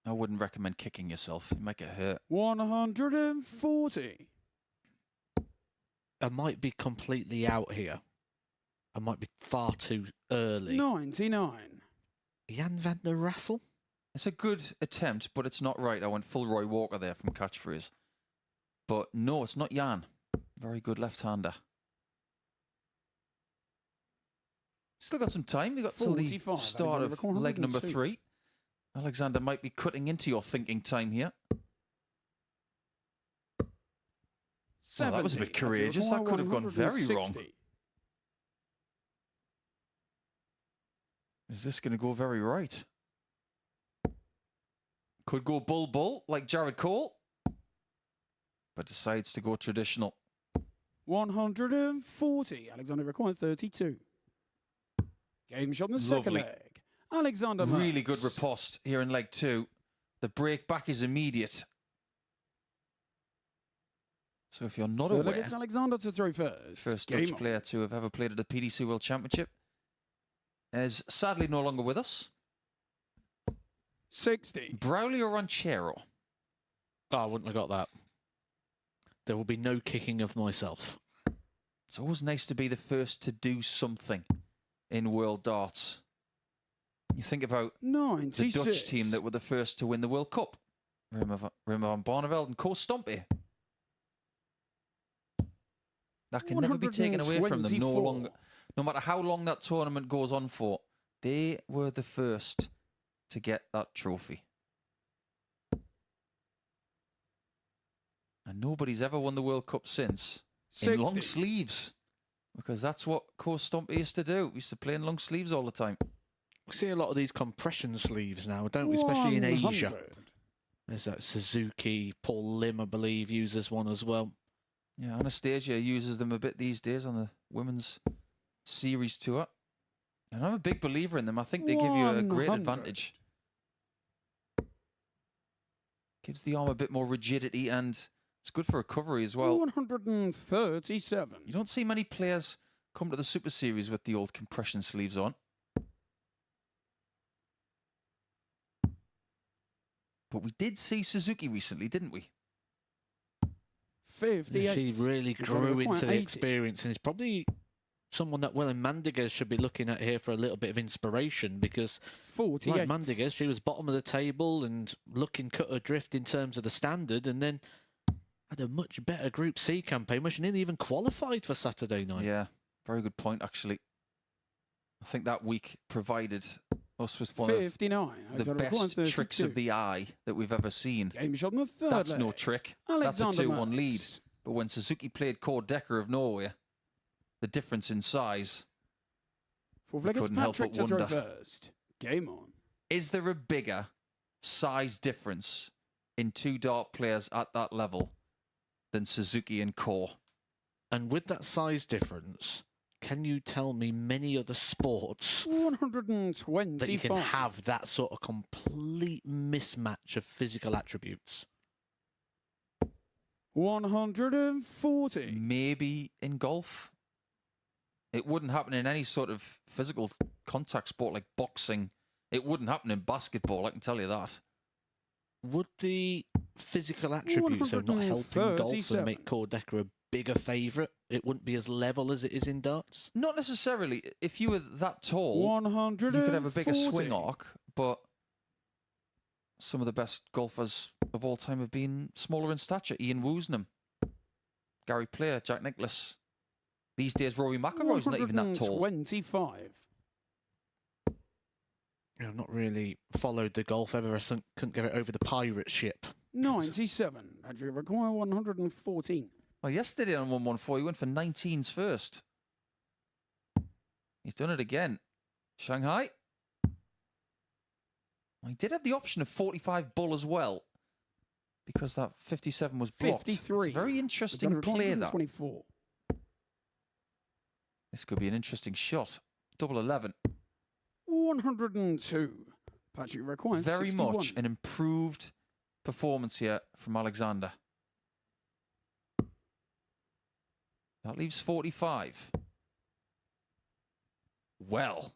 I wouldn't recommend kicking yourself. You might get hurt. 140. I might be completely out here. I might be far too early. 99. Jan van der Rassel? It's a good attempt, but it's not right. I went full Roy Walker there from catchphrase. But no, it's not Jan. Very good left-hander. Still got some time. We've got till the start of leg number 3. Alexander might be cutting into your thinking time here. Oh, that was a bit courageous. That could have gone very wrong. Is this going to go very right? Could go bull-bull like Jared Cole, but decides to go traditional. 140. Alexander required 32. Game shot in the second leg. Alexander Really Merckx. good riposte here in leg 2. The break back is immediate. So if you're not Phil aware, against Alexander to throw first. first Game Dutch on. player to have ever played at the PDC World Championship, is sadly no longer with us. 60. Braulio Ranchero. Oh, I wouldn't have got that. There will be no kicking of myself. It's always nice to be the first to do something in World Darts. You think about 96. the Dutch team that were the first to win the World Cup. Rimmer van Barneveld and Koos Stompé. That can never be taken away from them. No matter how long that tournament goes on for, they were the first to get that trophy. And nobody's ever won the World Cup since 60. in long sleeves. Because that's what Koos Stompé used to do. We used to play in long sleeves all the time. We see a lot of these compression sleeves now, don't we? Especially in 100. Asia. There's that Suzuki, Paul Lim, I believe, uses one as well. Yeah, Anastasia uses them a bit these days on the women's series tour. And I'm a big believer in them. I think they give you a great 100. advantage. Gives the arm a bit more rigidity and it's good for recovery as well. 137. You don't see many players come to the Super Series with the old compression sleeves on. But we did see Suzuki recently, didn't we? 58. Yeah, she really grew into the 80. experience and is probably someone that Willem Mandigas should be looking at here for a little bit of inspiration because 48. like Mandigas, she was bottom of the table and looking cut adrift in terms of the standard and then had a much better Group C campaign, which nearly even qualified for Saturday night. Yeah, very good point, actually. I think that week provided us with one 59. of the best tricks of the eye that we've ever seen. Game shot on the third That's leg. no trick. Alexander That's a 2-1 Merckx. lead. But when Suzuki played Core Decker of Norway, the difference in size, Fourth we leg, it's couldn't help Patrick but to throw wonder. first. Game on. Is there a bigger size difference in two dart players at that level than Suzuki and Core? And with that size difference, can you tell me many other sports 125. that you can have that sort of complete mismatch of physical attributes? 140. Maybe in golf. It wouldn't happen in any sort of physical contact sport like boxing. It wouldn't happen in basketball, I can tell you that. Would the physical attributes though not help in golf 137. and make Core Decker a bigger favourite? It wouldn't be as level as it is in darts? Not necessarily. If you were that tall, 140. you could have a bigger swing arc, but some of the best golfers of all time have been smaller in stature. Ian Woosnam, Gary Player, Jack Nicklaus. These days, Rory McIlroy's not even that tall. 125. I've not really followed the golf ever. I couldn't get it over the pirate ship. 97. Patrick require 114. Well, yesterday on 114, he went for 19s first. He's done it again. Shanghai. Well, he did have the option of 45 bull as well, because that 57 was blocked. 53. It's a very interesting play, that. 24. This could be an interesting shot. Double 11. 102. Patrick requires Very 61. much an improved performance here from Alexander. That leaves 45. Well,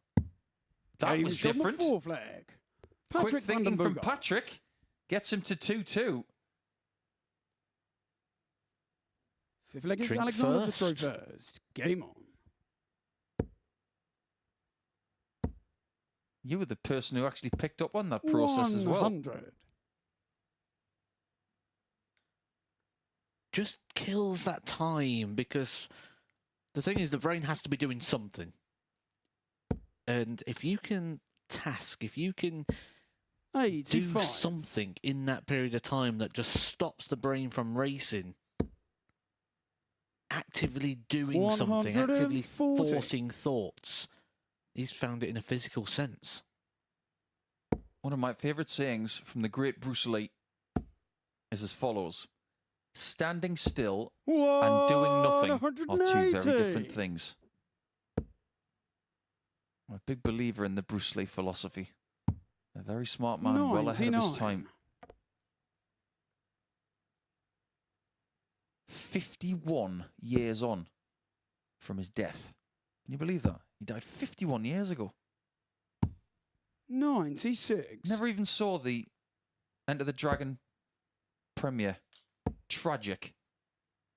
that was Game shot on the different. fourth leg. Quick Patrick van thinking den from Boogaard. Patrick gets him to 2-2. Fifth leg is Drink Alexander first. to throw first. Game on. You were the person who actually picked up on that process as well. 100. Just kills that time because the thing is the brain has to be doing something. And if you can if you can 85. do something in that period of time that just stops the brain from racing, actively doing something, actively 140. forcing thoughts, he's found it in a physical sense. One of my favourite sayings from the great Bruce Lee is as follows. Standing still and doing nothing are two very different things. I'm a big believer in the Bruce Lee philosophy. A very smart man, well ahead of his 99. time. 51 years on from his death. Can you believe that? He died 51 years ago. 96. Never even saw the Enter the Dragon premiere. Tragic.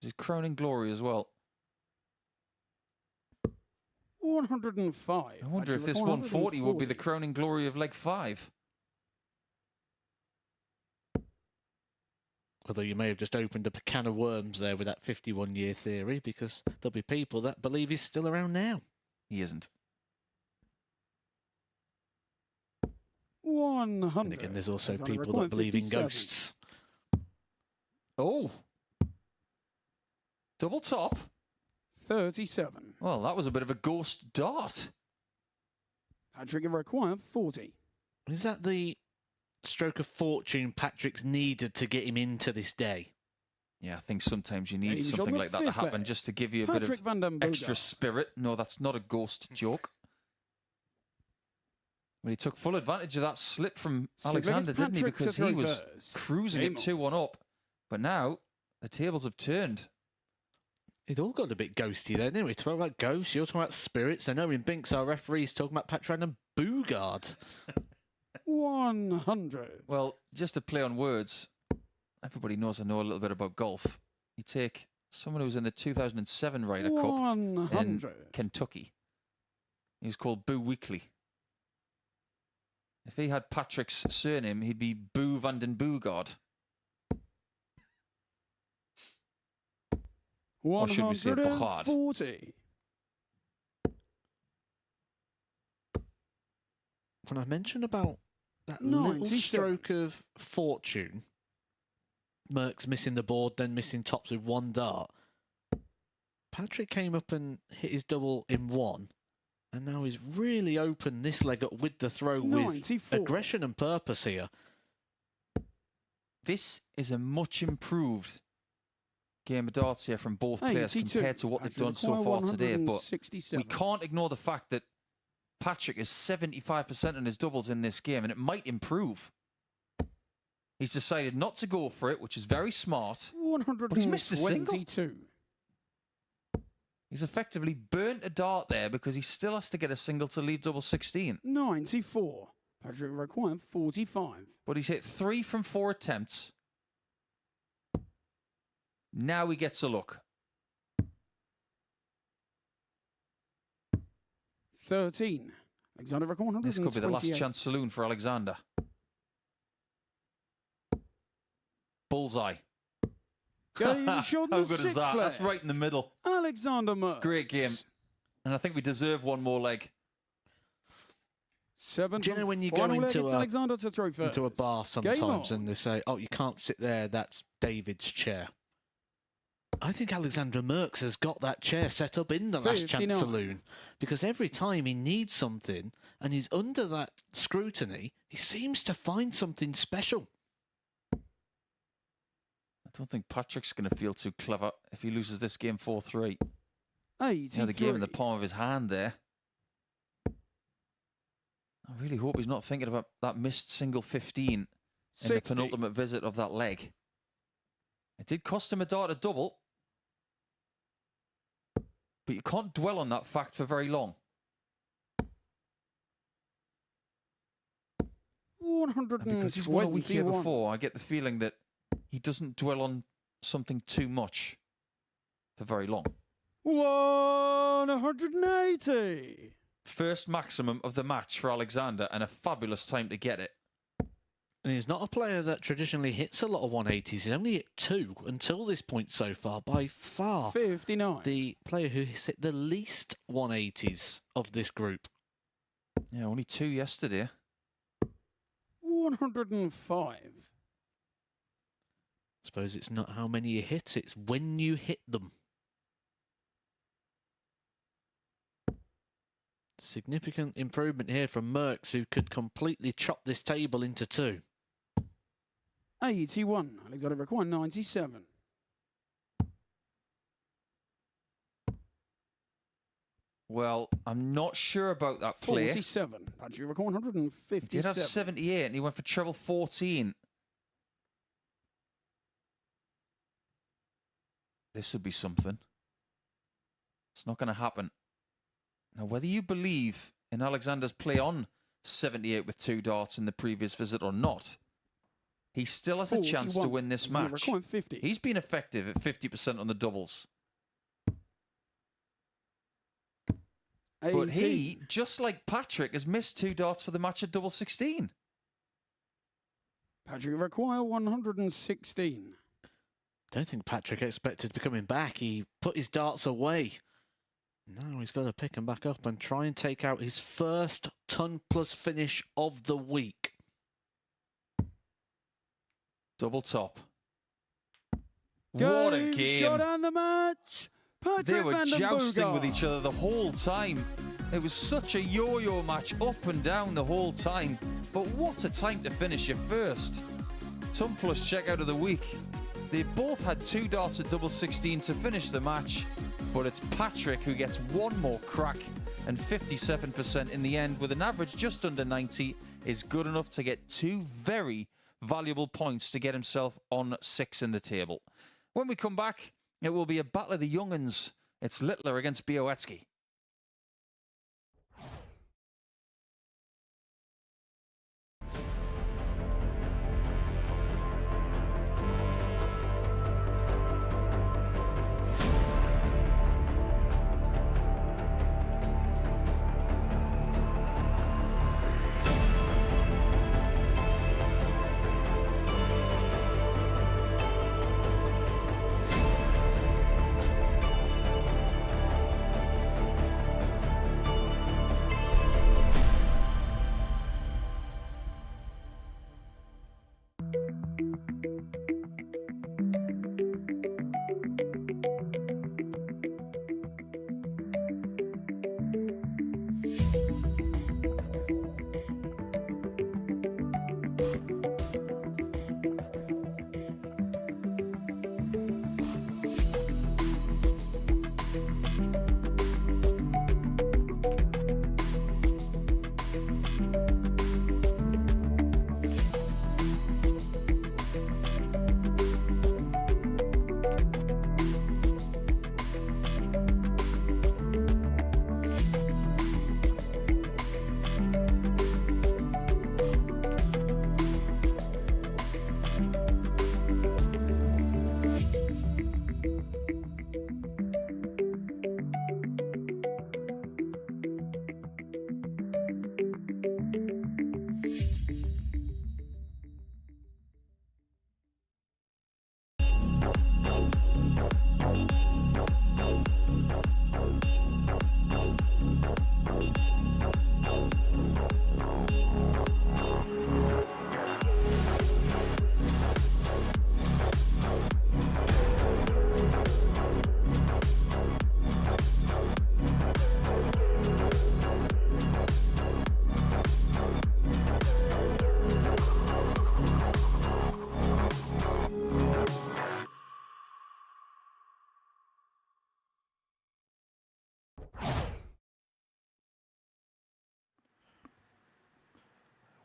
His crowning glory as well. 105. I wonder if this 140 will be the crowning glory of leg 5. Although you may have just opened up a can of worms there with that 51-year theory, because there'll be people that believe he's still around now. He isn't. 100. And again, there's also That's on a people record that believe in 57. ghosts. Oh. Double top. 37. Well, that was a bit of a ghost dart. Patrick required 40. Is that the stroke of fortune Patrick's needed to get him into this day? Yeah, I think sometimes you need Angel something the like that to fifth happen edge. just to give you a Patrick bit Van of Den extra Boogaard. spirit. No, that's not a ghost joke. But he took full advantage of that slip from Alexander, didn't he? Patrick to Because he throw was first. cruising Game it 2-1 up. But now the tables have turned. It all got a bit ghosty then, didn't we? Talking about ghosts, you're talking about spirits. I know in Binks, our referee's talking about Patrick Van Den Boogaard. 100. Well, just to play on words, everybody knows I know a little bit about golf. You take someone who was in the 2007 Ryder Cup 100. in Kentucky. He was called Boo Weekly. If he had Patrick's surname, he'd be Boo Van Den Boogaard. Or should we say Boogaard? 140. When I mentioned about that little 97. stroke of fortune, Merckx missing the board, then missing tops with one dart. Patrick came up and hit his double in one, and now he's really opened this leg up with the throw 94. with aggression and purpose here. This is a much improved game of darts here from both players 82. compared to what they've done so far today. But we can't ignore the fact that Patrick is 75% on his doubles in this game, and it might improve. He's decided not to go for it, which is very smart. 122. But he's missed a single. He's effectively burnt a dart there because he still has to get a single to lead double 16. 94. Patrick required 45. But he's hit 3 from 4 attempts. Now he gets a look. 13. Alexander required This could be the last 128. chance saloon for Alexander. Bullseye. Game shot How the good is sixth that? leg. That's right in the middle. Alexander Merckx. Great game. And I think we deserve one more leg. 7. Do you know when you go final leg, into it's Alexander to throw first. into a bar Game sometimes on. and they say, oh, you can't sit there, that's David's chair? I think Alexander Merckx has got that chair set up in the Last 59. Chance Saloon, because every time he needs something and he's under that scrutiny, he seems to find something special. I don't think Patrick's going to feel too clever if he loses this game 4-3. 83. He had the game in the palm of his hand there. I really hope he's not thinking about that missed single 15 in the 60. penultimate visit of that leg. It did cost him a dart to double. But you can't dwell on that fact for very long. 121. And because he's won a week here before, I get the feeling that he doesn't dwell on something too much for very long. 180. First maximum of the match for Alexander, and a fabulous time to get it. And he's not a player that traditionally hits a lot of 180s. He's only hit 2 until this point so far, by far 59. the player who has hit the least 180s of this group. Yeah, only 2 yesterday. 105. I suppose it's not how many you hit, it's when you hit them. Significant improvement here from Merckx, who could completely chop this table into 2. 81. Alexander required 97. Well, I'm not sure about that play. 47. Patrick required He did have 157. 78 and he went for treble 14. This would be something. It's not going to happen. Now, whether you believe in Alexander's play on 78 with 2 darts in the previous visit or not, he still has a chance to win this match. He's been effective at 50% on the doubles. But he, just like Patrick, has missed 2 darts for the match at double 16. Patrick require 116. Don't think Patrick expected to be coming back. He put his darts away. Now he's got to pick them back up and try and take out his first ton-plus finish of the week. Double top. What a game. Shot on the match. Patrick They were jousting Vandenberger with each other the whole time. It was such a yo-yo match up and down the whole time. But what a time to finish your first. Ton plus checkout of the week. They both had 2 darts at double 16 to finish the match. But it's Patrick who gets one more crack, and 57% in the end with an average just under 90 is good enough to get 2 very valuable points to get himself on 6 in the table. When we come back, it will be a battle of the young'uns. It's Littler against Białowieski.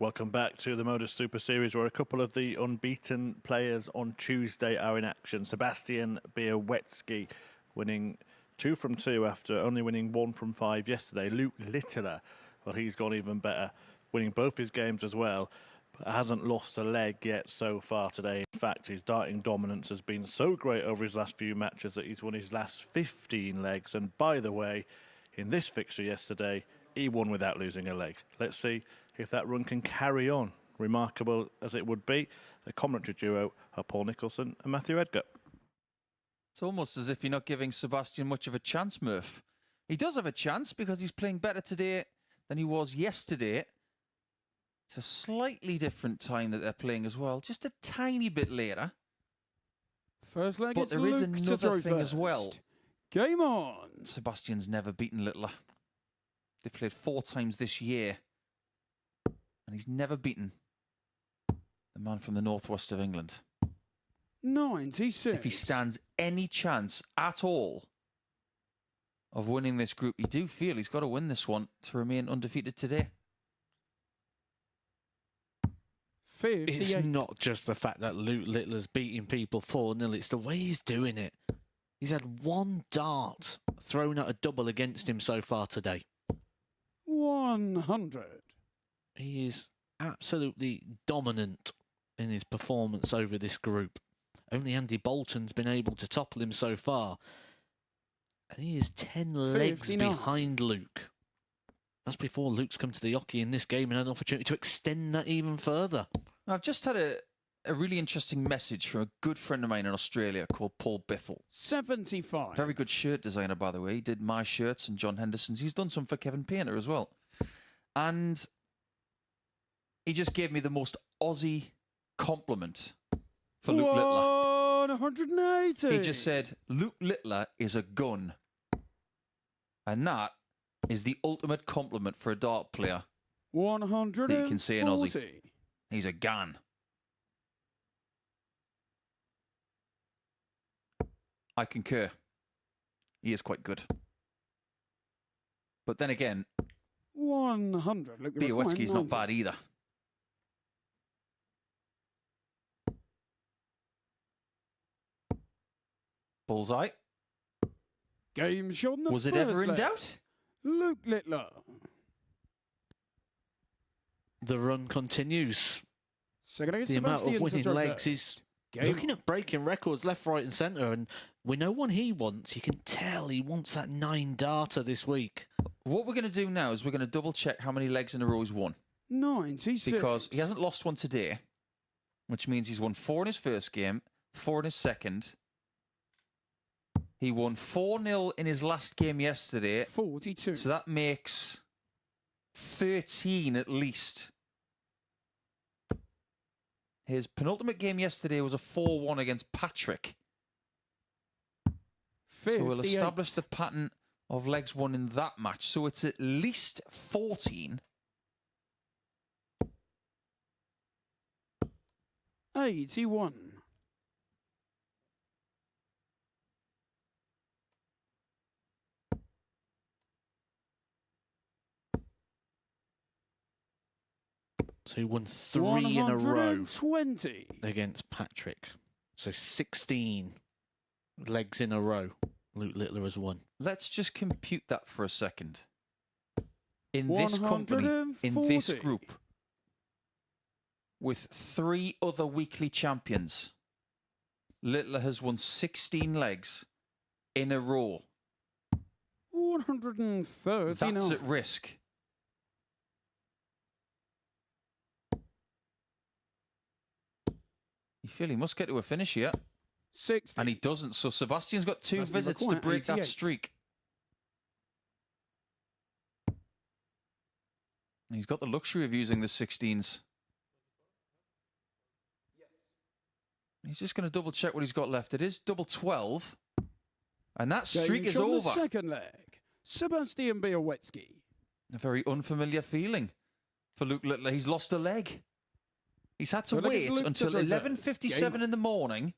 Welcome back to the MODUS Super Series, where a couple of the unbeaten players on Tuesday are in action. Sebastian Białowieski winning 2 from 2 after only winning 1 from 5 yesterday. Luke Littler, well, he's gone even better, winning both his games as well, but hasn't lost a leg yet so far today. In fact, his darting dominance has been so great over his last few matches that he's won his last 15 legs. And by the way, in this fixture yesterday, he won without losing a leg. Let's see if that run can carry on. Remarkable as it would be, the commentary duo are Paul Nicholson and Matthew Edgar. It's almost as if you're not giving Sebastian much of a chance, Murph. He does have a chance because he's playing better today than he was yesterday. It's a slightly different time that they're playing as well, just a tiny bit later. First leg, but there is another thing as well. Game on. Sebastian's never beaten Littler. They've played 4 times this year, and he's never beaten the man from the northwest of England. 96. If he stands any chance at all of winning this group, you do feel he's got to win this one to remain undefeated today. 58. It's not just the fact that Luke Littler's beating people 4-0, it's the way he's doing it. He's had one dart thrown at a double against him so far today. 100. He is absolutely dominant in his performance over this group. Only Andy Bolton's been able to topple him so far. And he is 10 legs 59. behind Luke. That's before Luke's come to the Oki in this game and had an opportunity to extend that even further. I've just had a really interesting message from a good friend of mine in Australia called Paul Bithell. 75. Very good shirt designer, by the way. He did my shirts and John Henderson's. He's done some for Kevin Painter as well. And he just gave me the most Aussie compliment for Luke Littler. 180. He just said, Luke Littler is a gun. And that is the ultimate compliment for a dart player 140. that you can say in Aussie. He's a gun. I concur. He is quite good. But then again, 100. Look, Białecki's not bad either. Bullseye. Game shot on the Was it first ever in leg. doubt? Luke Littler. The run continues. Second against The amount of Sebastian winning to legs throw is Game looking at breaking records left, right and centre. And we know one he wants. You can tell he wants that 9 darter this week. What we're going to do now is we're going to double check how many legs in a row he's won. 96. Because he hasn't lost one today, which means he's won 4 in his first game, 4 in his second. He won 4-0 in his last game yesterday. 42. So that makes 13 at least. His penultimate game yesterday was a 4-1 against Patrick. 58. So we'll establish the pattern of legs won in that match. So it's at least 14. 81. So he won 3 in a row 120. against Patrick. So 16 legs in a row Luke Littler has won. Let's just compute that for a second. In this company, in this 140. group, with 3 other weekly champions, Littler has won 16 legs in a row. 139. That's at risk. You feel he must get to a finish here. 60. And he doesn't. So Sebastian's got 2 That's visits to required, break that 88. streak. And he's got the luxury of using the 16s. He's just going to double check what he's got left. It is double 12. And that streak Game is shot on the over. second leg. Sebastian Białecki. A very unfamiliar feeling for Luke Littler. He's lost a leg. He's had to So look, wait it's Luke until to reverse. 11:57 Game in the morning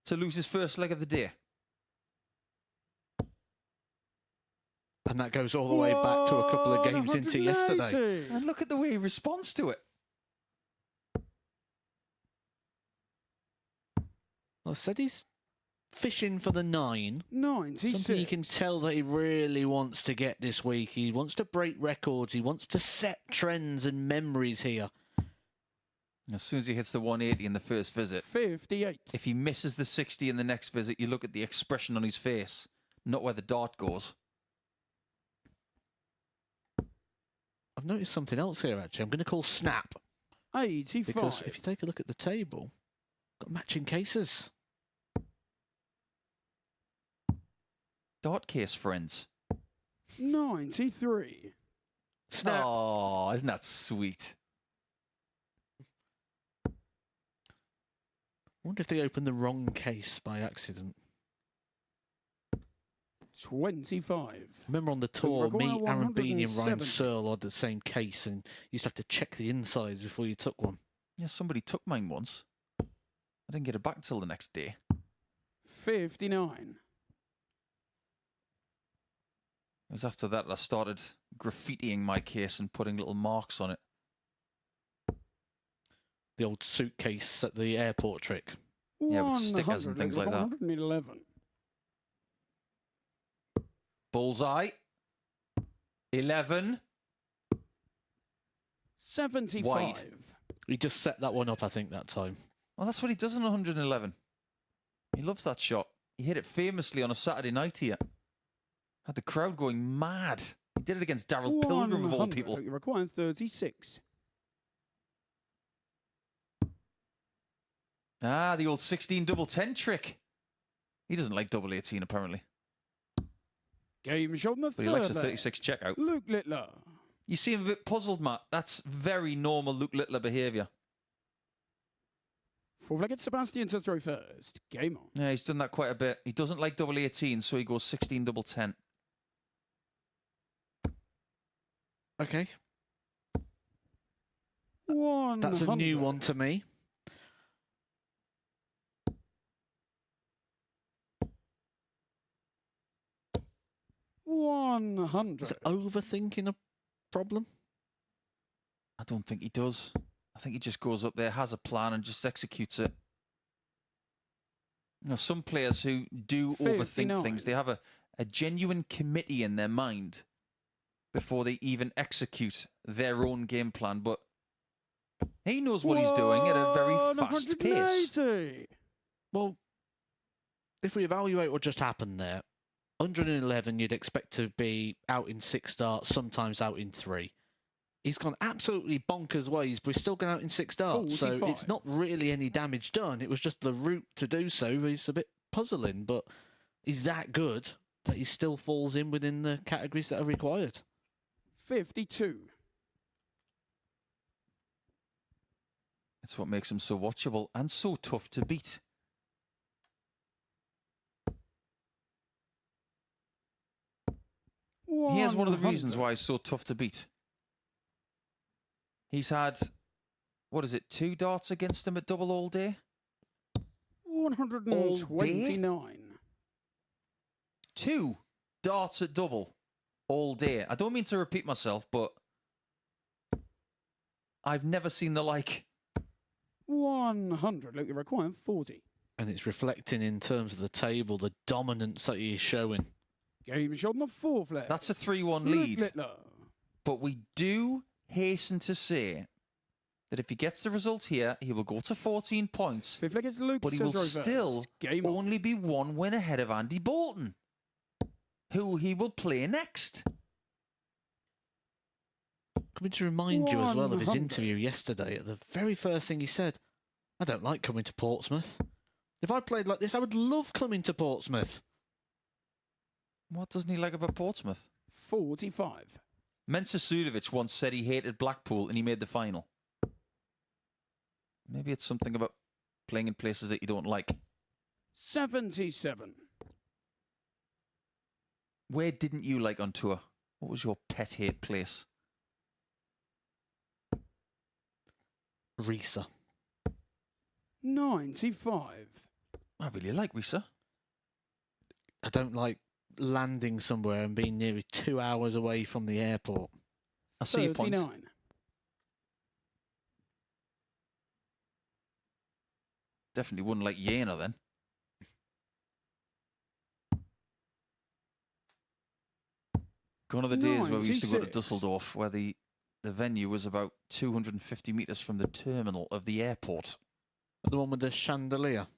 to lose his first leg of the day. And that goes all the way back to a couple of games into yesterday. 180. And look at the way he responds to it. I said he's fishing for the 9. 96. Something you can tell that he really wants to get this week. He wants to break records. He wants to set trends and memories here. As soon as he hits the 180 in the first visit, 58. if he misses the 60 in the next visit, you look at the expression on his face, not where the dart goes. I've noticed something else here, actually. I'm going to call snap. 85. Because if you take a look at the table, got matching cases. Dart case, friends. 93. Snap. Oh, isn't that sweet? I wonder if they opened the wrong case by accident. 25. Remember on the tour, require me, Aaron Beanie and Ryan 170. Searle had the same case and you used to have to check the insides before you took one. Yeah, somebody took mine once. I didn't get it back till the next day. 59. It was after that I started graffitiing my case and putting little marks on it. The old suitcase at the airport trick. Yeah, with stickers and things like that. 111. Bullseye. 11. 75. Wide. He just set that one up, I think, that time. Well, that's what he does in 111. He loves that shot. He hit it famously on a Saturday night here. Had the crowd going mad. He did it against Darryl Pilgrim, of all people. You're requiring 36. Ah, the old 16 double 10 trick. He doesn't like double 18, apparently. Game shot on the But he likes a 36 checkout. Luke Littler. You seem a bit puzzled, Matt. That's very normal Luke Littler behaviour. Four-legged Sebastian to throw first. Game on. Yeah, he's done that quite a bit. He doesn't like double 18, so he goes 16 double 10. Okay. 100. That's a new one to me. Is 100. overthinking a problem? I don't think he does. I think he just goes up there, has a plan, and just executes it. You know, some players who do 59. overthink things, they have a genuine committee in their mind before they even execute their own game plan. But he knows what he's doing at a very fast pace. 180. Well, if we evaluate what just happened there, 111 you'd expect to be out in 6 starts, sometimes out in 3. He's gone absolutely bonkers ways, but he's still gone out in 6 starts. 45. So it's not really any damage done. It was just the route to do so. It's a bit puzzling, but he's that good that he still falls in within the categories that are required. 52. It's what makes him so watchable and so tough to beat. Here's one of the reasons why he's so tough to beat. He's had, what is it, 2 darts against him at double all day? 129. 2 darts at double all day. I don't mean to repeat myself, but I've never seen the like. 100. Look, you're requiring 40. And it's reflecting in terms of the table, the dominance that he's showing. Game shot on the 4th leg. That's a 3-1 Luke lead. Littler. But we do hasten to say that if he gets the result here, he will go to 14 points. 5th leg is Luke. But he will Cesaro still first. Game on. only be 1 win ahead of Andy Bolton, who he will play next. Coming to remind you as well of his 100. interview yesterday, the very first thing he said, I don't like coming to Portsmouth. If I played like this, I would love coming to Portsmouth. What doesn't he like about Portsmouth? 45. Mensah Sudovic once said he hated Blackpool and he made the final. Maybe it's something about playing in places that you don't like. 77. Where didn't you like on tour? What was your pet hate place? Risa. 95. I really like Risa. I don't like landing somewhere and being nearly 2 hours away from the airport. I see your point. 39. Definitely wouldn't like Jena then. Gone are the days where we used to go to 96. Dusseldorf, where the venue was about 250 metres from the terminal of the airport. The one with the chandelier.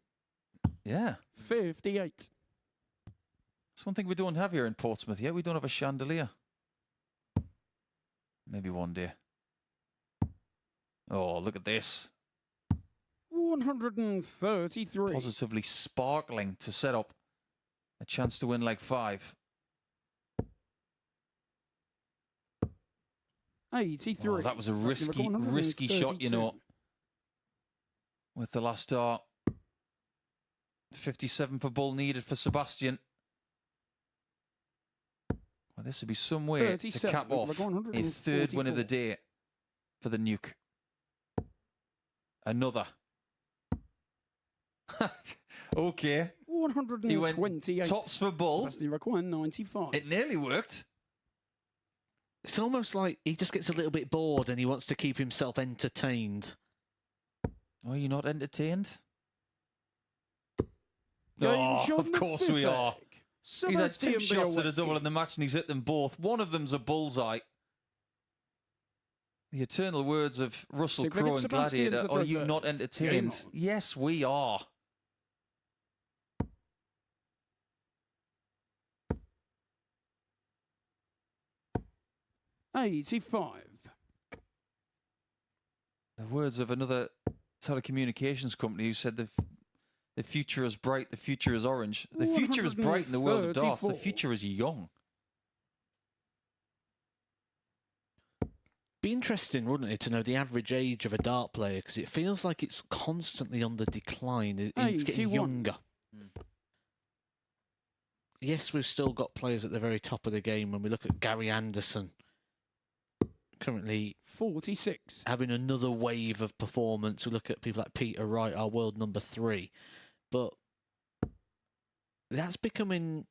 Yeah. 58. That's one thing we don't have here in Portsmouth yet. We don't have a chandelier. Maybe one day. Oh, look at this. 133. Positively sparkling to set up a chance to win like 5. 83. Oh, that was a risky shot, you know. With the last dart. 57 for Bull needed for Sebastian. Well, this would be some way to cap off a 3rd win of the day for the Nuke. Another. Okay. 128. He went tops for Bull. Sebastian requiring 95. It nearly worked. It's almost like he just gets a little bit bored and he wants to keep himself entertained. Are you not entertained? Game Oh, shot of on the course 5th we are. leg. He's had 2 shots at a double in the match and he's hit them both. One of them's a bullseye. The eternal words of Russell Crowe and Gladiator, are you not entertained? Yes, we are. $85. The words of another telecommunications company who said the future is bright, the future is orange. The future is bright in the world of darts. The future is young. Be interesting, wouldn't it, to know the average age of a dart player, because it feels like it's constantly on the decline. It's getting younger. Yes, we've still got players at the very top of the game. When we look at Gary Anderson, currently 46, having another wave of performance. We look at people like Peter Wright, our world number 3, but that's becoming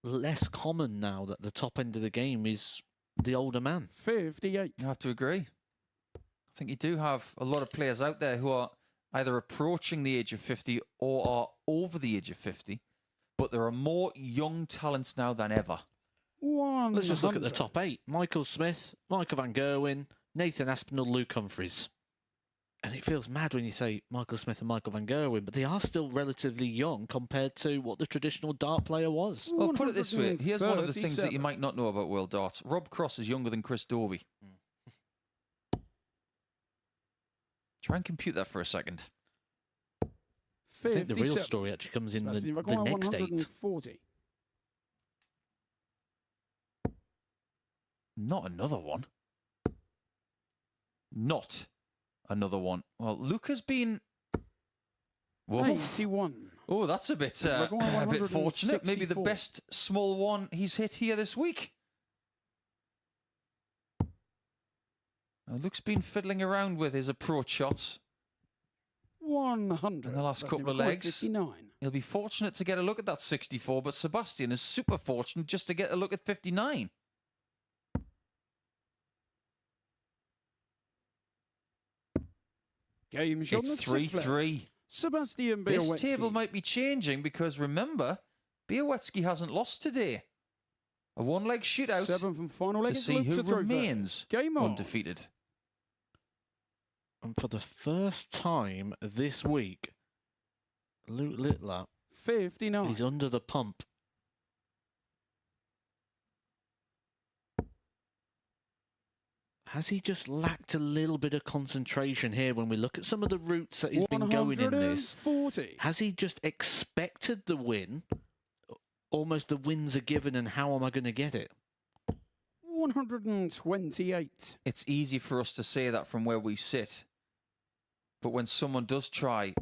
less common now that the top end of the game is the older man. 58. I have to agree. I think you do have a lot of players out there who are either approaching the age of 50 or are over the age of 50, but there are more young talents now than ever. Let's just look at the top 8. Michael Smith, Michael van Gerwen, Nathan Aspinall, Luke Humphries. And it feels mad when you say Michael Smith and Michael van Gerwen, but they are still relatively young compared to what the traditional dart player was. Well, put it this way. Here's one of the things that you might not know about World Darts. Rob Cross is younger than Chris Dobie. Try and compute that for a second. I think the real story actually comes in the next 8. 140. Not another one. Not another one. Well, Luke has been... Whoa. 81. Oh, that's a bit fortunate. Maybe the best small one he's hit here this week. Now, Luke's been fiddling around with his approach shots 100 in the last couple of legs. 59. He'll be fortunate to get a look at that 64, but Sebastian is super fortunate just to get a look at 59. Game shot. It's 3-3. Sebastian Białecki. This table might be changing because remember, Białecki hasn't lost today. A one-leg shootout 7th and final leg to see who remains undefeated. And for the first time this week, Luke Littler 59. is under the pump. Has he just lacked a little bit of concentration here when we look at some of the routes that he's been going in this? 140. Has he just expected the win? Almost the win's a given and how am I going to get it? 128. It's easy for us to say that from where we sit. But when someone does try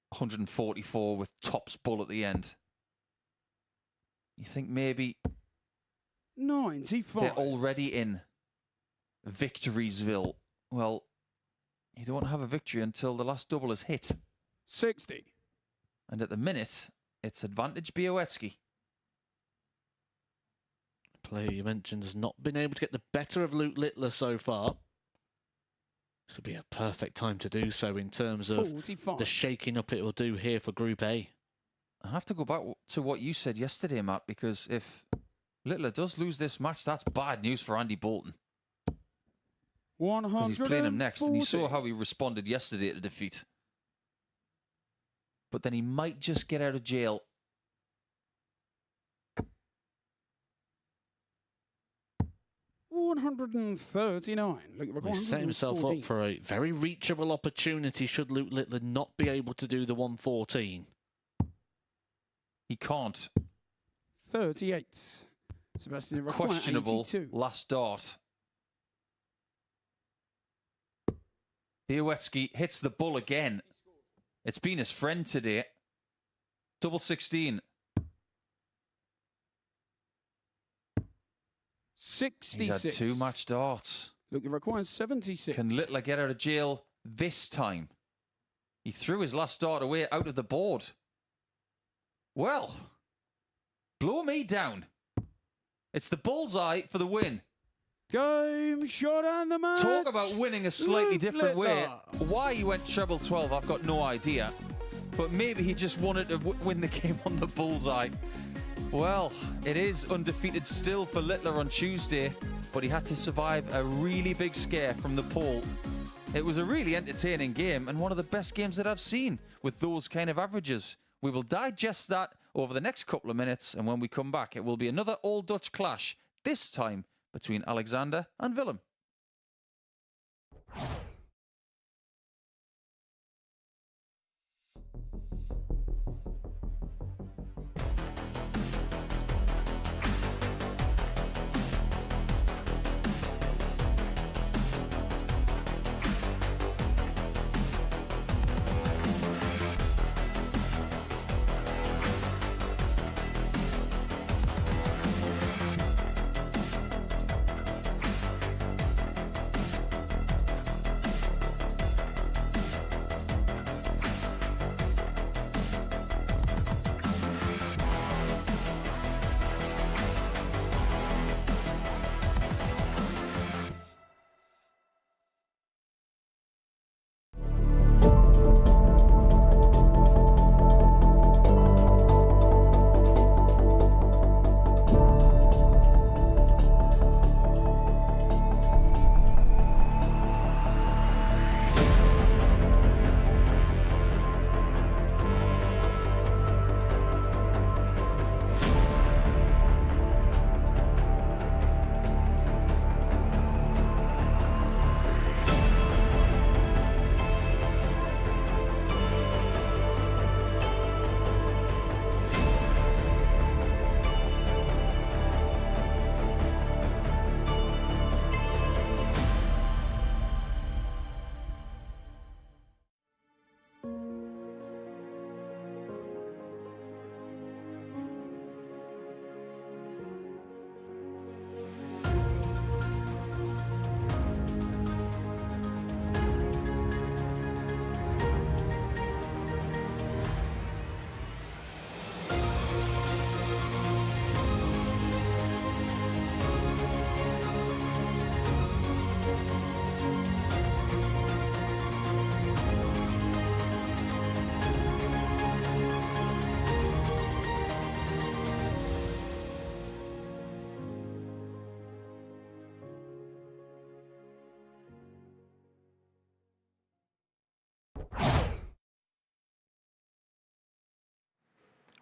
144 with tops bull at the end, you think maybe 95. they're already in Victorysville. Well, you don't have a victory until the last double is hit. 60. And at the minute, it's advantage Białecki. Player you mentioned has not been able to get the better of Luke Littler so far. This would be a perfect time to do so in terms of 45. the shaking up it will do here for Group A. I have to go back to what you said yesterday, Matt, because if Littler does lose this match, that's bad news for Andy Bolton. 140. Because he's playing him next, and he saw how he responded yesterday to defeat. But then he might just get out of jail. $139. He's set himself up for a very reachable opportunity should Luke Littler not be able to do the 114. He can't. 38. Sebastian Questionable 82. last dart. Białecki hits the bull again. It's been his friend today. Double 16. 66. He's had 2 match darts. Look, it requires 76. Can Littler get out of jail this time? He threw his last dart away out of the board. Well, blow me down. It's the bullseye for the win. Game shot and the match. Talk about winning a slightly Luke different way. Littler. Why he went treble 12, I've got no idea. But maybe he just wanted to win the game on the bullseye. Well, it is undefeated still for Littler on Tuesday, but he had to survive a really big scare from the pole. It was a really entertaining game and one of the best games that I've seen with those kind of averages. We will digest that over the next couple of minutes, and when we come back, it will be another all-Dutch clash, this time between Alexander and Willem.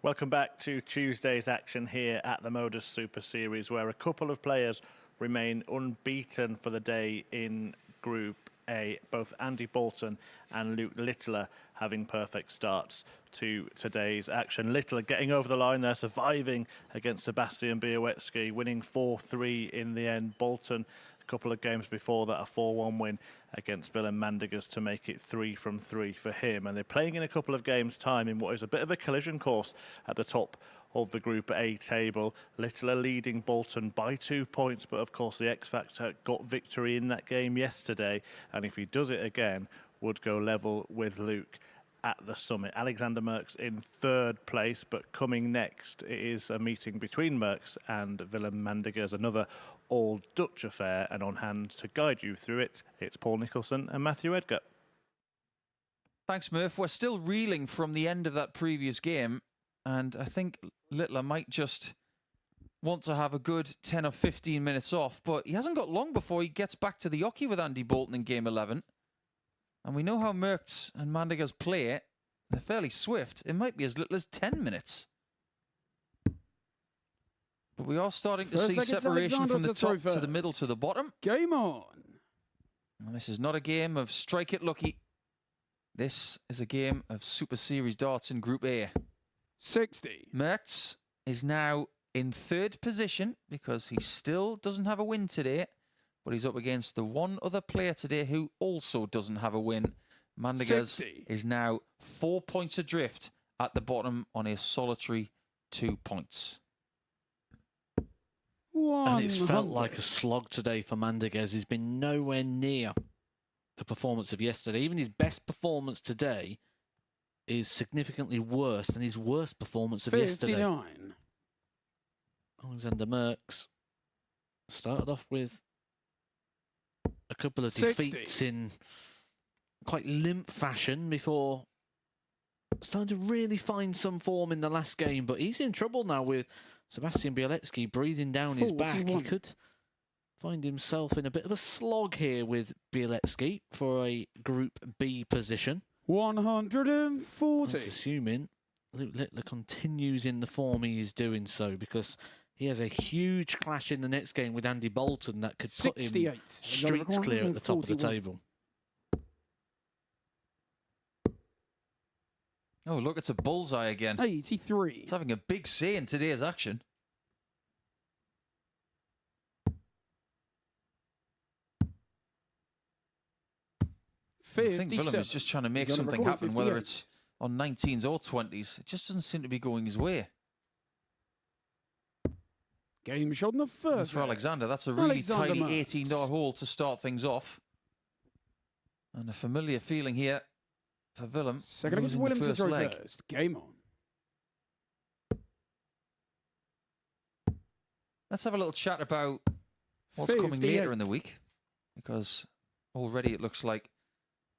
Welcome back to Tuesday's action here at the MODUS Super Series, where a couple of players remain unbeaten for the day in Group A. Both Andy Bolton and Luke Littler having perfect starts to today's action. Littler getting over the line there, surviving against Sebastian Białecki, winning 4-3 in the end. Bolton, a couple of games before that, a 4-1 win against Willem Mandegers to make it 3 from 3 for him. And they're playing in a couple of games' time in what is a bit of a collision course at the top of the Group A table. Littler leading Bolton by 2 points, but of course the X Factor got victory in that game yesterday, and if he does it again, would go level with Luke at the summit. Alexander Merckx in third place, but coming next it is a meeting between Merckx and Willem Mandegers, another all-Dutch affair, and on hand to guide you through it, it's Paul Nicholson and Matthew Edgar. Thanks, Murph. We're still reeling from the end of that previous game, and I think Littler might just want to have a good 10 or 15 minutes off, but he hasn't got long before he gets back to the hockey with Andy Bolton in Game 11. And we know how Merckx and Mandegers play. They're fairly swift. It might be as little as 10 minutes. But we are starting to see separation from the top to the middle to the bottom. Game on. And this is not a game of strike it lucky. This is a game of Super Series darts in Group A. 60. Merckx is now in third position because he still doesn't have a win today, but he's up against the one other player today who also doesn't have a win. Mandegers is now 4 points adrift at the bottom on a solitary 2 points. And it's felt like a slog today for Mandegers. He's been nowhere near the performance of yesterday. Even his best performance today is significantly worse than his worst performance of yesterday. Alexander Merckx started off with a couple of defeats in quite limp fashion before starting to really find some form in the last game, but he's in trouble now with Sebastian Bielecki breathing down his back. He 41. could find himself in a bit of a slog here with Bielecki for a Group B position. 140. That's assuming Luke Littler continues in the form he is doing so, because he has a huge clash in the next game with Andy Bolton that could put him 68. streaks clear at the top of the 141. table. Oh, look, it's a bullseye again. 83. It's having a big say in today's action. I think Willem is just trying to make something happen, whether it's on 19s or 20s. It just doesn't seem to be going his way. Game shot on the first. As for Alexander, that's a really tidy 18-dot hole to start things off. And a familiar feeling here for Willem. Second against Willem to throw first. Game on. Let's have a little chat about what's coming later in the week, because already it looks like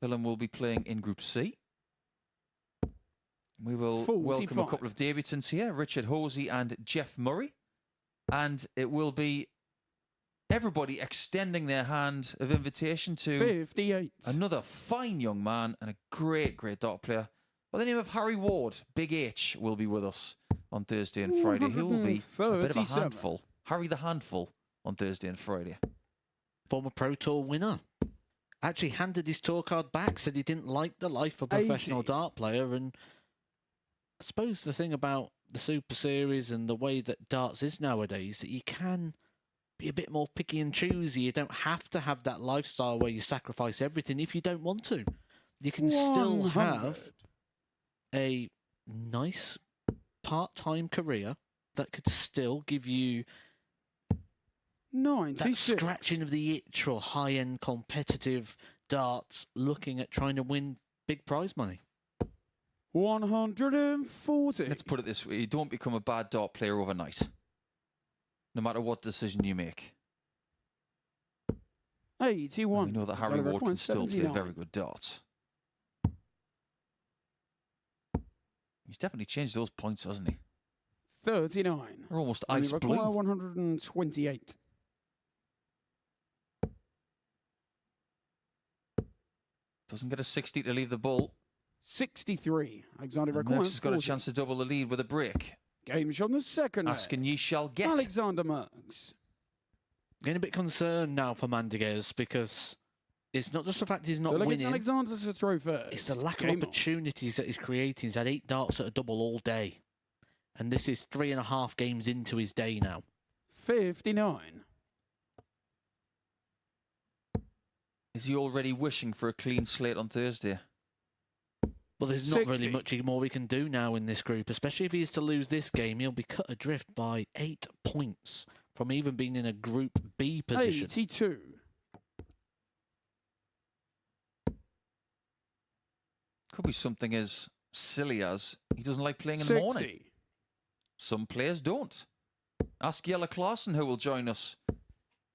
Willem will be playing in Group C. We will welcome a couple of debutants here, Richard Hosey and Jeff Murray. And it will be everybody extending their hand of invitation to 58. Another fine young man and a great, great dart player by the name of Harry Ward. Big H will be with us on Thursday and Friday. He will be a bit of a handful. Harry the Handful on Thursday and Friday. Former Pro Tour winner. Actually handed his tour card back, said he didn't like the life of a professional dart player. And I suppose the thing about the Super Series and the way that darts is nowadays, that you can be a bit more picky and choosy. You don't have to have that lifestyle where you sacrifice everything if you don't want to. You can still have a nice part-time career that could still give you that scratching of the itch for high-end competitive darts, looking at trying to win big prize money. 140. Let's put it this way. You don't become a bad dart player overnight, no matter what decision you make. 81. And we know that Harry Ward can still play very good darts. He's definitely changed those points, hasn't he? 39. They're almost ice blue. 128. Doesn't get a 60 to leave the ball. 63. Alexander Merckx has got a chance to double the lead with a break. Game shot on the second. Asking ye shall get. Alexander Merckx. Getting a bit concerned now for Mandiguez, because it's not just the fact he's not winning. Alexander to throw first. It's the lack of opportunities that he's creating. He's had 8 darts at a double all day. And this is 3.5 games into his day now. 59. Is he already wishing for a clean slate on Thursday? Well, there's not really much more we can do now in this group, especially if he is to lose this game. He'll be cut adrift by 8 points from even being in a Group B position. 82. Could be something as silly as he doesn't like playing in the morning. Some players don't. Ask Jelle Klaassen, who will join us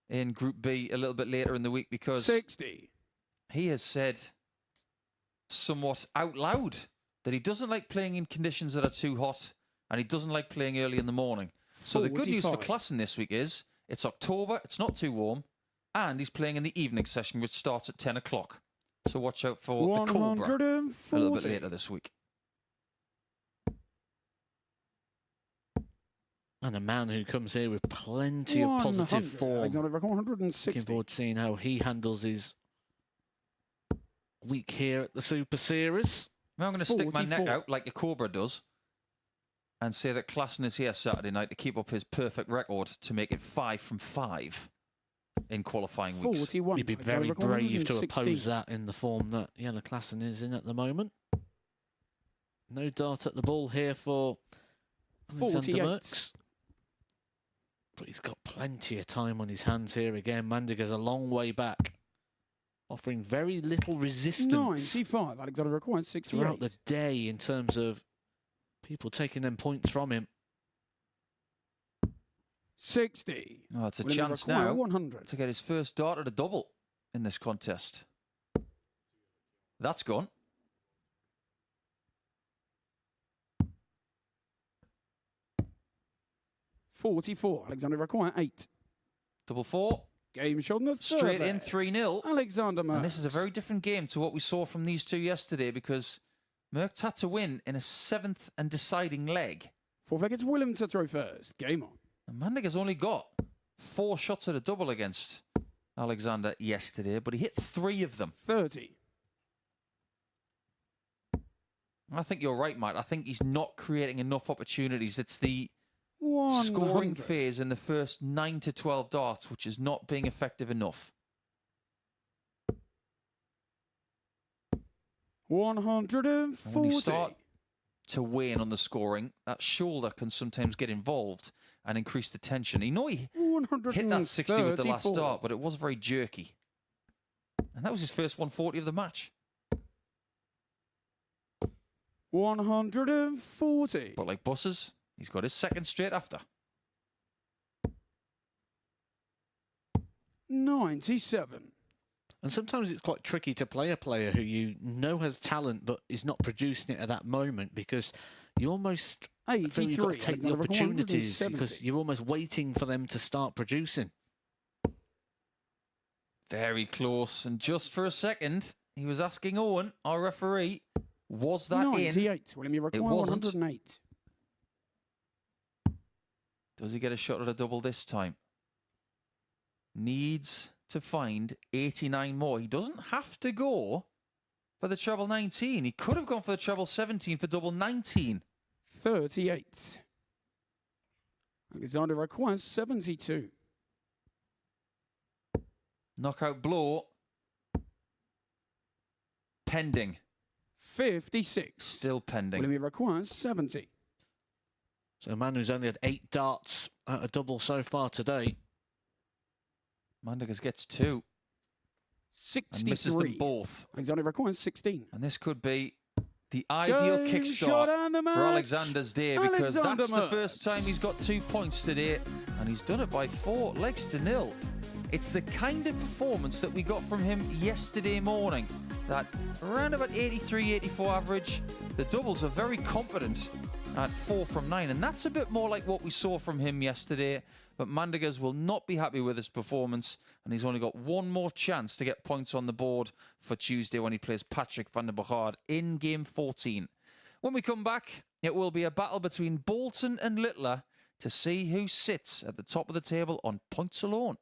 in Group B a little bit later in the week, because 60. He has said somewhat out loud that he doesn't like playing in conditions that are too hot, and he doesn't like playing early in the morning. So the good news for Klaassen this week is it's October, it's not too warm, and he's playing in the evening session, which starts at 10 o'clock. So watch out for the Cobra a little bit later this week. And a man who comes here with plenty of positive form. 160. Looking forward to seeing how he handles his week here at the Super Series. Now I'm going to stick my neck out like a Cobra does and say that Klaassen is here Saturday night to keep up his perfect record to make it 5 from 5 in qualifying weeks. 41. He'd be very brave to oppose that in the form that Jelle Klaassen is in at the moment. No dart at the ball here for Alexander Merckx. But he's got plenty of time on his hands here again. Mandiguez a long way back, offering very little resistance 95. Alexander requires 68. throughout the day in terms of people taking them points from him. 60. Oh, it's a chance now to get his first dart at a double in this contest. That's gone. 44. Alexander require 8. Double 4. Game shot on the third Straight in leg. 3-0. Alexander Merckx. And this is a very different game to what we saw from these two yesterday because Merckx had to win in a 7th and deciding leg. Fourth leg, it's Willem to throw first. Game on. And Mandiga's only got 4 shots at a double against Alexander yesterday, but he hit 3 of them. 30. I think you're right, Matt. I think he's not creating enough opportunities. It's the 100. scoring phase in the first 9 to 12 darts, which is not being effective enough. 140. When you start to wane on the scoring, that shoulder can sometimes get involved and increase the tension. You know, he hit that 60 with the last start, but it was very jerky. And that was his first 140 of the match. 140. But like Buses, he's got his second straight after. 97. And sometimes it's quite tricky to play a player who you know has talent but is not producing it at that moment because you almost feel you've got to take the opportunities because you're almost waiting for them to start producing. Very close. And just for a second, he was asking Owen, our referee, was that 98. William, you require 108. Does he get a shot at a double this time? Needs to find 89 more. He doesn't have to go for the treble 19. He could have gone for the treble 17 for double 19. 38. Alexander requires 72. Knockout blow. Pending. 56. Still pending. William requires 70. So a man who's only had 8 darts at a double so far today. Mandigas gets 2. 63. And misses them both. Alexander requires 16. And this could be the ideal kickstart for Alexander's day because that's the first time he's got 2 points today and he's done it by 4 legs to 0. It's the kind of performance that we got from him yesterday morning. That around about 83, 84 average. The doubles are very competent at 4 from 9 and that's a bit more like what we saw from him yesterday. But Mandigas will not be happy with his performance and he's only got one more chance to get points on the board for Tuesday when he plays Patrick van der Bogaard in game 14. When we come back, it will be a battle between Bolton and Littler to see who sits at the top of the table on points alone.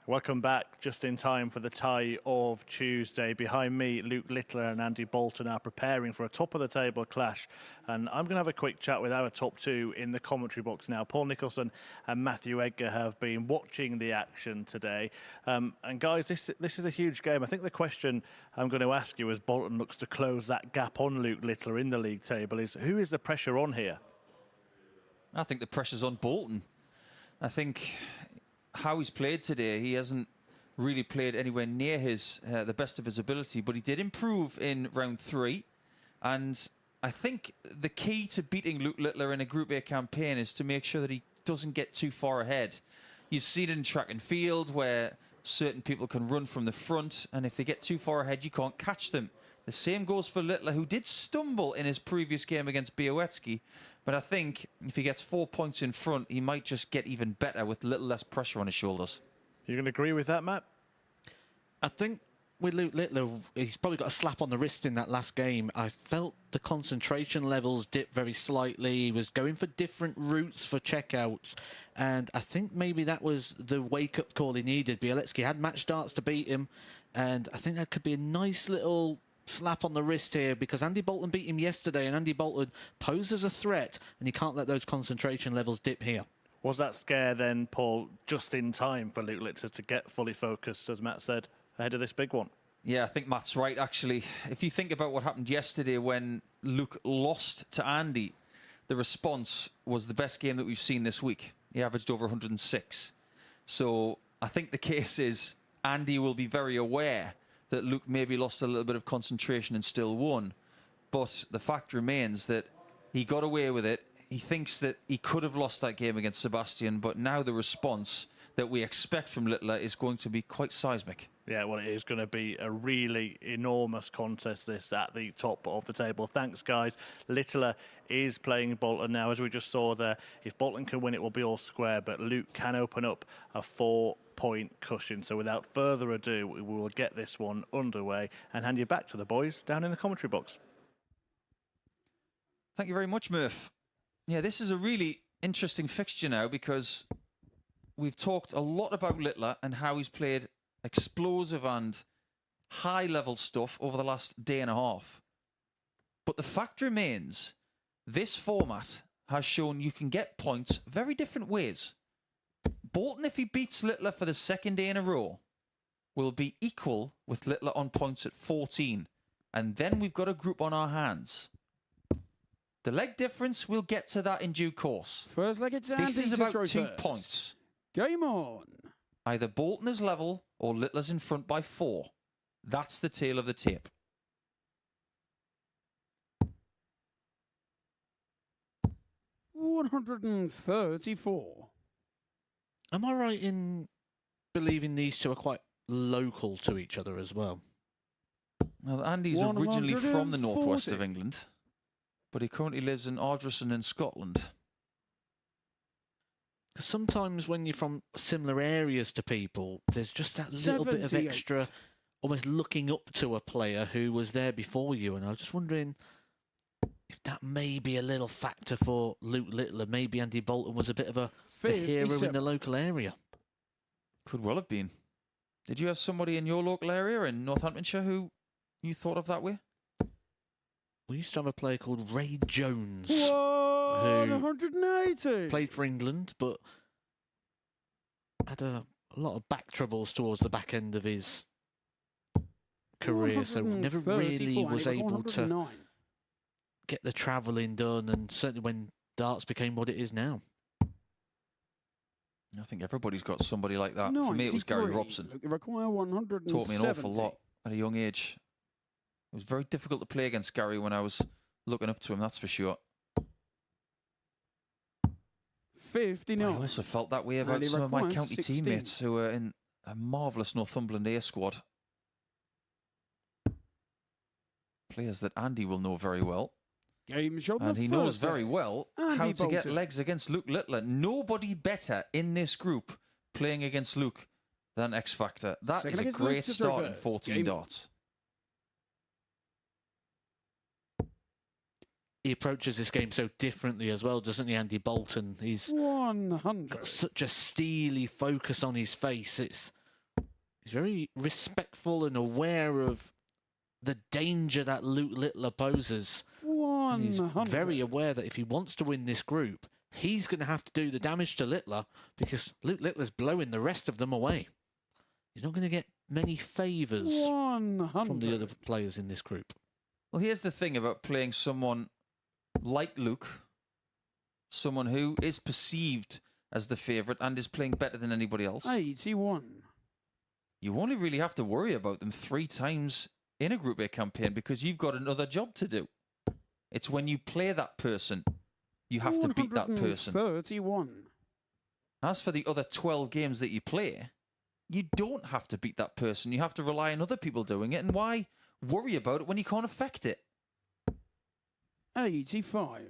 Welcome back, just in time for the tie of Tuesday. Behind me, Luke Littler and Andy Bolton are preparing for a top-of-the-table clash. And I'm going to have a quick chat with our top two in the commentary box now. Paul Nicholson and Matthew Edgar have been watching the action today. And guys, this is a huge game. I think the question I'm going to ask you as Bolton looks to close that gap on Luke Littler in the league table is, who is the pressure on here? I think the pressure's on Bolton. I think how he's played today, he hasn't really played anywhere near his the best of his ability, but he did improve in round 3. And I think the key to beating Luke Littler in a Group A campaign is to make sure that he doesn't get too far ahead. You've seen it in track and field where certain people can run from the front, and if they get too far ahead, you can't catch them. The same goes for Littler, who did stumble in his previous game against Białecki. But I think if he gets 4 points in front, he might just get even better with a little less pressure on his shoulders. You going to agree with that, Matt? I think with Luke Littler, he's probably got a slap on the wrist in that last game. I felt the concentration levels dip very slightly. He was going for different routes for checkouts. And I think maybe that was the wake-up call he needed. Białecki had match starts to beat him. And I think that could be a nice little slap on the wrist here, because Andy Bolton beat him yesterday, and Andy Bolton poses a threat, and you can't let those concentration levels dip here. Was that scare then, Paul, just in time for Luke Littler to get fully focused, as Matt said, ahead of this big one? Yeah, I think Matt's right, actually. If you think about what happened yesterday when Luke lost to Andy, the response was the best game that we've seen this week. He averaged over 106. So I think the case is Andy will be very aware that Luke maybe lost a little bit of concentration and still won. But the fact remains that he got away with it. He thinks that he could have lost that game against Sebastian, but now the response that we expect from Littler is going to be quite seismic. Yeah, well, it is going to be a really enormous contest, this, at the top of the table. Thanks, guys. Littler is playing Bolton now, as we just saw there. If Bolton can win, it will be all square, but Luke can open up a 4-point cushion. So without further ado, we will get this one underway and hand you back to the boys down in the commentary box. Thank you very much, Murph. Yeah, this is a really interesting fixture now, because we've talked a lot about Littler and how he's played explosive and high-level stuff over the last day and a half. But the fact remains, this format has shown you can get points very different ways. Bolton, if he beats Littler for the second day in a row, will be equal with Littler on points at 14. And then we've got a group on our hands. The leg difference, we'll get to that in due course. First leg, it's Andy. This is about 2 points. Game on. Either Bolton is level or Littler's in front by 4. That's the tail of the tape. $134. Am I right in believing these two are quite local to each other as well? Well, Andy's originally from the northwest of England, but he currently lives in Ardrossan in Scotland. Sometimes when you're from similar areas to people, there's just that little bit of extra, almost looking up to a player who was there before you. And I was just wondering if that may be a little factor for Luke Littler. Maybe Andy Bolton was a bit of a hero in the local area. Could well have been. Did you have somebody in your local area in Northamptonshire who you thought of that way? We used to have a player called Ray Jones. Whoa, who 180. Played for England, but had a lot of back troubles towards the back end of his career, so never really was able to get the travelling done, and certainly when darts became what it is now. I think everybody's got somebody like that. For me, it was Gary Robson. Require 170. Taught me an awful lot at a young age. It was very difficult to play against Gary when I was looking up to him, that's for sure. 59. I also felt that way about some of my county teammates who were in a marvellous Northumberland A squad. Players that Andy will know very well. And he knows very well how to get legs against Luke Littler. Nobody better in this group playing against Luke than X Factor. That is a great start in 14 darts. He approaches this game so differently as well, doesn't he, Andy Bolton? He's 100. got such a steely focus on his face. It's He's very respectful and aware of the danger that Luke Littler poses. And he's 100. very aware that if he wants to win this group, he's going to have to do the damage to Littler because Luke Littler's blowing the rest of them away. He's not going to get many favours 100. from the other players in this group. Well, here's the thing about playing someone like Luke, someone who is perceived as the favourite and is playing better than anybody else. 81. You only really have to worry about them 3 times in a Group A campaign because you've got another job to do. It's when you play that person, you have to beat that person. 31. As for the other 12 games that you play, you don't have to beat that person. You have to rely on other people doing it. And why worry about it when you can't affect it? 85.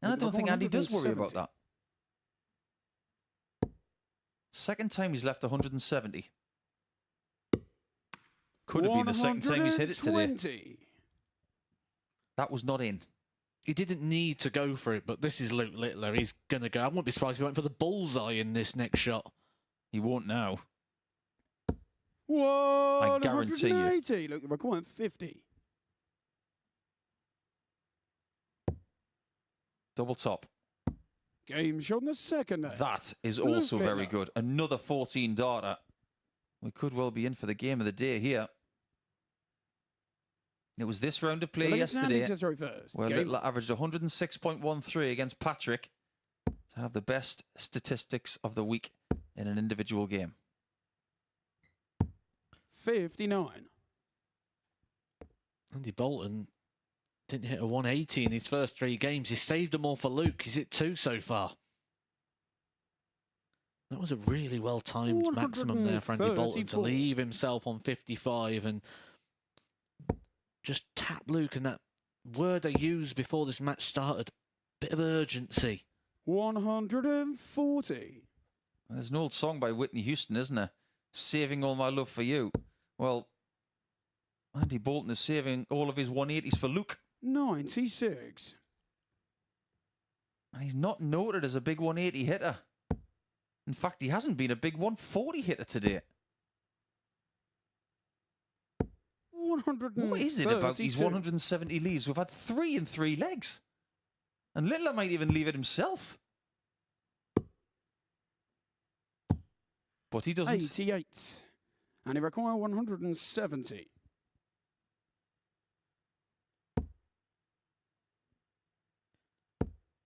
And I don't think Andy does worry about that. Second time he's left 170. Could have been the second time he's hit it today. That was not in. He didn't need to go for it, but this is Luke Littler. He's going to go. I wouldn't be surprised if he went for the bullseye in this next shot. He won't now. I guarantee you. Look, the requirement 50. Double top. Game shot on the second. That is also very good. Another 14 darter. We could well be in for the game of the day here. It was this round of play yesterday where Littler averaged 106.13 against Patrick to have the best statistics of the week in an individual game. 59. Andy Bolton didn't hit a 180 in his first 3 games. He saved them all for Luke. He's hit 2 so far. That was a really well-timed maximum there for Andy Bolton to leave himself on 55 and just tap Luke. And that word I used before this match started, bit of urgency. 140. There's an old song by Whitney Houston, isn't there? Saving all my love for you. Well, Andy Bolton is saving all of his 180s for Luke. 96. And he's not noted as a big 180 hitter. In fact, he hasn't been a big 140 hitter today. 132. What is it about these 170 leaves? We've had 3 in 3 legs. And Littler might even leave it himself. But he doesn't. 88. And he requires 170.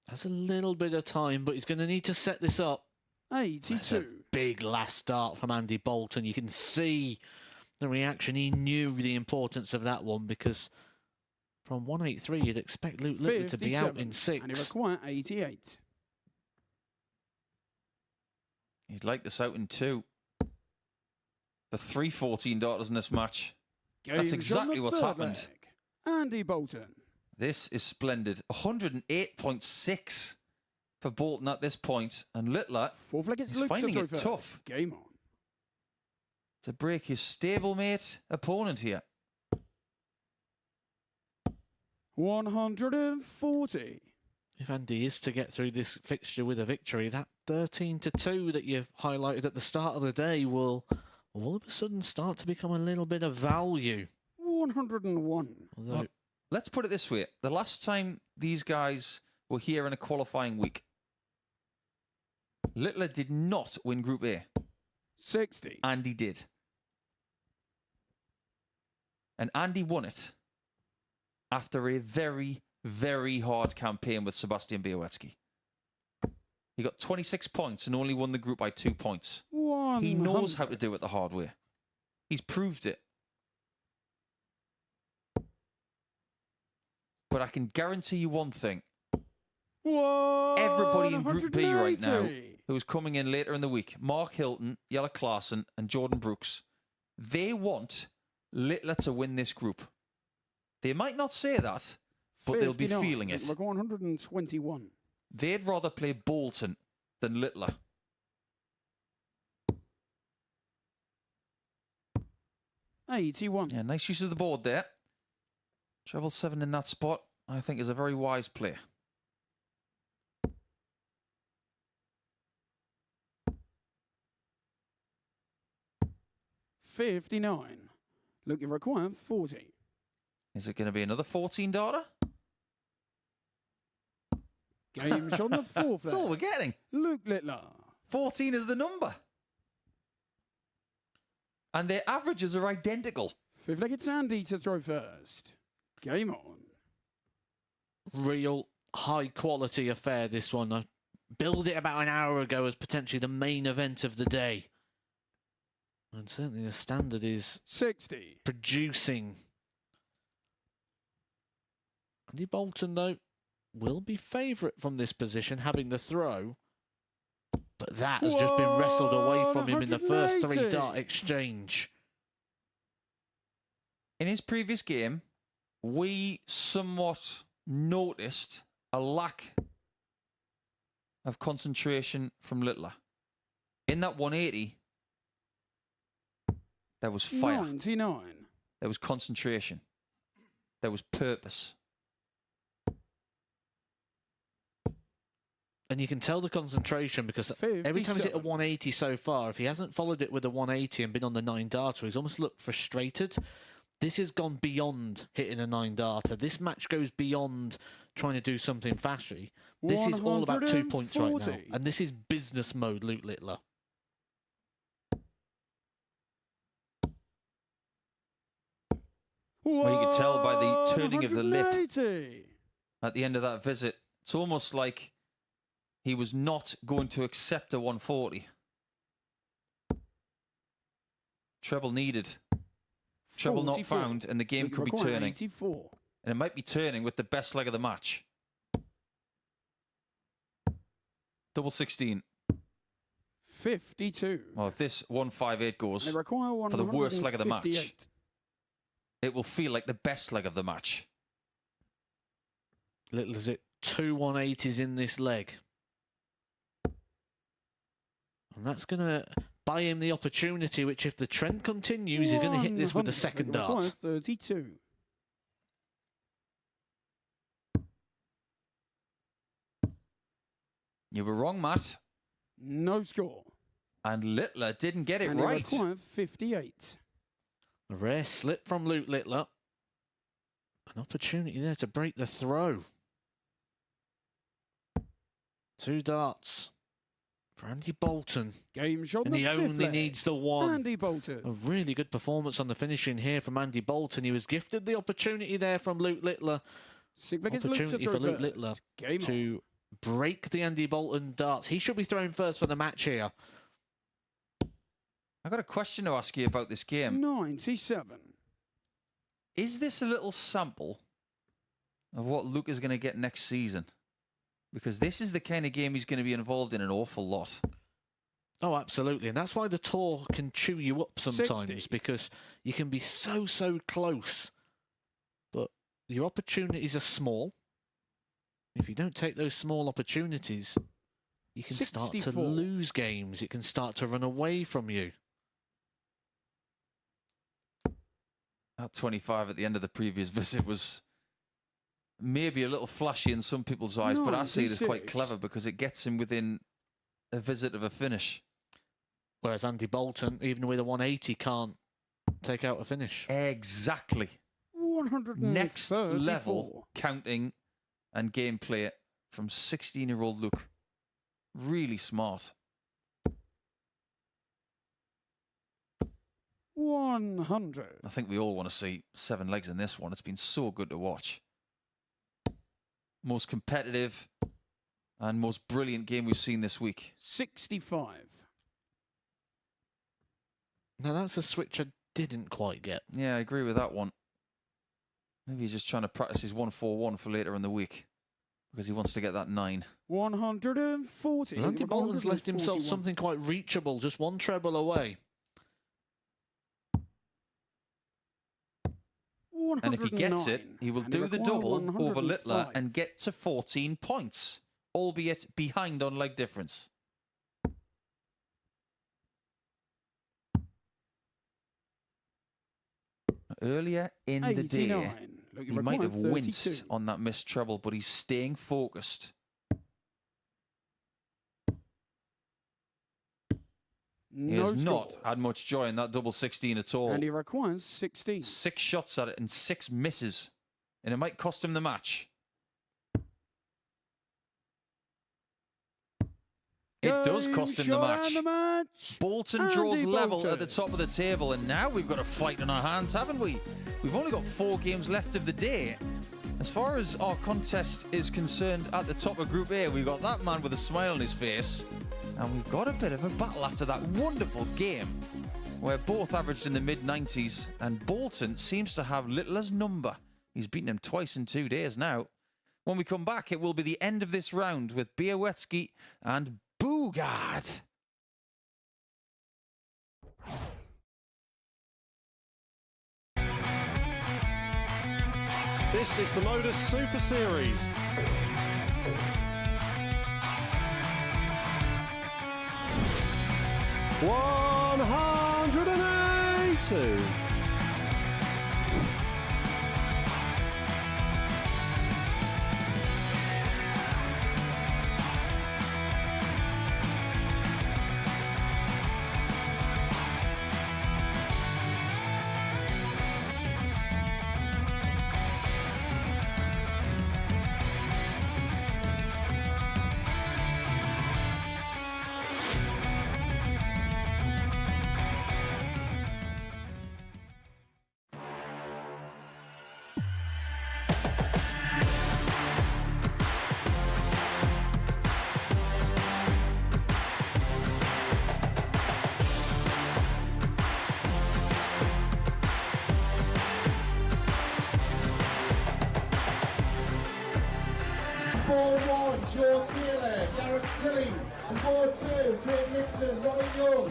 That's a little bit of time, but he's going to need to set this up. 82. That's a big last start from Andy Bolton. You can see the reaction. He knew the importance of that one because from 183, you'd expect Luke Littler to be out in 6. And he requires 88. He'd like this out in 2. The 3 14 darters in this match. That's exactly what's happened. Andy Bolton. This is splendid. 108.6 for Bolton at this point, and Littler is finding it tough Game on. to break his stablemate opponent here. 140. If Andy is to get through this fixture with a victory, that 13-2 that you highlighted at the start of the day will all of a sudden start to become a little bit of value. 101. Well, let's put it this way. The last time these guys were here in a qualifying week, Littler did not win Group A. 60. Andy did. And Andy won it after a very, very hard campaign with Sebastian Białowicz. He got 26 points and only won the group by 2 points. 100. He knows how to do it the hard way. He's proved it. But I can guarantee you one thing. Everybody in Group B right now who's coming in later in the week, Mark Hilton, Jelle Klaassen and Jordan Brooks, they want Littler to win this group. They might not say that, but they'll be feeling it. 121. They'd rather play Bolton than Littler. $81. Yeah, nice use of the board there. Treble 7 in that spot, I think, is a very wise play. 59. Look, you require 40. Is it going to be another 14 darter? Game shot on the fourth That's all leg. we're getting. Luke Littler. 14 is the number. And their averages are identical. Fifth leg, it's Andy to throw first. Game on. Real high quality affair, this one. I billed it about an hour ago as potentially the main event of the day. And certainly the standard is 60. producing. Andy Bolton, though, will be favourite from this position, having the throw. But that has just been wrestled away from him in the first 180. three-dart exchange. In his previous game, we somewhat noticed a lack of concentration from Littler. In that 180, there was fire. 99. There was concentration. There was purpose. And you can tell the concentration because every time he's hit a 180 so far, if he hasn't followed it with a 180 and been on the 9-darter, he's almost looked frustrated. This has gone beyond hitting a 9-darter. This match goes beyond trying to do something flashy. This is all about 2 points right now. And this is business mode, Luke Littler. Well, you could tell by the turning of the lip 180. at the end of that visit. It's almost like he was not going to accept a 140. Treble needed. Treble not 44. found, and the game Luke could be require turning. 84. And it might be turning with the best leg of the match. Double 16. 52. Well, if this 158 goes They require for the worst leg of the match, 158. it will feel like the best leg of the match. Littler's hit 2 180s in this leg. And that's going to buy him the opportunity, which if the trend continues, he's going to hit this with a second They require dart. 32. You were wrong, Matt. No score. And Littler didn't get it And right. they require 58. A rare slip from Luke Littler. An opportunity there to break the throw. 2 darts for Andy Bolton. Game shot And on he the fifth only leg. needs the one. Andy Bolton. A really good performance on the finishing here from Andy Bolton. He was gifted the opportunity there from Luke Littler. Opportunity for Luke Littler to break the Andy Bolton darts. He should be thrown first for the match here. I've got a question to ask you about this game. 97. Is this a little sample of what Luke is going to get next season? Because this is the kind of game he's going to be involved in an awful lot. Oh, absolutely. And that's why the tour can chew you up sometimes, 60. because you can be so close. But your opportunities are small. If you don't take those small opportunities, you can start to 64. lose games. It can start to run away from you. That 25 at the end of the previous visit was maybe a little flashy in some people's eyes, but I see it as quite 96. clever because it gets him within a visit of a finish. Whereas Andy Bolton, even with a 180, can't take out a finish. Exactly. 134. Next level counting and gameplay from 16-year-old Luke. Really smart. 100. I think we all want to see 7 legs in this one. It's been so good to watch. Most competitive and most brilliant game we've seen this week. 65. Now, that's a switch I didn't quite get. Yeah, I agree with that one. Maybe he's just trying to practice his 141 for later in the week because he wants to get that 9. 140. Well, Andy Bolton's left himself 141. something quite reachable, just one treble away. And if he gets it, he will And do the require double over Littler 105. and get to 14 points, albeit behind on leg difference. Earlier in the day, 89. Look, you he might have require winced 32. on that missed treble, but he's staying focused. He has not had much joy in that double 16 at all. And he requires 16. 6 shots at it and 6 misses. And it might cost him the match. It does cost him the match. Bolton draws level at the top of the table, and now we've got a fight on our hands, haven't we? We've only got 4 games left of the day. As far as our contest is concerned, at the top of Group A, we've got that man with a smile on his face. And we've got a bit of a battle after that wonderful game, where both averaged in the mid-90s, and Bolton seems to have Littler's number. He's beaten him twice in 2 days now. When we come back, it will be the end of this round with Białowieski and Bugard. This is the MODUS Super Series. $180. Joe Taylor, Garrett Tilly, and board 2, Craig Nixon, Robert Young.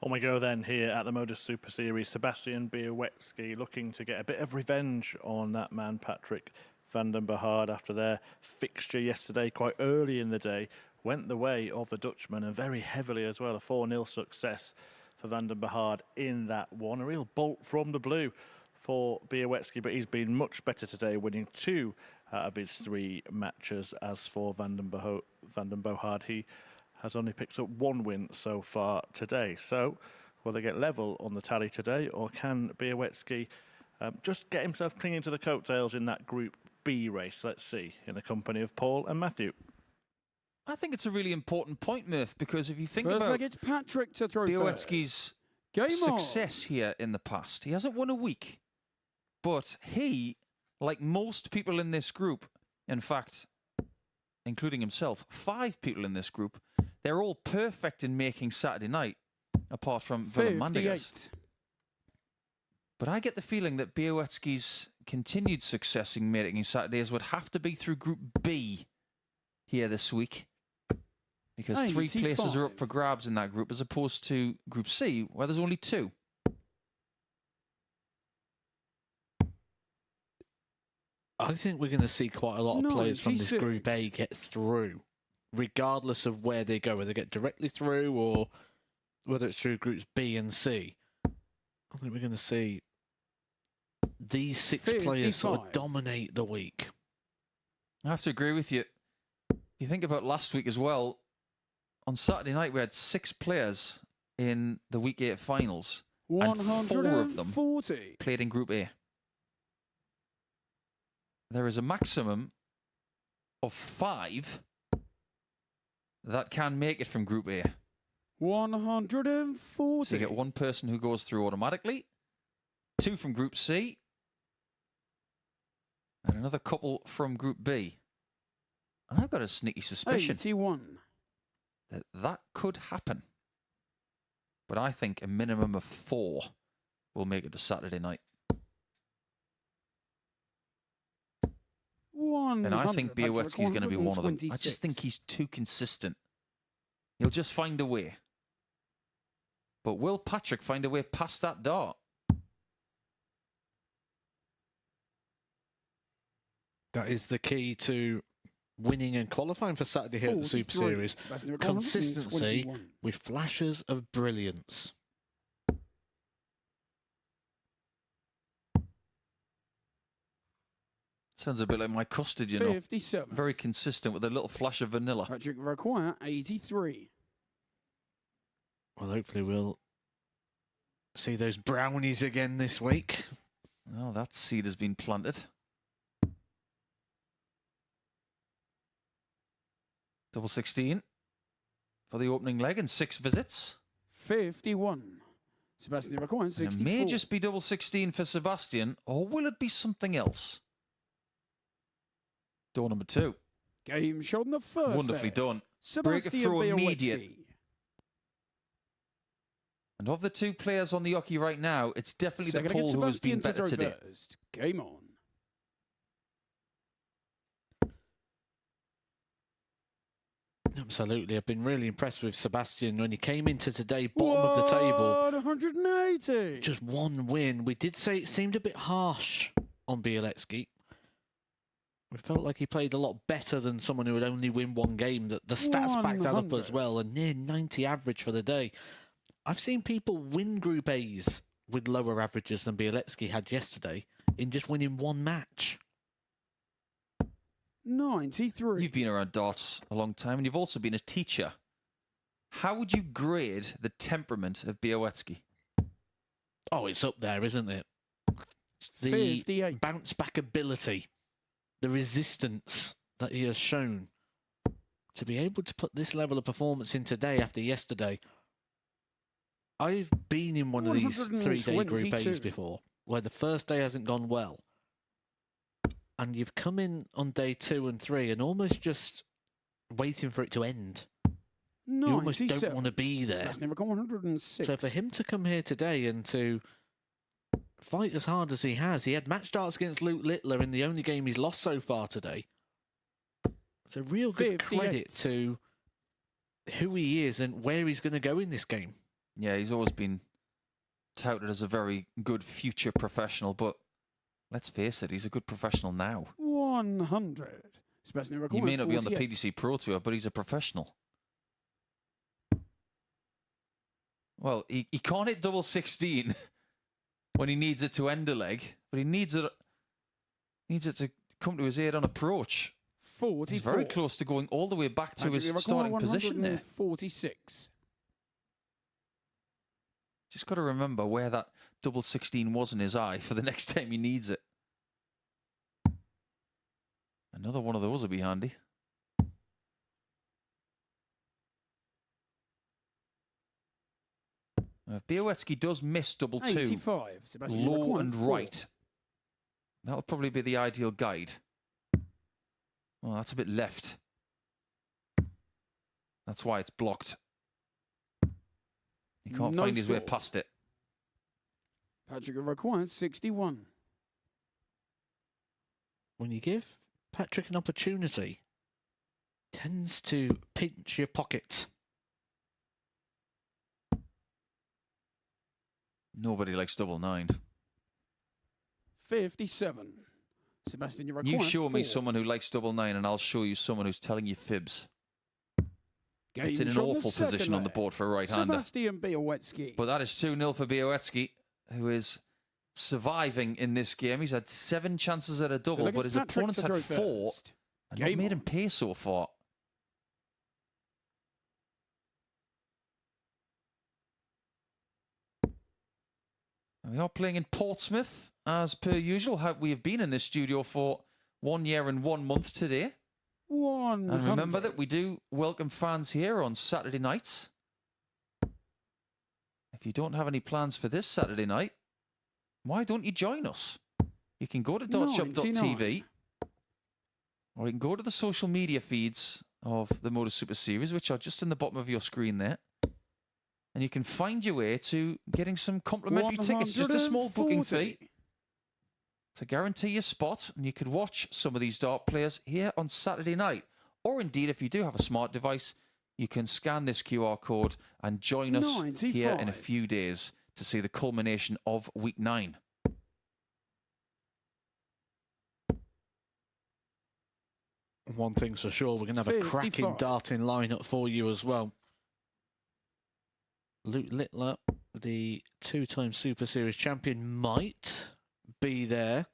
On we go then here at the MODUS Super Series. Sebastian Białowieski looking to get a bit of revenge on that man, Patrick van den Behard, after their fixture yesterday quite early in the day. Went the way of the Dutchman, and very heavily as well. A 4-0 success for van den Behard in that one. A real bolt from the blue for Białowieski, but he's been much better today, winning 2 out of his 3 matches. As for van den Behard, he has only picked up 1 win so far today. So, will they get level on the tally today, or can Białowieski just get himself clinging to the coattails in that Group B race? Let's see, in the company of Paul and Matthew. I think it's a really important point, Murph, because if you think First about leg, it's Patrick to throw Białowieski's success here in the past, he hasn't won a week. But he, like most people in this group, in fact, including himself, 5 people in this group, they're all perfect in making Saturday night, apart from Villamandigas. But I get the feeling that Białowieski's continued success in making Saturdays would have to be through Group B here this week, because 3 places are up for grabs in that group, as opposed to Group C, where there's only 2. I think we're going to see quite a lot of players from this Group A get through, regardless of where they go, whether they get directly through or whether it's through Groups B and C. I think we're going to see these 6 players sort of dominate the week. I have to agree with you. You think about last week as well. On Saturday night, we had 6 players in the Week 8 finals. And 4 of them played in Group A. There is a maximum of 5 that can make it from Group A. 140. So you get 1 person who goes through automatically, 2 from Group C, and another couple from Group B. And I've got a sneaky suspicion 81. that could happen. But I think a minimum of 4 will make it to Saturday night. And I think Białecki's going to be one of them. I just think he's too consistent. He'll just find a way. But will Patrick find a way past that dart? That is the key to winning and qualifying for Saturday here at the Super Series. Consistency with flashes of brilliance. Sounds a bit like my custard, you know. 57. Very consistent with a little flash of vanilla. Patrick require 83. Well, hopefully we'll see those brownies again this week. Well, that seed has been planted. Double 16 for the opening leg and 6 visits. 51. Sebastian requires 64. It may just be double 16 for Sebastian, or will it be something else? Door number 2. Game shot in the first. Wonderfully done. Sebastian Break it through Białecki. immediate. And of the 2 players on the hockey right now, it's definitely the Paul who has been better today. First. Game on. Absolutely. I've been really impressed with Sebastian when he came into today, bottom of the table. 180. Just 1 win. We did say it seemed a bit harsh on Białecki. We felt like he played a lot better than someone who would only win 1 game. The stats back that up as well. A near 90 average for the day. I've seen people win Group A's with lower averages than Białecki had yesterday in just winning 1 match. 93. You've been around darts a long time, and you've also been a teacher. How would you grade the temperament of Białecki? Oh, it's up there, isn't it? The 58. bounce back ability, the resistance that he has shown. To be able to put this level of performance in today after yesterday. I've been in one of these 3-day Group A's before, where the first day hasn't gone well. And you've come in on day 2 and 3 and almost just waiting for it to end. You almost don't want to be there. So for him to come here today and to fight as hard as he has, he had match darts against Luke Littler in the only game he's lost so far today. It's a real good credit to who he is and where he's going to go in this game. Yeah, he's always been touted as a very good future professional, but let's face it, he's a good professional now. 100. He may not be on the PDC Pro Tour, but he's a professional. Well, he can't hit double 16 when he needs it to end a leg, but he needs it to come to his aid on approach. 44. He's very close to going all the way back to his starting position there. 46. Just got to remember where that double 16 was in his eye for the next time he needs it. Another one of those will be handy. If Białecki does miss double 2, 85. low and right, that'll probably be the ideal guide. Oh, that's a bit left. That's why it's blocked. He can't find his way past it. Patrick requires 61. When you give Patrick an opportunity, tends to pinch your pocket. Nobody likes double 9. 57. Sebastian, you're You required show me 4. someone who likes double nine, and I'll show you someone who's telling you fibs. It's in Game an shot the awful second position on the leg. board for a right-hander. Sebastian Białowski. But that is 2-0 for Białowski, who is surviving in this game. He's had 7 chances at a double, but his opponent's had 4 and not made him pay so far. We are playing in Portsmouth, as per usual. We have been in this studio for 1 year and 1 month today. 100. And remember that we do welcome fans here on Saturday nights. If you don't have any plans for this Saturday night, why don't you join us? You can go to dotshop.tv, or you can go to the social media feeds of the MODUS Super Series, which are just in the bottom of your screen there. And you can find your way to getting some complimentary tickets, just a small booking fee to guarantee your spot. And you could watch some of these dart players here on Saturday night. Or indeed, if you do have a smart device, you can scan this QR code and join us here in a few days to see the culmination of week 9. One thing's for sure, we're going to have a cracking darting lineup for you as well. Luke Littler, the 2-time Super Series champion, might be there.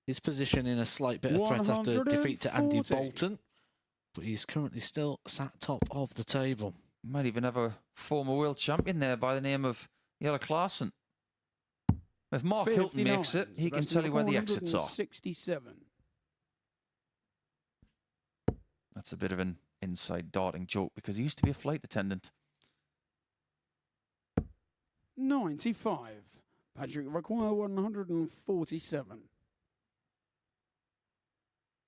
His position in a slight bit of threat after defeat to Andy Bolton, but he's currently still sat top of the table. Might even have a former world champion there by the name of Jelle Klaassen. If Mark Hilton makes it, he can tell you where the exits are. 67. That's a bit of an inside darting joke because he used to be a flight attendant. 95. Patrick require 147.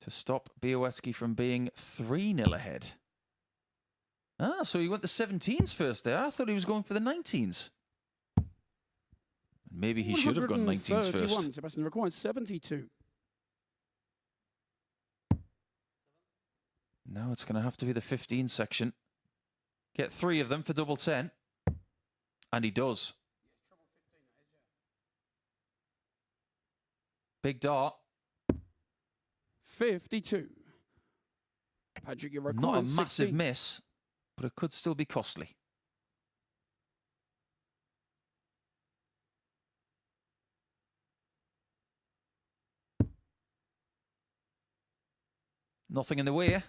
To stop Białowski from being 3-0 ahead. Ah, so he went the 17s first there. I thought he was going for the 19s. Maybe he should have gone 19s first. Sebastian requires 72. No, it's going to have to be the 15 section. Get 3 of them for double 10. And he does. Big dart. 52. Patrick, you're required Not a massive 16. miss, but it could still be costly. Nothing in the way.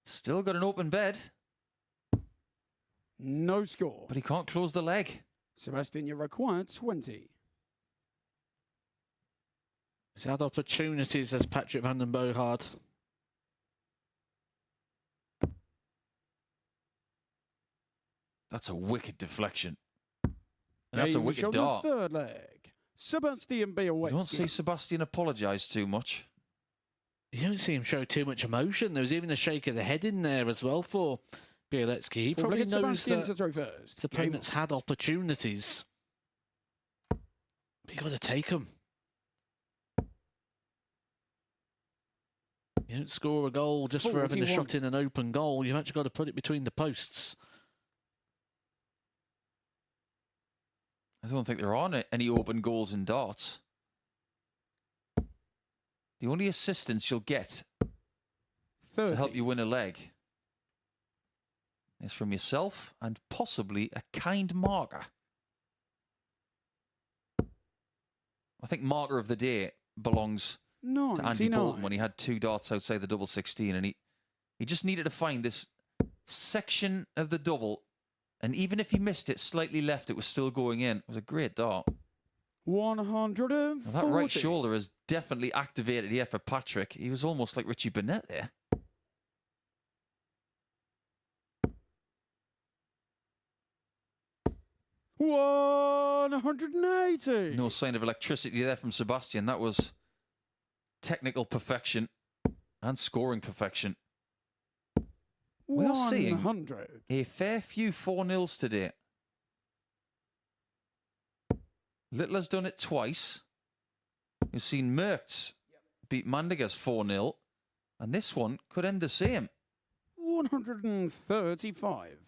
Still got an open bed. No score. But he can't close the leg. Sebastian, you're required 20. He's had opportunities as Patrick van den Boogaard. That's a wicked deflection. And that's a wicked dart. The third leg. Sebastian Białowski. You don't see Sebastian apologise too much. You don't see him show too much emotion. There was even a shake of the head in there as well for Białowski. He probably knows that his opponent's had opportunities. But you got to take them. You don't score a goal just for having a shot in an open goal. You've actually got to put it between the posts. I don't think there are any open goals in darts. The only assistance you'll get 30. to help you win a leg is from yourself and possibly a kind marker. I think marker of the day belongs to Andy Bolton when he had 2 darts outside the double 16, and he just needed to find this section of the double, and even if he missed it slightly left, it was still going in. It was a great dart. 140. Well, that right shoulder is definitely activated here for Patrick. He was almost like Richie Burnett there. $180. No sign of electricity there from Sebastian. That was technical perfection and scoring perfection. We are seeing a fair few 4-0s today. Littler's done it twice. We've seen Merckx beat Mandigas 4-0. And this one could end the same. 135.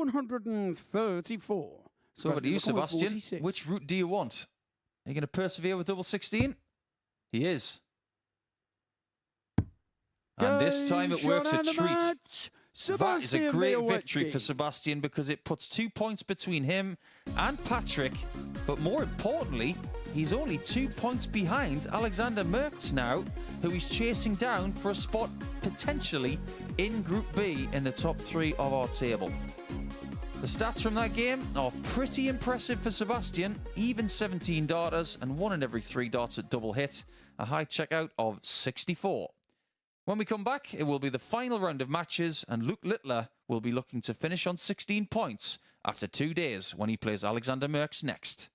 234. So over to you, President McCoy, Sebastian. 46. Which route do you want? Are you going to persevere with double 16? He is. And this time it works a treat. That is a great victory for Sebastian because it puts 2 points between him and Patrick. But more importantly, he's only 2 points behind Alexander Merckx now, who he's chasing down for a spot potentially in Group B in the top 3 of our table. The stats from that game are pretty impressive for Sebastian. Even 17 darters and 1 in every 3 darts at double hit. A high checkout of 64. When we come back, it will be the final round of matches, and Luke Littler will be looking to finish on 16 points after 2 days when he plays Alexander Merckx next.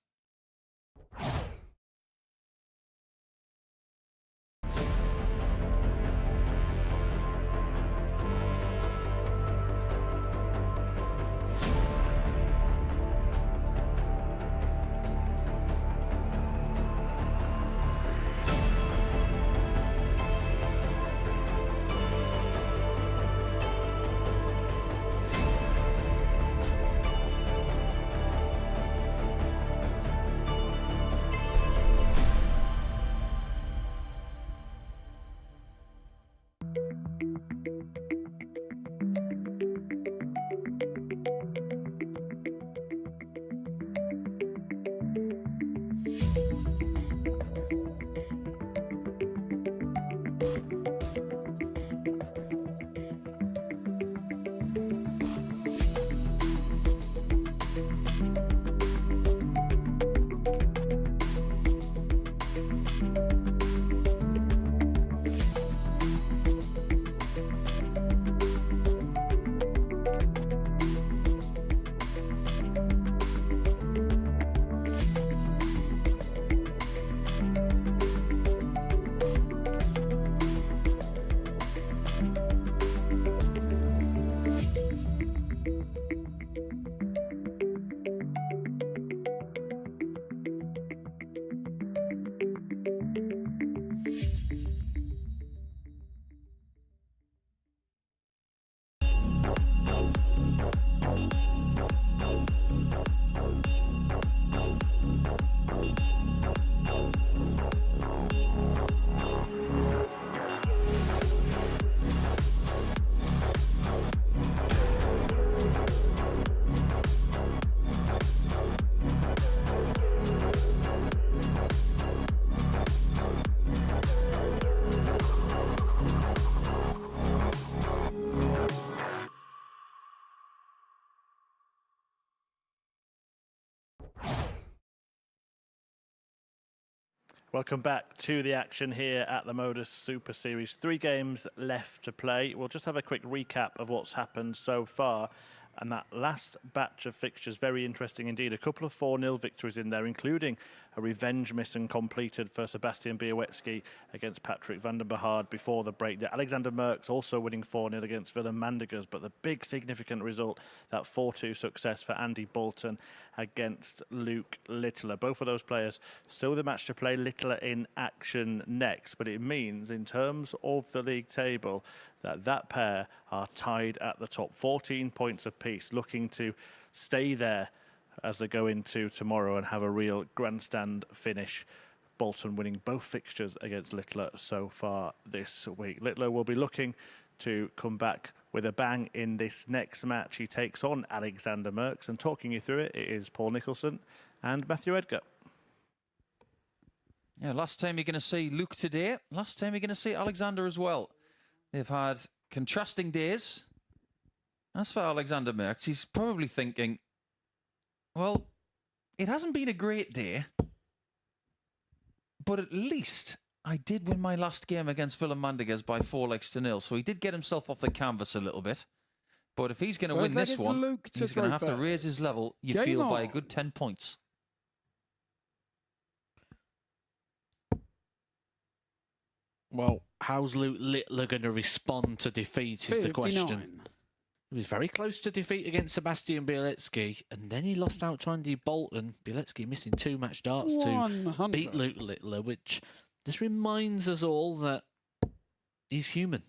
Welcome back to the action here at the MODUS Super Series. 3 games left to play. We'll just have a quick recap of what's happened so far. And that last batch of fixtures, very interesting indeed. A couple of 4-0 victories in there, including a revenge mission completed for Sebastian Białecki against Patrick van der Behard before the break. Alexander Merckx also winning 4-0 against Willem Mandegers, but the big significant result, that 4-2 success for Andy Bolton against Luke Littler. Both of those players still the match to play. Littler in action next, but it means in terms of the league table that pair are tied at the top, 14 points apiece, looking to stay there as they go into tomorrow and have a real grandstand finish. Bolton winning both fixtures against Littler so far this week. Littler will be looking to come back with a bang in this next match. He takes on Alexander Merckx, and talking you through it, it is Paul Nicholson and Matthew Edgar. Yeah, last time you're going to see Luke today. Last time you're going to see Alexander as well. They've had contrasting days. As for Alexander Merckx, he's probably thinking, well, it hasn't been a great day, but at least I did win my last game against Willem Mandegers by 4-0. So he did get himself off the canvas a little bit. But if he's going to win this one, he's going to have to raise his level, you feel, by a good 10 points. Well, how's Luke Littler going to respond to defeat is the question. He was very close to defeat against Sebastian Białecki, and then he lost out to Andy Bolton. Białecki missing 2 match darts to beat Luke Littler, which just reminds us all that he's human.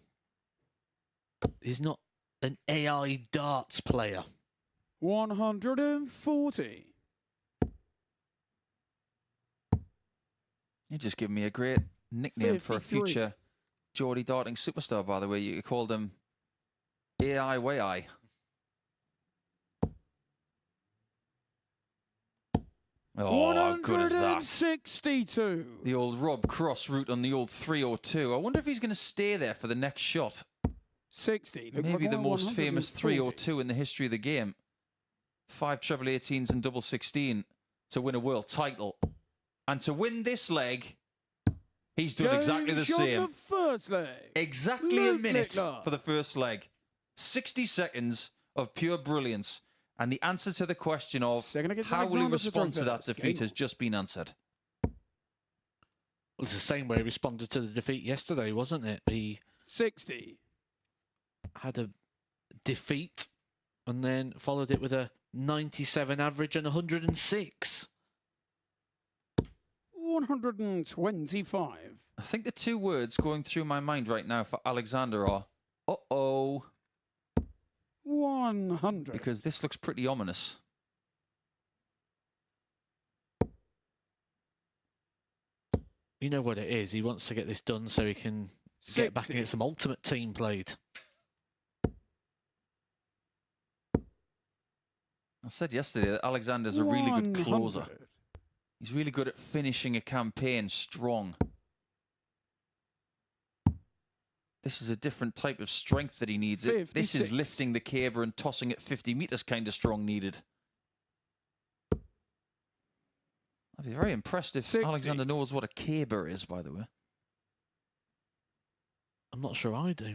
He's not an AI darts player. 140. You just give me a great nickname for a 53. future Geordie darting superstar, by the way. You could call them AI Way. Oh, how good is that? 162. The old Rob Cross route on the old 302. I wonder if he's going to stay there for the next shot. 60. Look, Maybe the most 140. famous 302 in the history of the game. 5 treble 18s and double 16 to win a world title. And to win this leg, he's done exactly the same. The first leg. Exactly a minute for the first leg. 60 seconds of pure brilliance. And the answer to the question of how will he respond to that defeat has just been answered. Well, it's the same way he responded to the defeat yesterday, wasn't it? He 60. had a defeat and then followed it with a 97 average and 106. 125. I think the two words going through my mind right now for Alexander are, uh-oh. 100. Because this looks pretty ominous. You know what it is. He wants to get this done so he can get back and get some ultimate team played. I said yesterday that Alexander's a really good closer. He's really good at finishing a campaign strong. This is a different type of strength that he needs. This is lifting the caber and tossing it 50 meters kind of strong needed. I'd be very impressed if 60. Alexander knows what a caber is, by the way. I'm not sure I do.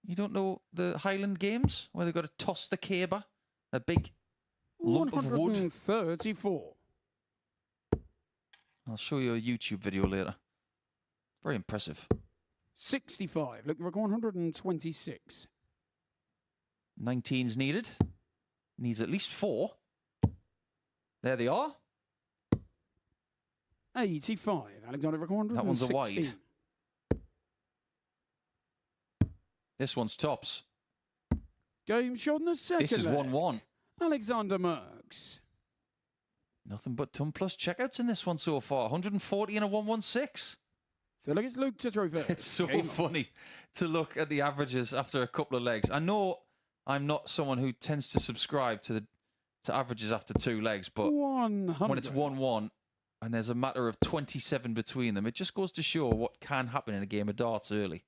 You don't know the Highland Games where they've got to toss the caber? A big lump of wood? 134. I'll show you a YouTube video later. Very impressive. 65. Look, we're 126. 19's needed. Needs at least 4. There they are. 85. Alexander, 116. That one's a wide. This one's tops. Game shot in the second. This is 1-1. Alexander Merckx. Nothing but ton plus checkouts in this one so far. 140 and a 116. Feel like it's Luke to trophy. It's so funny to look at the averages after a couple of legs. I know I'm not someone who tends to subscribe to averages after 2 legs, but 100. when it's 1-1 and there's a matter of 27 between them, it just goes to show what can happen in a game of darts early.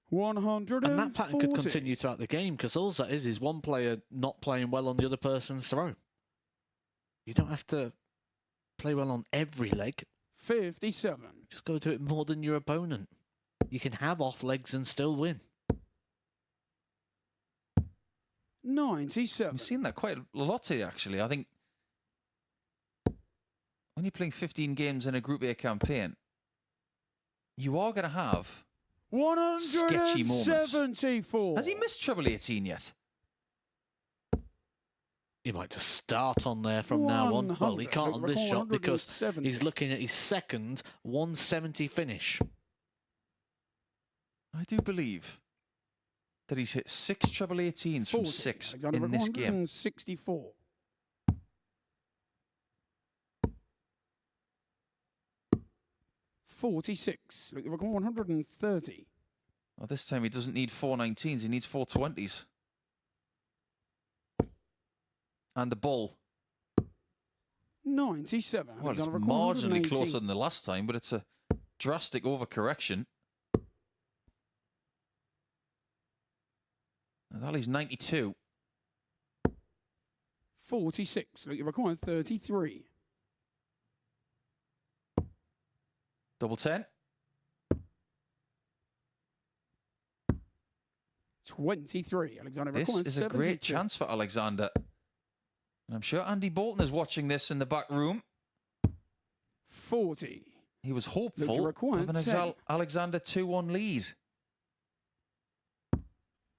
140. And that pattern could continue throughout the game because all that is one player not playing well on the other person's throw. You don't have to play well on every leg. 57. Just go do it more than your opponent. You can have off legs and still win. 97. We've seen that quite a lot today, actually. I think when you're playing 15 games in a Group A campaign, you are going to have sketchy moments. 174. Has he missed treble 18 yet? He might just start on there from now on. Well, he can't on this shot because he's looking at his second 170 finish. I do believe that he's hit 6 treble 18s from 6 in this game. 164. .46. Look, we're 130. Well, this time he doesn't need 4 19s, he needs 4 20s. And the ball. 97. Well, it's marginally closer than the last time, but it's a drastic overcorrection. And that leaves 92. 46. Look, you're requiring 33. Double 10. 23. Alexander, this is a great chance for Alexander. And I'm sure Andy Bolton is watching this in the back room. 40. He was hopeful of an Alexander 2-1 lead.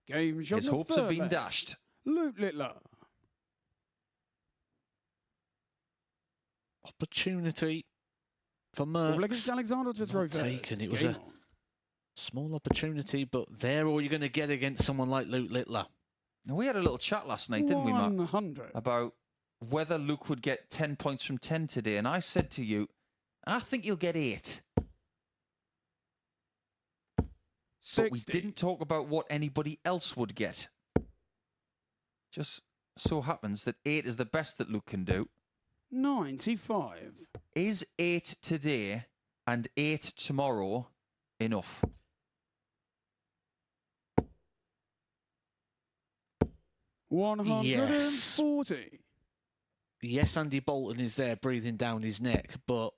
Game shot. His hopes have been dashed. Luke Littler. Opportunity for Merckx. Alexander to throw taken. It was a small opportunity, but they're all you're going to get against someone like Luke Littler. Now, we had a little chat last night, didn't we, Matt? 100. About whether Luke would get 10 points from 10 today. And I said to you, I think you'll get 8. 60. But we didn't talk about what anybody else would get. Just so happens that 8 is the best that Luke can do. 95. Is 8 today and 8 tomorrow enough? Yes. 140. Yes, Andy Bolton is there breathing down his neck, but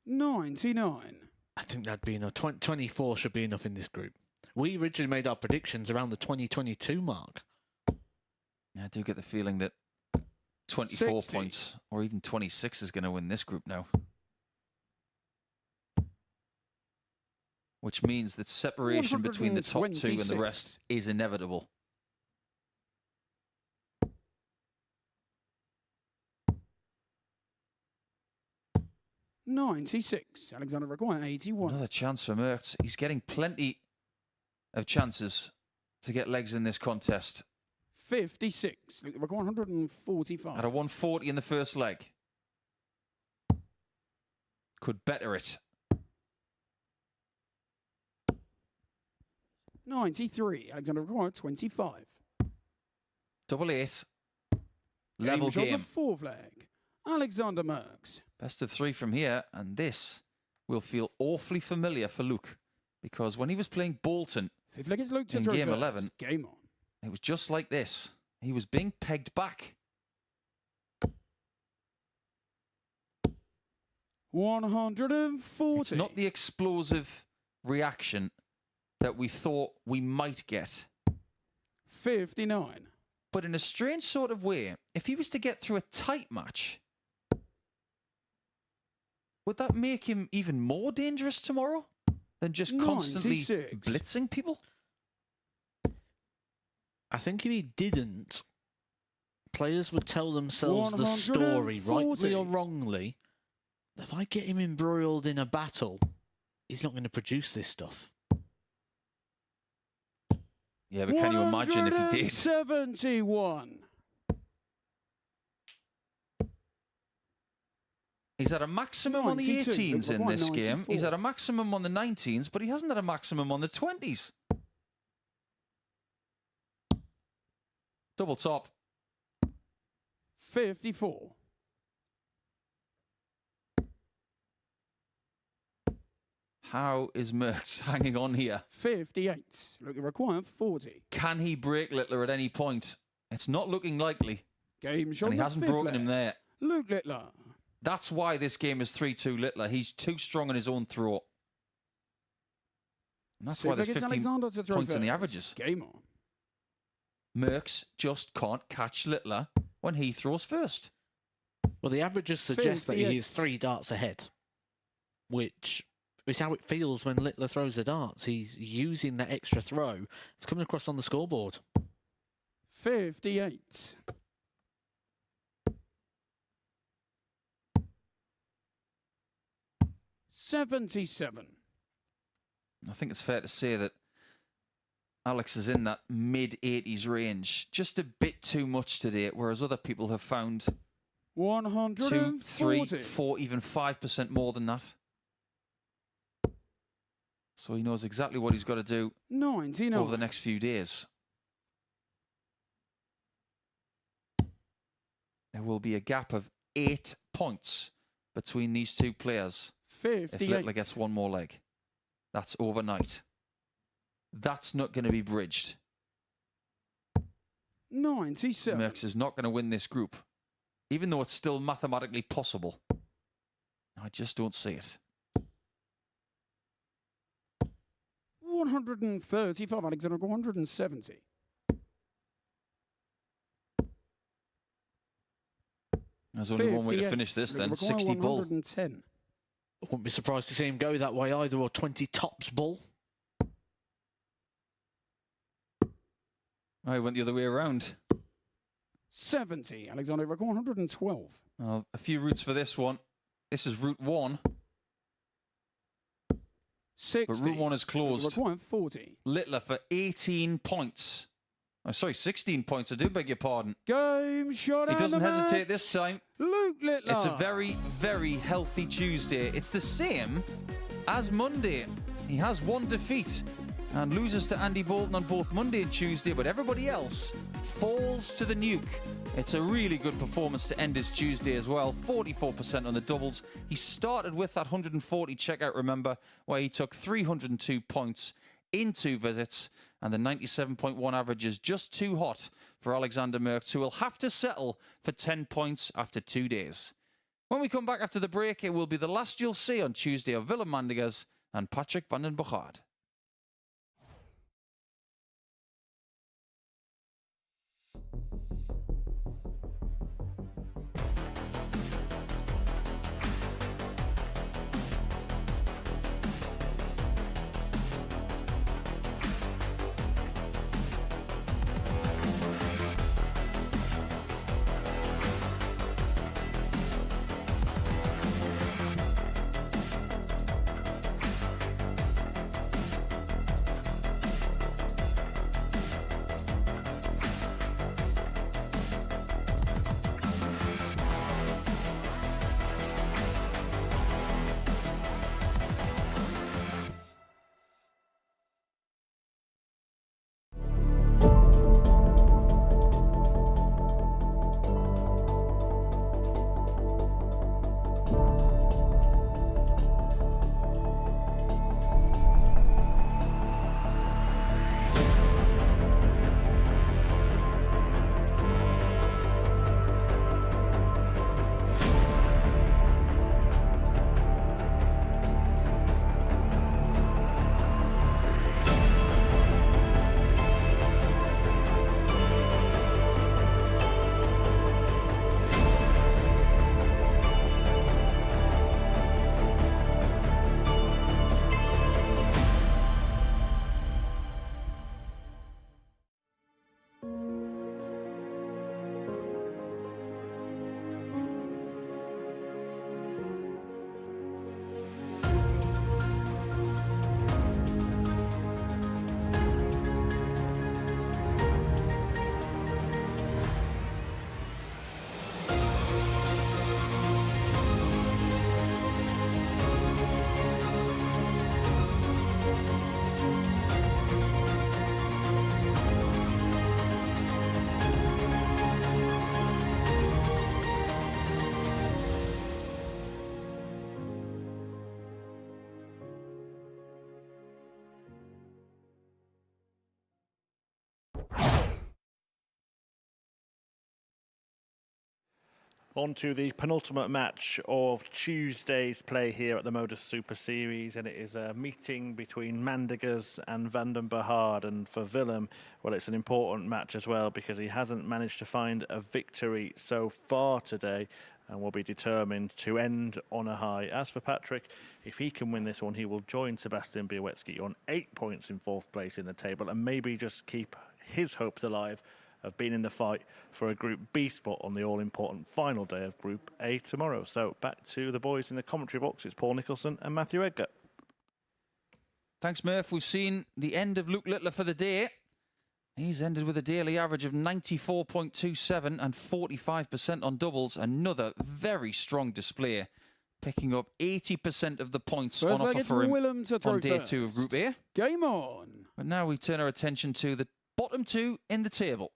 99. I think that'd be enough. 24 should be enough in this group. We originally made our predictions around the 2022 mark. I do get the feeling that 24 60. points or even 26 is going to win this group now. Which means that separation between the top 2 and the rest is inevitable. $96. Alexander required 81. Another chance for Mertz. He's getting plenty of chances to get legs in this contest. 56. Required 145. At a 140 in the first leg. Could better it. 93. Alexander required 25. Double 8. Level Game. game. The fourth leg. Alexander Merckx. Best of 3 from here, and this will feel awfully familiar for Luke, because when he was playing Bolton Fifth leg is Luke to in throw game first. 11, Game on. it was just like this. He was being pegged back. 140. It's not the explosive reaction that we thought we might get. 59. But in a strange sort of way, if he was to get through a tight match, would that make him even more dangerous tomorrow than just constantly 96. blitzing people? I think if he didn't, players would tell themselves the story, 140. rightly or wrongly. If I get him embroiled in a battle, he's not going to produce this stuff. Yeah, but can you imagine if he did? 71. He's at a maximum on the 92. 18s in this game. 94. He's at a maximum on the 19s, but he hasn't had a maximum on the 20s. Double top. 54. How is Merckx hanging on here? 58. Look, required 40. Can he break Littler at any point? It's not looking likely. Game shot. And he hasn't broken him there. Luke Littler. That's why this game is 3-2 Littler. He's too strong on his own throat. And that's why there's 15 points in the averages. Game on. Merckx just can't catch Littler when he throws first. Well, the averages suggest that he 58. is 3 darts ahead, which is how it feels when Littler throws the darts. He's using that extra throw. It's coming across on the scoreboard. 58. $77. I think it's fair to say that Alex is in that mid-80s range. Just a bit too much today, whereas other people have found 2, 3, 4, even 5% more than that. So he knows exactly what he's got to do 99. over the next few days. There will be a gap of 8 points between these two players 58. if Littler gets one more leg. That's overnight. That's not going to be bridged. 97. Merckx is not going to win this group, even though it's still mathematically possible. I just don't see it. 135. Alexander 170. There's only one way to finish this then. 60 bull. 110. I wouldn't be surprised to see him go that way either, or 20 tops bull. I went the other way around. 70. Alexander 112. A few routes for this one. This is route 1. 60. But Route 1 is closed. Requirement 40. Littler for 18 points. Oh, sorry, 16 points. I do beg your pardon. Game shot. He and doesn't the hesitate match. this time. Luke Littler. It's a very, very healthy Tuesday. It's the same as Monday. He has one defeat and loses to Andy Bolton on both Monday and Tuesday, but everybody else falls to the nuke. It's a really good performance to end his Tuesday as well. 44% on the doubles. He started with that 140 checkout, remember, where he took 302 points in 2 visits, and the 97.1 average is just too hot for Alexander Merckx, who will have to settle for 10 points after 2 days. When we come back after the break, it will be the last you'll see on Tuesday of Willem Mandegers and Patrick van den Bogaert. On to the penultimate match of Tuesday's play here at the MODUS Super Series, and it is a meeting between Mandegers and van den Bogaert. And for Willem, well, it's an important match as well because he hasn't managed to find a victory so far today and will be determined to end on a high. As for Patrick, if he can win this one, he will join Sebastian Białecki on 8 points in 4th place in the table and maybe just keep his hopes alive of being in the fight for a Group B spot on the all-important final day of Group A tomorrow. So back to the boys in the commentary box. It's Paul Nicholson and Matthew Edgar. Thanks, Murph. We've seen the end of Luke Littler for the day. He's ended with a daily average of 94.27 and 45% on doubles. Another very strong display, picking up 80% of the points on offer for him on day 2 of Group A. Game on. But now we turn our attention to the bottom 2 in the table.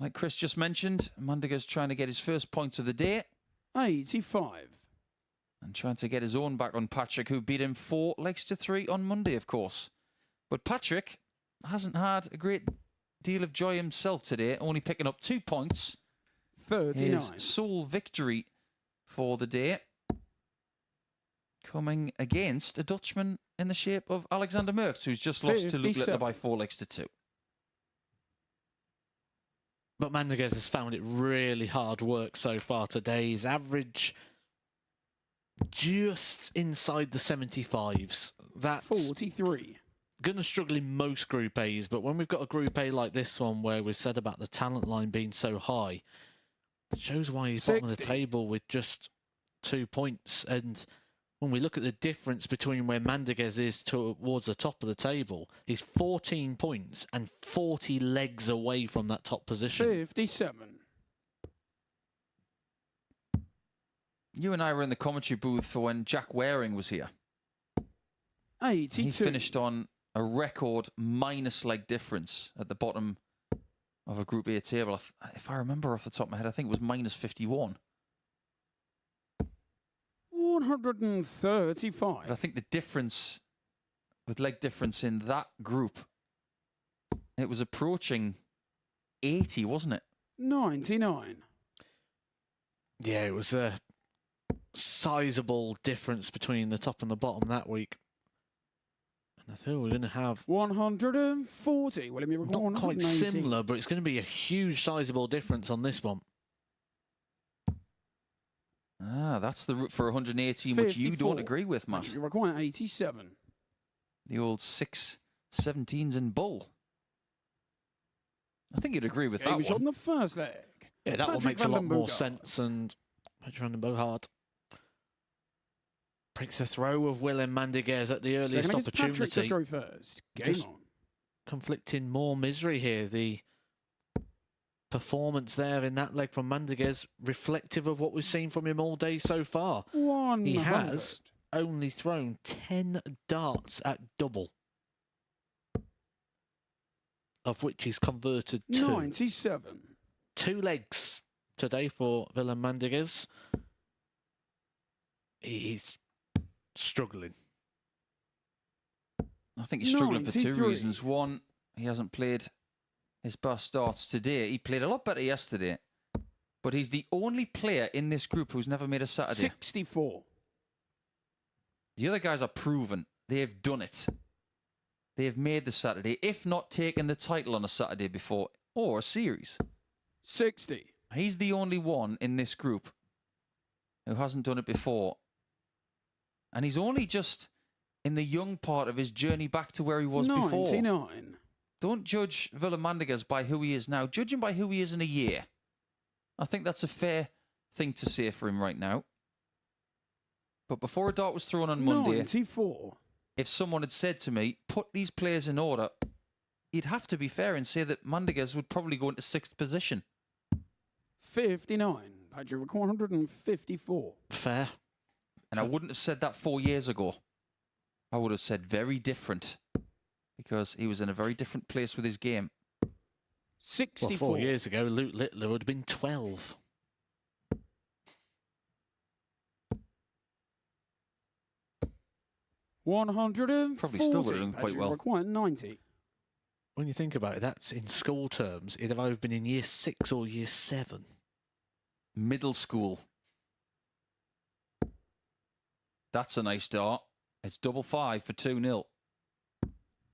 Like Chris just mentioned, Mandegers trying to get his first points of the day. 85. And trying to get his own back on Patrick, who beat him 4 legs to 3 on Monday, of course. But Patrick hasn't had a great deal of joy himself today, only picking up 2 points. 39. His sole victory for the day, coming against a Dutchman in the shape of Alexander Merckx, who's just lost to Luke Littler by 4 legs to 2. But Mandegers has found it really hard work so far today. His average just inside the 75s. That's 43. Going to struggle in most Group A's, but when we've got a Group A like this one where we've said about the talent line being so high, it shows why he's bottom of the table with just 2 points. And when we look at the difference between where Mandiguez is towards the top of the table, he's 14 points and 40 legs away from that top position. 57. You and I were in the commentary booth for when Jack Waring was here. 82. He finished on a record minus leg difference at the bottom of a Group A table. If I remember off the top of my head, I think it was minus 51. 135. But I think the difference, with leg difference in that group, it was approaching 80, wasn't it? 99. Yeah, it was a sizable difference between the top and the bottom that week. And I think we're going to have 140. Well, not quite similar, but it's going to be a huge sizable difference on this one. Ah, that's the route for 118, which you don't agree with, Matt. You require 87. The old 6-17s in bull. I think you'd agree with that one. On the first leg. Yeah, that one makes a lot more sense. And Patrick van den Boogaard breaks a throw of Willem Mandiguez at the earliest opportunity. Patrick to throw first. Game on. Conflicting more misery here. The performance there in that leg from Mandiguez reflective of what we've seen from him all day so far. 100. He has only thrown 10 darts at double, of which he's converted 2. 97. 2 legs today for Willem Mandiguez. He's struggling. I think he's struggling for 2 reasons. One, he hasn't played his best darts today. He played a lot better yesterday, but he's the only player in this group who's never made a Saturday. 64. The other guys are proven. They have done it. They have made the Saturday, if not taken the title on a Saturday before, or a series. 60. He's the only one in this group who hasn't done it before. And he's only just in the young part of his journey back to where he was before. 99. Don't judge Willem Mandiguez by who he is now. Judge him by who he is in a year. I think that's a fair thing to say for him right now. But before a dart was thrown on Monday, 94. If someone had said to me, put these players in order, you'd have to be fair and say that Mandiguez would probably go into 6th position. 59. Patrick, 154. Fair. And I wouldn't have said that 4 years ago. I would have said very different, because he was in a very different place with his game. 64. Well, 4 years ago, Luke Littler would have been 12. Probably still would have done quite well. Require 90. When you think about it, that's in school terms. It'd have either been in year 6 or year 7. Middle school. That's a nice dart. It's 5-5 for 2-0.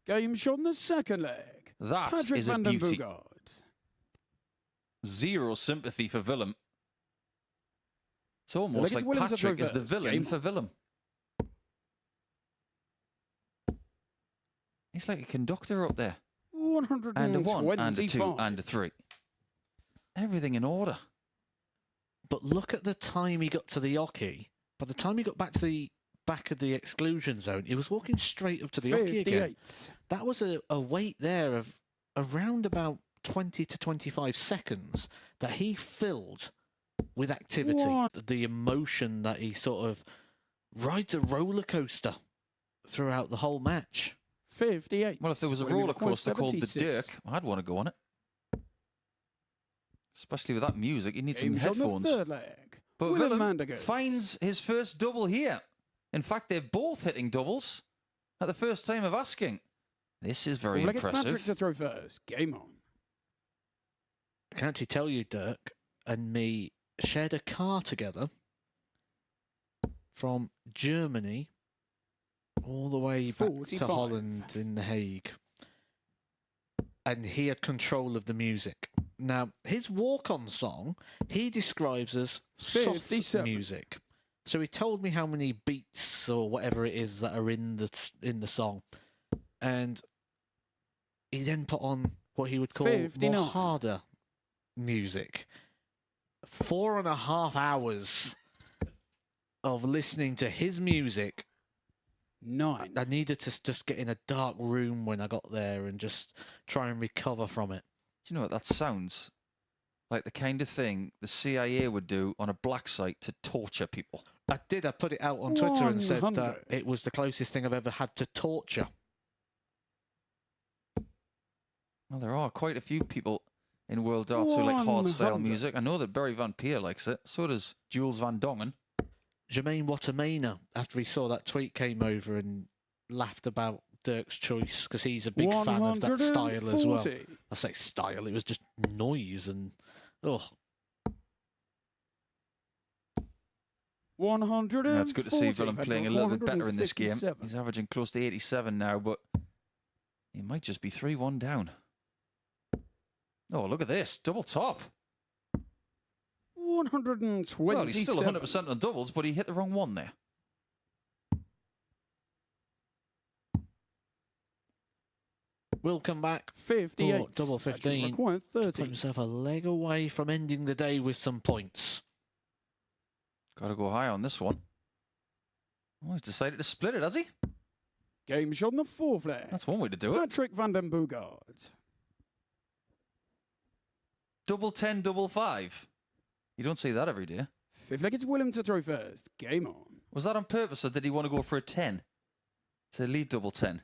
Game shot on the second leg. That Patrick is a van den beauty. Boogaard. Zero sympathy for Willem. It's almost like Willem Patrick is the villain for Willem. He's like a conductor up there. 125. And a 1, and a 2, and a 3. Everything in order. But look at the time he got to the oche. By the time he got back to the back of the exclusion zone, he was walking straight up to the oche again. That was a wait there of around about 20 to 25 seconds that he filled with activity. The emotion that he sort of rides a roller coaster throughout the whole match. 58. Well, if there was a roller coaster called the Dirk, I'd want to go on it. Especially with that music, you need some headphones. Third leg. But Willem finds his first double here. In fact, they're both hitting doubles at the first time of asking. This is very impressive. Patrick to throw first. Game on. I can actually tell you, Dirk and me shared a car together from Germany all the way back to Holland in The Hague. And he had control of the music. Now, his walk-on song, he describes as soft music. So he told me how many beats or whatever it is that are in the song. And he then put on what he would call more harder music. 4.5 hours of listening to his music. 9. I needed to just get in a dark room when I got there and just try and recover from it. Do you know what that sounds like? The kind of thing the CIA would do on a black site to torture people. I did. I put it out on Twitter and said that it was the closest thing I've ever had to torture. Well, there are quite a few people in World Darts who like hardstyle music. I know that Barry Van Peer likes it. So does Jules Van Dongen. Jermaine Watermainer, after he saw that tweet, came over and laughed about Dirk's choice because he's a big fan of that style as well. I say style, it was just noise and oh. 100. Yeah, it's good to see Willem playing a little bit better in this game. He's averaging close to 87 now, but he might just be 3-1 down. Oh, look at this. Double top. 127. Well, he's still 100% on doubles, but he hit the wrong one there. We'll come back 58. for double 15. Put himself a leg away from ending the day with some points. Got to go high on this one. Oh, he's decided to split it, has he? Game shot on the 4 flag. That's one way to do it. Patrick van den Boogaard. Double 10, double 5. You don't see that every day. 5th leg, it's Willem to throw first. Game on. Was that on purpose, or did he want to go for a 10 to lead double 10?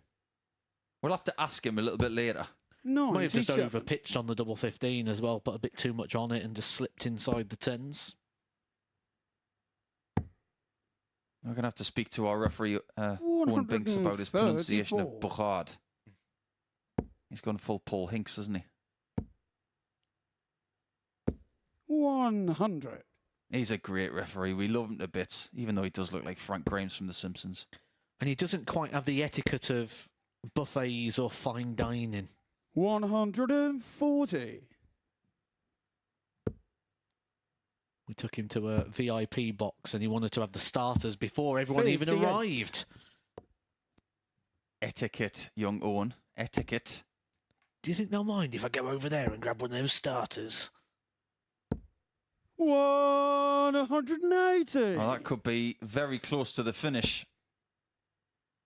We'll have to ask him a little bit later. Might have just over-pitched on the double 15 as well, put a bit too much on it and just slipped inside the 10s. We're going to have to speak to our referee, Owen Binks, about his pronunciation of Bogard. He's gone full Paul Hinks, hasn't he? 100. He's a great referee. We love him to bits, even though he does look like Frank Grimes from The Simpsons. And he doesn't quite have the etiquette of buffets or fine dining. 140. We took him to a VIP box and he wanted to have the starters before everyone even arrived. Etiquette, young Owen. Etiquette. Do you think they'll mind if I go over there and grab one of those starters? 180. Well, that could be very close to the finish.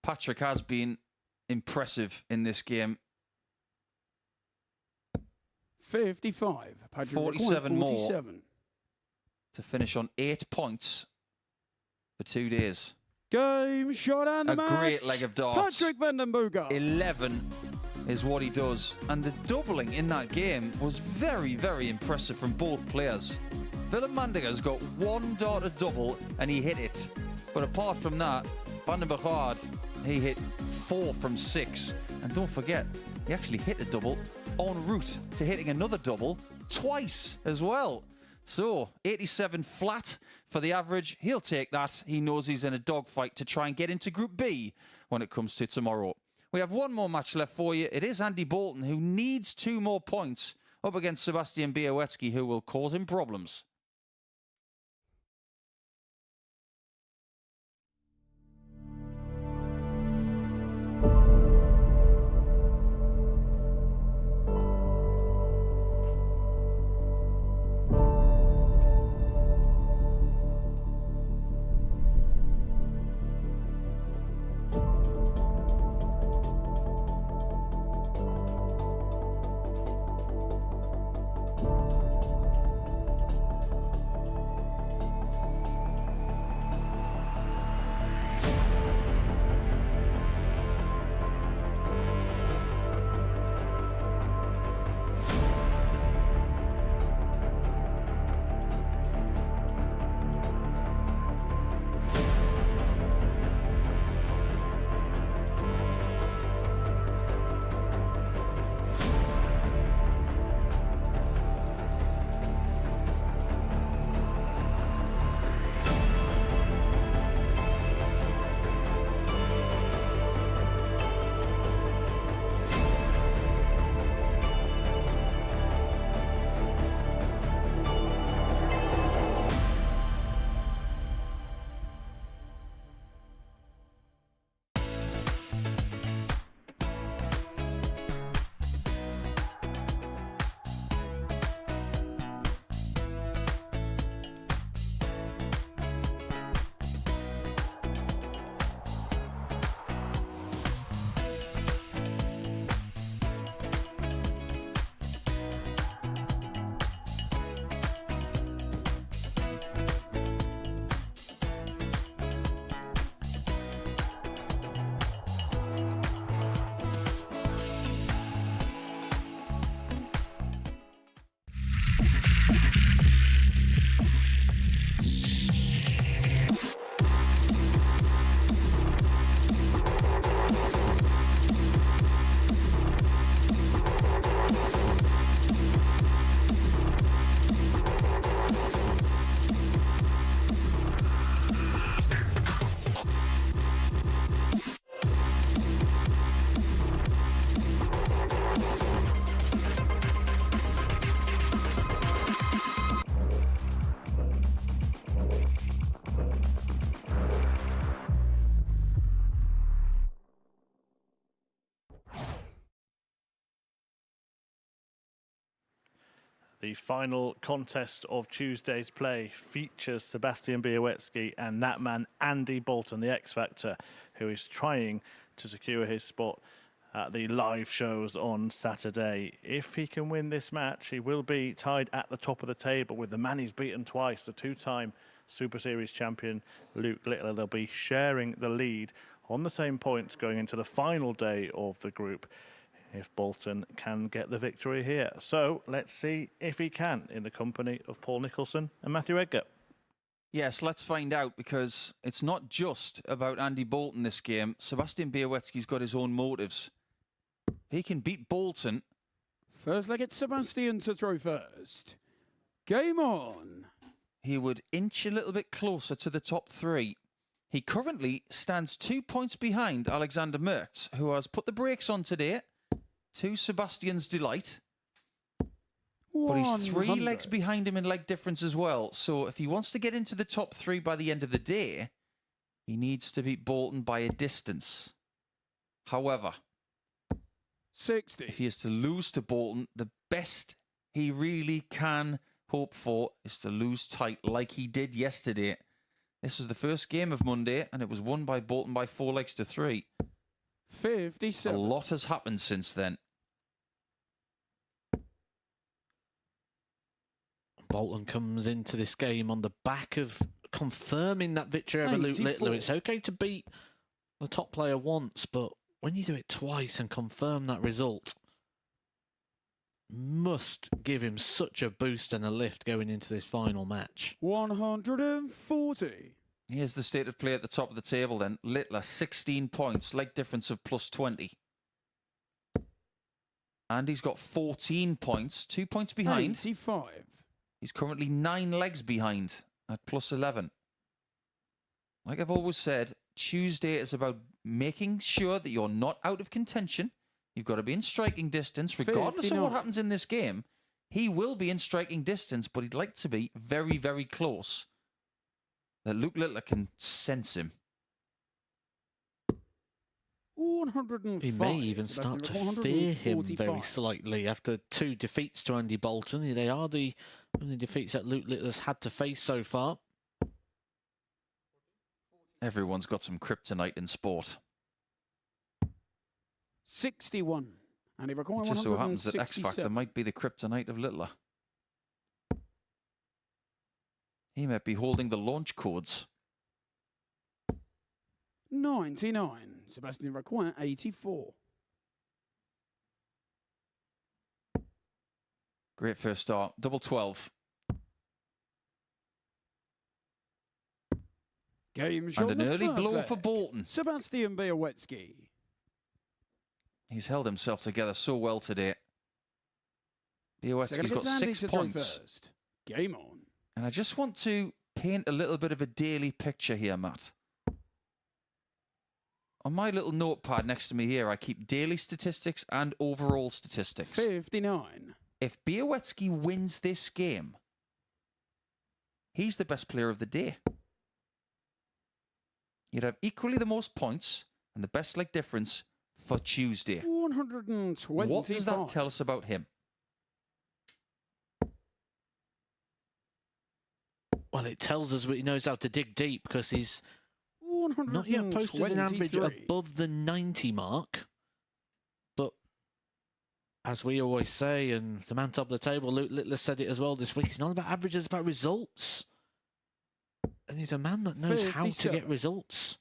Patrick has been impressive in this game. 55. Patrick 47 more to finish on 8 points for 2 days. Game shot and the match. A great leg of darts. Patrick van den Boogaard. 11 is what he does. And the doubling in that game was very, very impressive from both players. Willem Mandiger's got 1 darted double and he hit it. But apart from that, Van den Boogaard, he hit 4 from 6. And don't forget, he actually hit a double en route to hitting another double twice as well. So, 87 flat for the average. He'll take that. He knows he's in a dogfight to try and get into Group B when it comes to tomorrow. We have one more match left for you. It is Andy Bolton, who needs 2 more points up against Sebastian Białowieski, who will cause him problems. The final contest of Tuesday's play features Sebastian Białecki and that man Andy Bolton, the X Factor, who is trying to secure his spot at the live shows on Saturday. If he can win this match, he will be tied at the top of the table with the man he's beaten twice, the two-time Super Series champion Luke Littler. They'll be sharing the lead on the same points going into the final day of the group if Bolton can get the victory here. So let's see if he can in the company of Paul Nicholson and Matthew Edgar. Yes, let's find out, because it's not just about Andy Bolton this game. Sebastian Białecki's got his own motives. If he can beat Bolton... First leg, it's Sebastian to throw first. Game on. He would inch a little bit closer to the top three. He currently stands 2 points behind Alexander Merckx, who has put the brakes on today, to Sebastian's delight. But he's 3 legs behind him in leg difference as well. So if he wants to get into the top 3 by the end of the day, he needs to beat Bolton by a distance. However, 60. If he is to lose to Bolton, the best he really can hope for is to lose tight like he did yesterday. This was the first game of Monday, and it was won by Bolton by 4 legs to 3. 57. A lot has happened since then. Bolton comes into this game on the back of confirming that victory over Luke Littler. It's okay to beat the top player once, but when you do it twice and confirm that result, must give him such a boost and a lift going into this final match. 140. Here's the state of play at the top of the table then. Littler, 16 points, leg difference of plus 20. And he's got 14 points, 2 points behind. 85. He's currently 9 legs behind at plus 11. Like I've always said, Tuesday is about making sure that you're not out of contention. You've got to be in striking distance, regardless of what happens in this game. He will be in striking distance, but he'd like to be very, very close. That Luke Littler can sense him. 105. He may even start to fear him very slightly after 2 defeats to Andy Bolton. They are the only defeats that Luke Littler's had to face so far. Everyone's got some kryptonite in sport. 61. And he requires It just so happens that X Factor might be the kryptonite of Littler. He might be holding the launch codes. 99. Sebastian requires 84. Great first start. Double 12. Game shot. And an early blow for Bolton. Sebastian Białecki. He's held himself together so well today. Białecki's got 6 points. First. Game on. And I just want to paint a little bit of a daily picture here, Matt. On my little notepad next to me here, I keep daily statistics and overall statistics. 59. If Białecki wins this game, he's the best player of the day. You'd have equally the most points and the best leg difference for Tuesday. 125. What does that tell us about him? Well, it tells us that he knows how to dig deep, because he's not yet posted an average above the 90 mark. But as we always say, and the man top of the table, Luke Littler, said it as well this week, it's not about averages, it's about results. And he's a man that knows how to get results.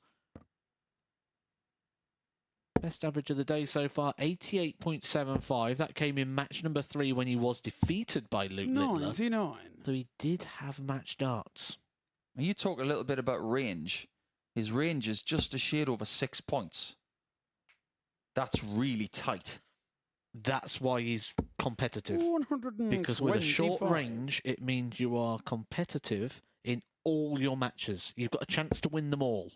Best average of the day so far, 88.75. That came in match number 3 when he was defeated by Luke Littler. 99. So he did have match darts. You talk a little bit about range. His range is just a shade over 6 points. That's really tight. That's why he's competitive. 125. Because with a short range, it means you are competitive in all your matches. You've got a chance to win them all.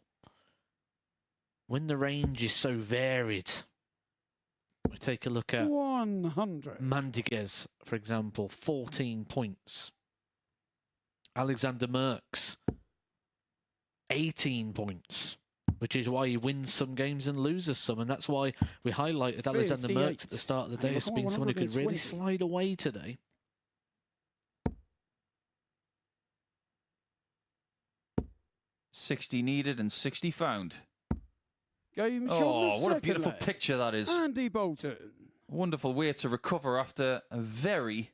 When the range is so varied, we take a look at 100. Mandiguez, for example, 14 points. Alexander Merckx, 18 points, which is why he wins some games and loses some. And that's why we highlighted Alexander Merckx at the start of the day as being someone who could really slide away today. 60 needed and 60 found. Game shot. Oh, what a beautiful picture that is. Andy Bolton. Wonderful way to recover after a very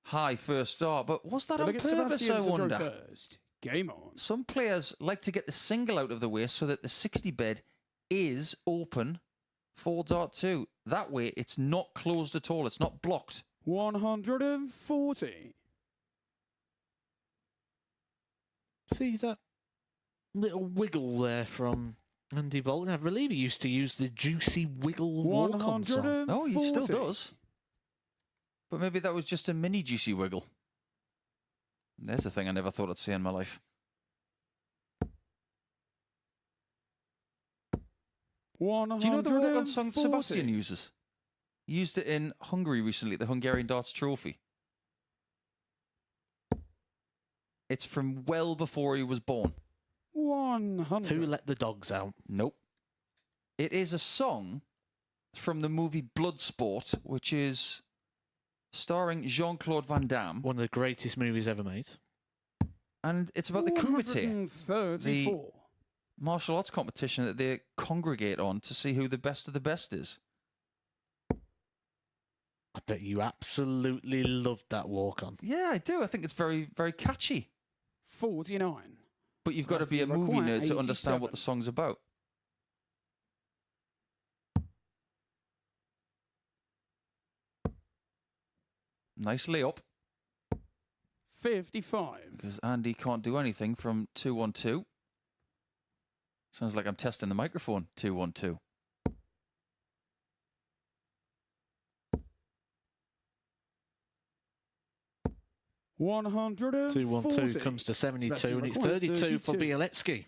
high first start. But was that on purpose, I wonder? First. Game on. Some players like to get the single out of the way so that the 60 bed is open for dart 2. That way, it's not closed at all. It's not blocked. 140. See that little wiggle there from Andy Bolton? I believe he used to use the Juicy Wiggle walk-on song. Oh, he still does. But maybe that was just a mini Juicy Wiggle. There's a thing I never thought I'd see in my life. Do you know the walk-on song Sebastian uses? He used it in Hungary recently, the Hungarian Darts Trophy. It's from well before he was born. 100. Who let the dogs out? Nope. It is a song from the movie Bloodsport, which is starring Jean-Claude Van Damme. One of the greatest movies ever made. And it's about the kumite, 134. the martial arts competition that they congregate on to see who the best of the best is. I bet you absolutely loved that walk-on. Yeah, I do. I think it's very, very catchy. 49. But you've got to be a movie nerd to understand what the song's about. Nice layup. 55. Because Andy can't do anything from 2-1-2. Sounds like I'm testing the microphone. 2-1-2. $140. 2-1-2 comes to 72, and it's 32 for Bieletsky.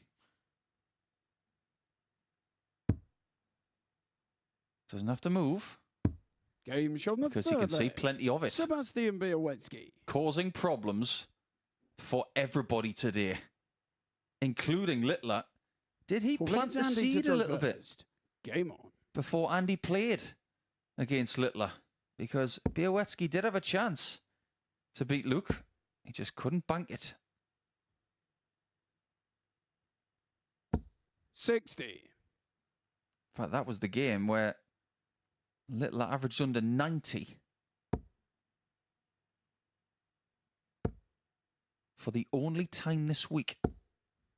Doesn't have to move. Game shot on the because you can see plenty of it. Sebastian Bieletsky. Causing problems for everybody today, including Littler. Did he plant the seed a little bit? Game on. Before Andy played against Littler? Because Bieletsky did have a chance to beat Luke. He just couldn't bank it. 60. In fact, that was the game where Littler averaged under 90 for the only time this week.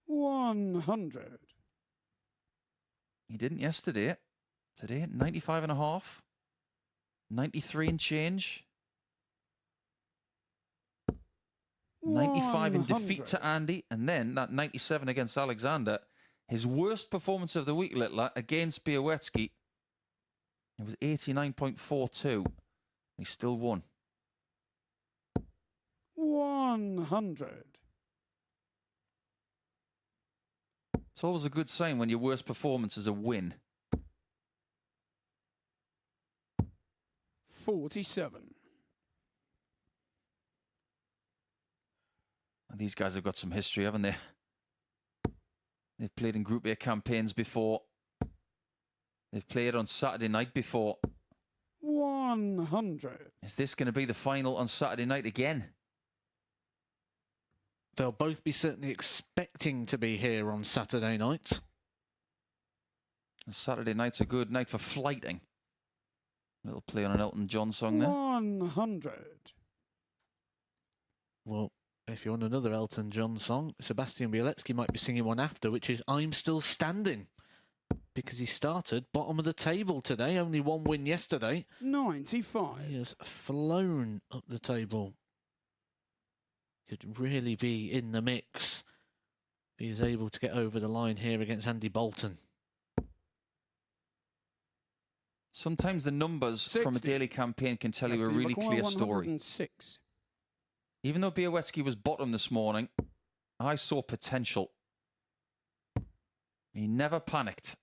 100. He didn't yesterday. Today, 95.5. 93 and change. 95 in defeat to Andy. And then that 97 against Alexander. His worst performance of the week, Littler, against Bieletsky. It was 89.42. He still won. 100. It's always a good sign when your worst performance is a win. 47. And these guys have got some history, haven't they? They've played in Group A campaigns before. They've played on Saturday night before. 100. Is this going to be the final on Saturday night again? They'll both be certainly expecting to be here on Saturday night. Saturday night's a good night for flighting. A little play on an Elton John song there. 100. Well, if you want another Elton John song, Sebastian Bieletsky might be singing one after, which is I'm Still Standing. Because he started bottom of the table today, only one win yesterday. 95. He has flown up the table. Could really be in the mix. He is able to get over the line here against Andy Bolton. Sometimes the numbers 60. from a daily campaign can tell you a really clear story. 106. Even though Bieletsky was bottom this morning, I saw potential. He never panicked.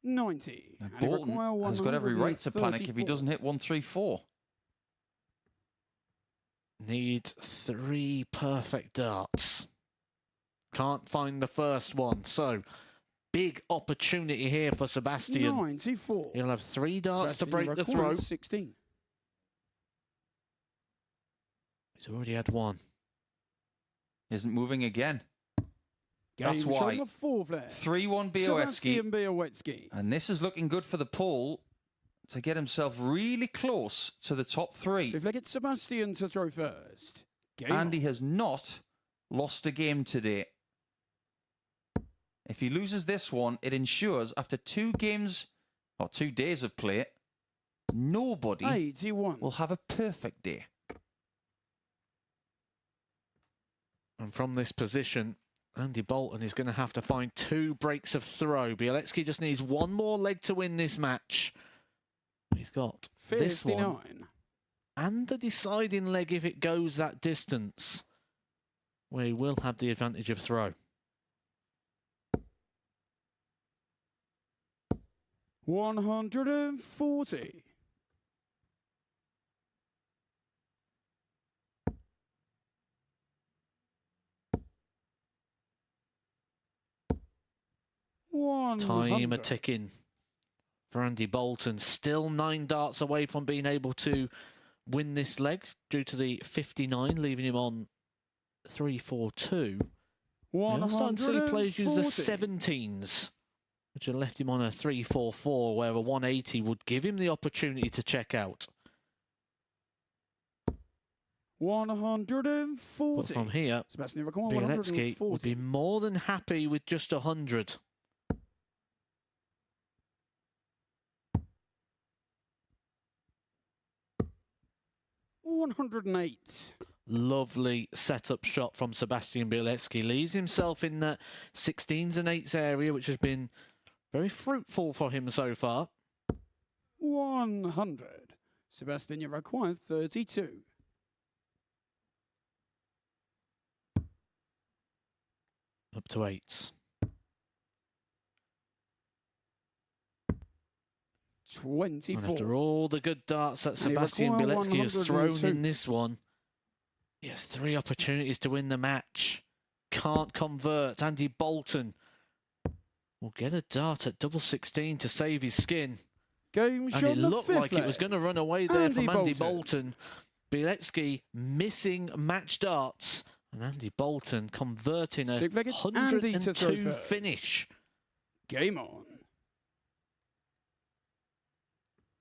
90. Now, Bolton has got every right to panic if he doesn't hit 134. Need 3 perfect darts. Can't find the first one, so big opportunity here for Sebastian. 94. He'll have 3 darts to break the throat. throat. 16. He's already had 1. isn't moving again. That's Game why. showing a 4 flare. 3-1 Sebastian Białecki. Białecki. And this is looking good for the Pole to get himself really close to the top 3. If they get Sebastian to throw first. Game Andy on. has not lost a game today. If he loses this one, it ensures after 2 games or 2 days of play, nobody 81. will have a perfect day. And from this position, Andy Bolton is going to have to find 2 breaks of throw. Białecki just needs 1 more leg to win this match. He's got 59. this one and the deciding leg if it goes that distance, where he will have the advantage of throw. 140. Time a ticking for Andy Bolton. Still 9 darts away from being able to win this leg due to the 59, leaving him on 3-4-2. We are starting to see players use the 17s, which have left him on a 3-4-4, where a 180 would give him the opportunity to check out. 140. But from here, Sebastian Białecki would be more than happy with just 100. $108. Lovely setup shot from Sebastian Białecki. Leaves himself in that 16s and 8s area, which has been very fruitful for him so far. 100. Sebastian, you require 32. Up to 8s. 24. And after all the good darts that Sebastian Białecki has thrown in this one, he has 3 opportunities to win the match. Can't convert. Andy Bolton will get a dart at double 16 to save his skin. Game And it looked like it was going to run away there from Andy Bolton. Białecki missing match darts. And Andy Bolton converting a 102 finish. Game on.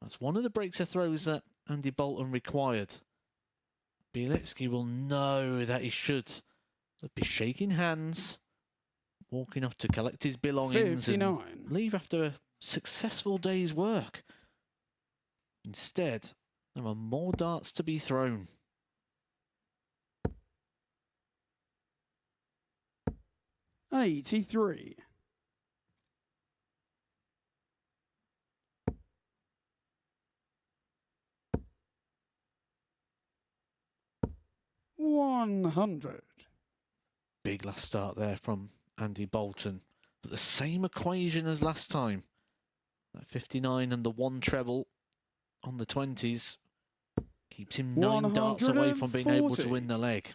That's one of the breaks of throws that Andy Bolton required. Białecki will know that he should be shaking hands, walking off to collect his belongings 59. and leave after a successful day's work. Instead, there are more darts to be thrown. $83. $100. Big last start there from Andy Bolton. But the same equation as last time. That 59 and the 1 treble on the 20s keeps him 9 darts away from being able to win the leg.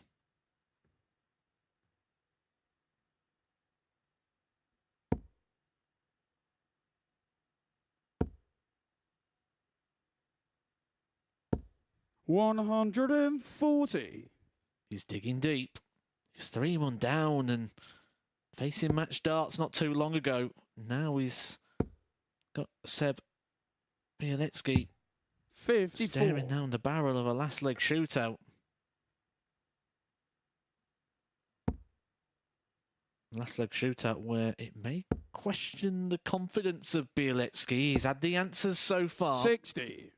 $140. He's digging deep. He's 3-1 down and facing match darts not too long ago. Now he's got Seb Białecki 54. staring down the barrel of a last leg shootout. Last leg shootout where it may question the confidence of Białecki. He's had the answers so far. 60.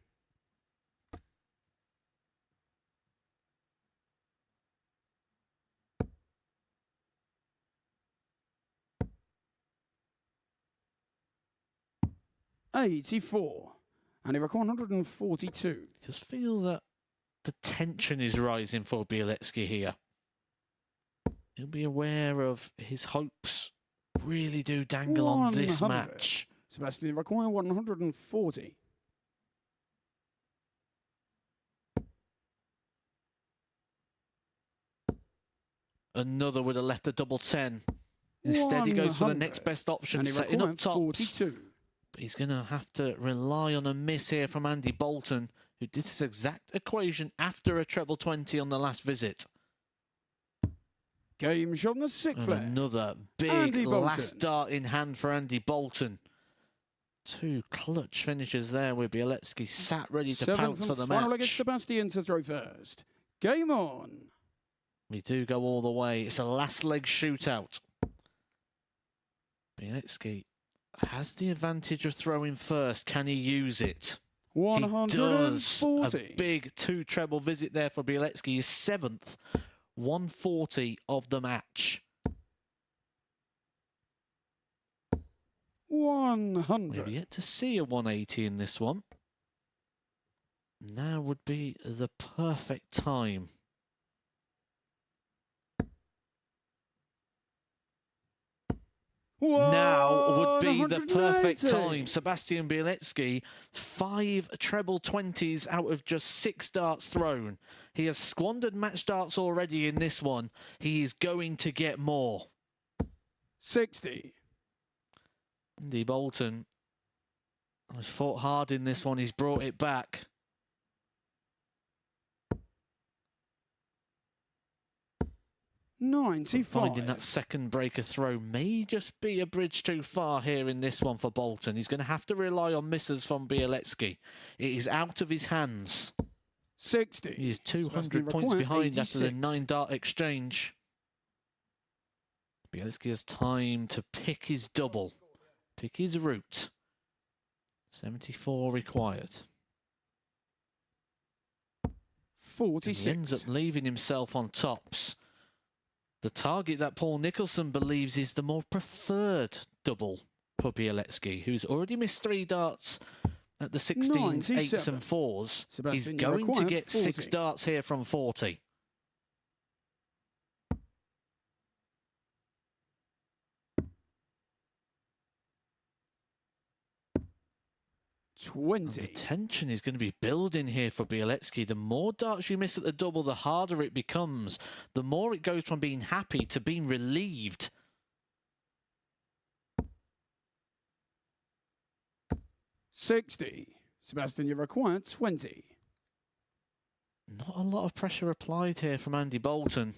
$84. And he required 142. Just feel that the tension is rising for Białecki here. He'll be aware of his hopes really do dangle on this match. Sebastian required 140. Another would have left the double 10. Instead, he goes for the next best option, setting up tops. 42. But he's going to have to rely on a miss here from Andy Bolton, who did this exact equation after a treble 20 on the last visit. Game shot on the 6th And flare. another big Andy last Bolton. dart in hand for Andy Bolton. 2 clutch finishes there with Bielecki sat ready to 7th pounce for and the final against match. Sebastian to throw first. Game on. We do go all the way. It's a last leg shootout. Bielecki has the advantage of throwing first. Can he use it? He does. 140. A big 2 treble visit there for Bielecki. His 7th 140 of the match. 100. We've yet to see a 180 in this one. Now would be the perfect time. Now would be the perfect 180. time. Sebastian Bielecki, 5 treble 20s out of just 6 darts thrown. He has squandered match darts already in this one. He is going to get more. 60. Andy Bolton has fought hard in this one. He's brought it back. Finding that second breaker throw may just be a bridge too far here in this one for Bolton. He's going to have to rely on misses from Bielecki. It is out of his hands. 60. He is 200 points behind after the 9-dart exchange. Bielecki has time to pick his double, pick his route. 74 required. 46. And he ends up leaving himself on tops. The target that Paul Nicholson believes is the more preferred double for Bielecki, who's already missed 3 darts at the 16s, 8s and 4s. He's going to get 6 darts here from 40. And the tension is going to be building here for Bielecki. The more darts you miss at the double, the harder it becomes. The more it goes from being happy to being relieved. 60. Sebastian, you require 20. Not a lot of pressure applied here from Andy Bolton.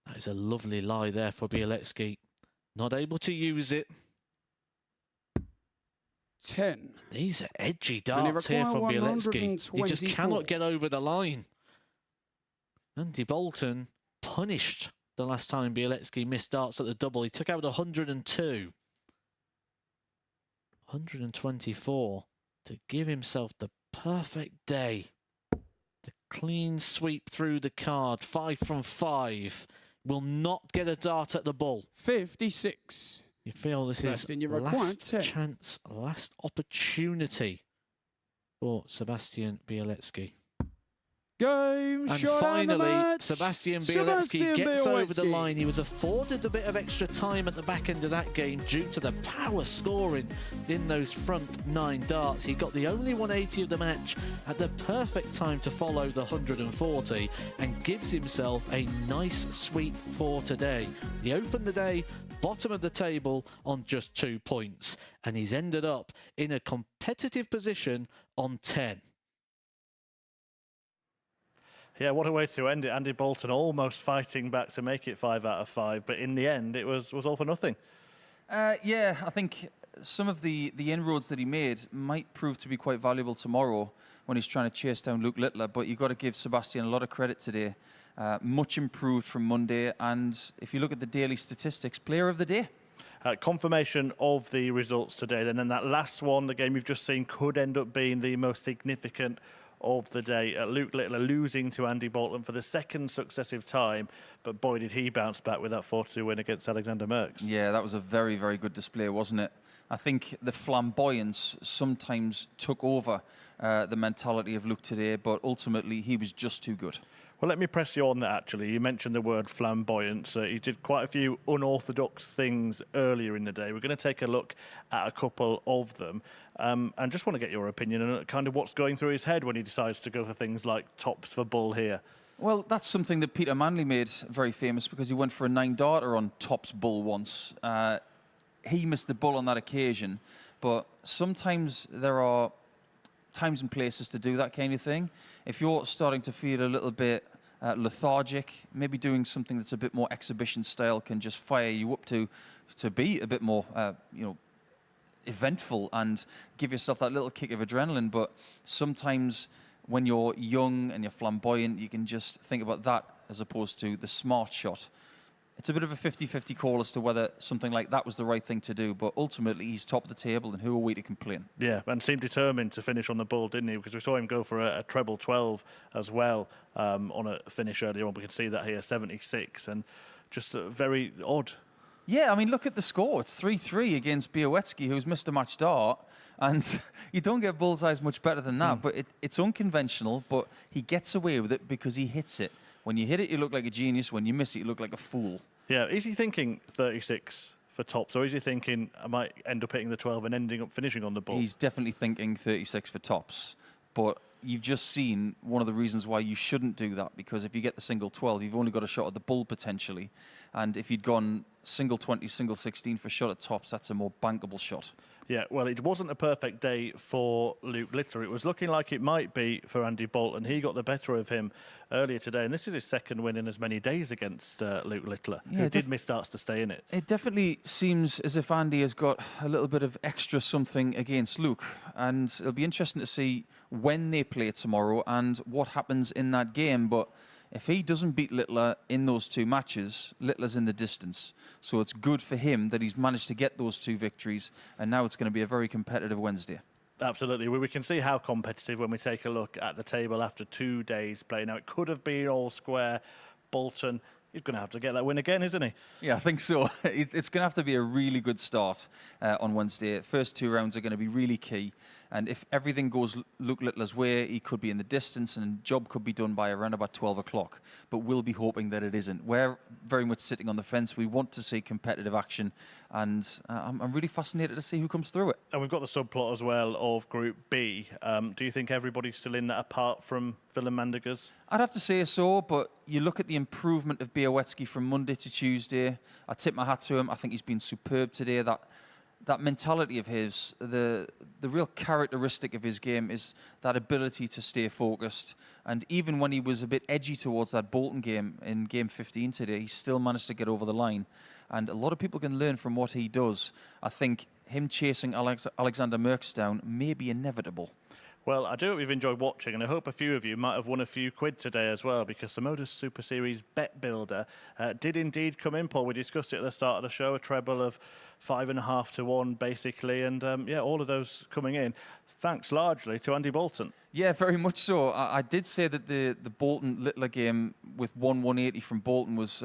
That is a lovely lie there for Bielecki. Not able to use it. 10. These are edgy darts here from Bielecki. He just cannot get over the line. Andy Bolton punished the last time Bielecki missed darts at the double. He took out 102. 124 to give himself the perfect day. The clean sweep through the card. 5 from 5. Will not get a dart at the bull. 56. You feel this Sebastian, is last chance, last opportunity for Sebastian Bielecki. Game and shot finally, Sebastian Bielecki gets over the line. He was afforded a bit of extra time at the back end of that game due to the power scoring in those front 9 darts. He got the only 180 of the match at the perfect time to follow the 140 and gives himself a nice sweep for today. He opened the day bottom of the table on just 2 points, and he's ended up in a competitive position on 10. Yeah, what a way to end it. Andy Bolton almost fighting back to make it 5 out of 5, but in the end, it was all for nothing. Yeah, I think some of the inroads that he made might prove to be quite valuable tomorrow when he's trying to chase down Luke Littler, but you've got to give Sebastian a lot of credit today. Much improved from Monday, and if you look at the daily statistics, player of the day. Confirmation of the results today, then, and that last one, the game you've just seen, could end up being the most significant of the day. Luke Littler losing to Andy Bolton for the 2nd successive time, but boy, did he bounce back with that 4-2 win against Alexander Merckx. Yeah, that was a very, very good display, wasn't it? I think the flamboyance sometimes took over the mentality of Luke today, but ultimately he was just too good. Well, let me press you on that, actually. You mentioned the word flamboyance. He did quite a few unorthodox things earlier in the day. We're going to take a look at a couple of them and just want to get your opinion on kind of what's going through his head when he decides to go for things like tops for bull here. Well, that's something that Peter Manley made very famous because he went for a 9-darter on tops bull once. He missed the bull on that occasion, but sometimes there are times and places to do that kind of thing. If you're starting to feel a little bit lethargic. Maybe doing something that's a bit more exhibition style can just fire you up to be a bit more, eventful and give yourself that little kick of adrenaline. But sometimes when you're young and you're flamboyant, you can just think about that as opposed to the smart shot. It's a bit of a 50-50 call as to whether something like that was the right thing to do, but ultimately he's top of the table, and who are we to complain? Yeah, and seemed determined to finish on the ball, didn't he? Because we saw him go for a treble 12 as well on a finish earlier on. We can see that here, 76, and just very odd. Yeah, I mean, look at the score. It's 3-3 against Białecki, who's missed a match start, and you don't get bullseyes much better than that. But it's unconventional, but he gets away with it because he hits it. When you hit it, you look like a genius. When you miss it, you look like a fool. Yeah, is he thinking 36 for tops, or is he thinking I might end up hitting the 12 and ending up finishing on the ball? He's definitely thinking 36 for tops, but you've just seen one of the reasons why you shouldn't do that, because if you get the single 12, you've only got a shot at the bull potentially, and if you'd gone single 20, single 16 for a shot at tops, that's a more bankable shot. Yeah, well, it wasn't a perfect day for Luke Littler. It was looking like it might be for Andy Bolton. He got the better of him earlier today, and this is his second win in as many days against Luke Littler, who did miss starts to stay in it. It definitely seems as if Andy has got a little bit of extra something against Luke, and it'll be interesting to see when they play tomorrow and what happens in that game. But if he doesn't beat Littler in those two matches, Littler's in the distance. So it's good for him that he's managed to get those two victories, and now it's going to be a very competitive Wednesday. Absolutely. We can see how competitive when we take a look at the table after 2 days play. Now, it could have been all square. Bolton, he's going to have to get that win again, isn't he? Yeah, I think so. It's going to have to be a really good start on Wednesday. First 2 rounds are going to be really key. And if everything goes Luke Littler's way, he could be in the distance and job could be done by around about 12 o'clock. But we'll be hoping that it isn't. We're very much sitting on the fence. We want to see competitive action. And I'm really fascinated to see who comes through it. And we've got the subplot as well of Group B. Do you think everybody's still in that apart from Willem Mandegers? I'd have to say so, but you look at the improvement of Białecki from Monday to Tuesday. I tip my hat to him. I think he's been superb today. That mentality of his, the real characteristic of his game is that ability to stay focused. And even when he was a bit edgy towards that Bolton game in game 15 today, he still managed to get over the line. And a lot of people can learn from what he does. I think him chasing Alexander Merckx down may be inevitable. Well, I do hope you've enjoyed watching, and I hope a few of you might have won a few quid today as well, because the MODUS Super Series Bet Builder did indeed come in, Paul. We discussed it at the start of the show, a treble of 5.5 to 1, basically, and yeah, all of those coming in, thanks largely to Andy Bolton. Yeah, very much so. I did say that the Bolton-Littler game with 180 from Bolton was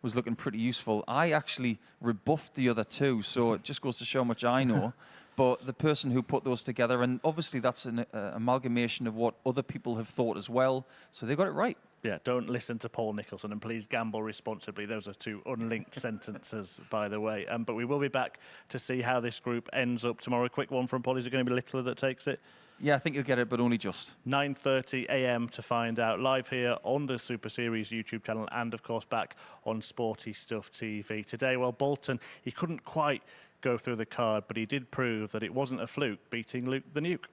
looking pretty useful. I actually rebuffed the other two, so it just goes to show how much I know. But the person who put those together, and obviously that's an amalgamation of what other people have thought as well, so they got it right. Yeah, don't listen to Paul Nicholson, and please gamble responsibly. Those are 2 unlinked sentences, by the way. But we will be back to see how this group ends up tomorrow. A quick one from Paul. Is it going to be Littler that takes it? Yeah, I think he'll get it, but only just. 9:30 a.m. to find out, live here on the Super Series YouTube channel, and of course back on Sporty Stuff TV. Today, well, Bolton, he couldn't quite go through the card, but he did prove that it wasn't a fluke beating Luke the Nuke.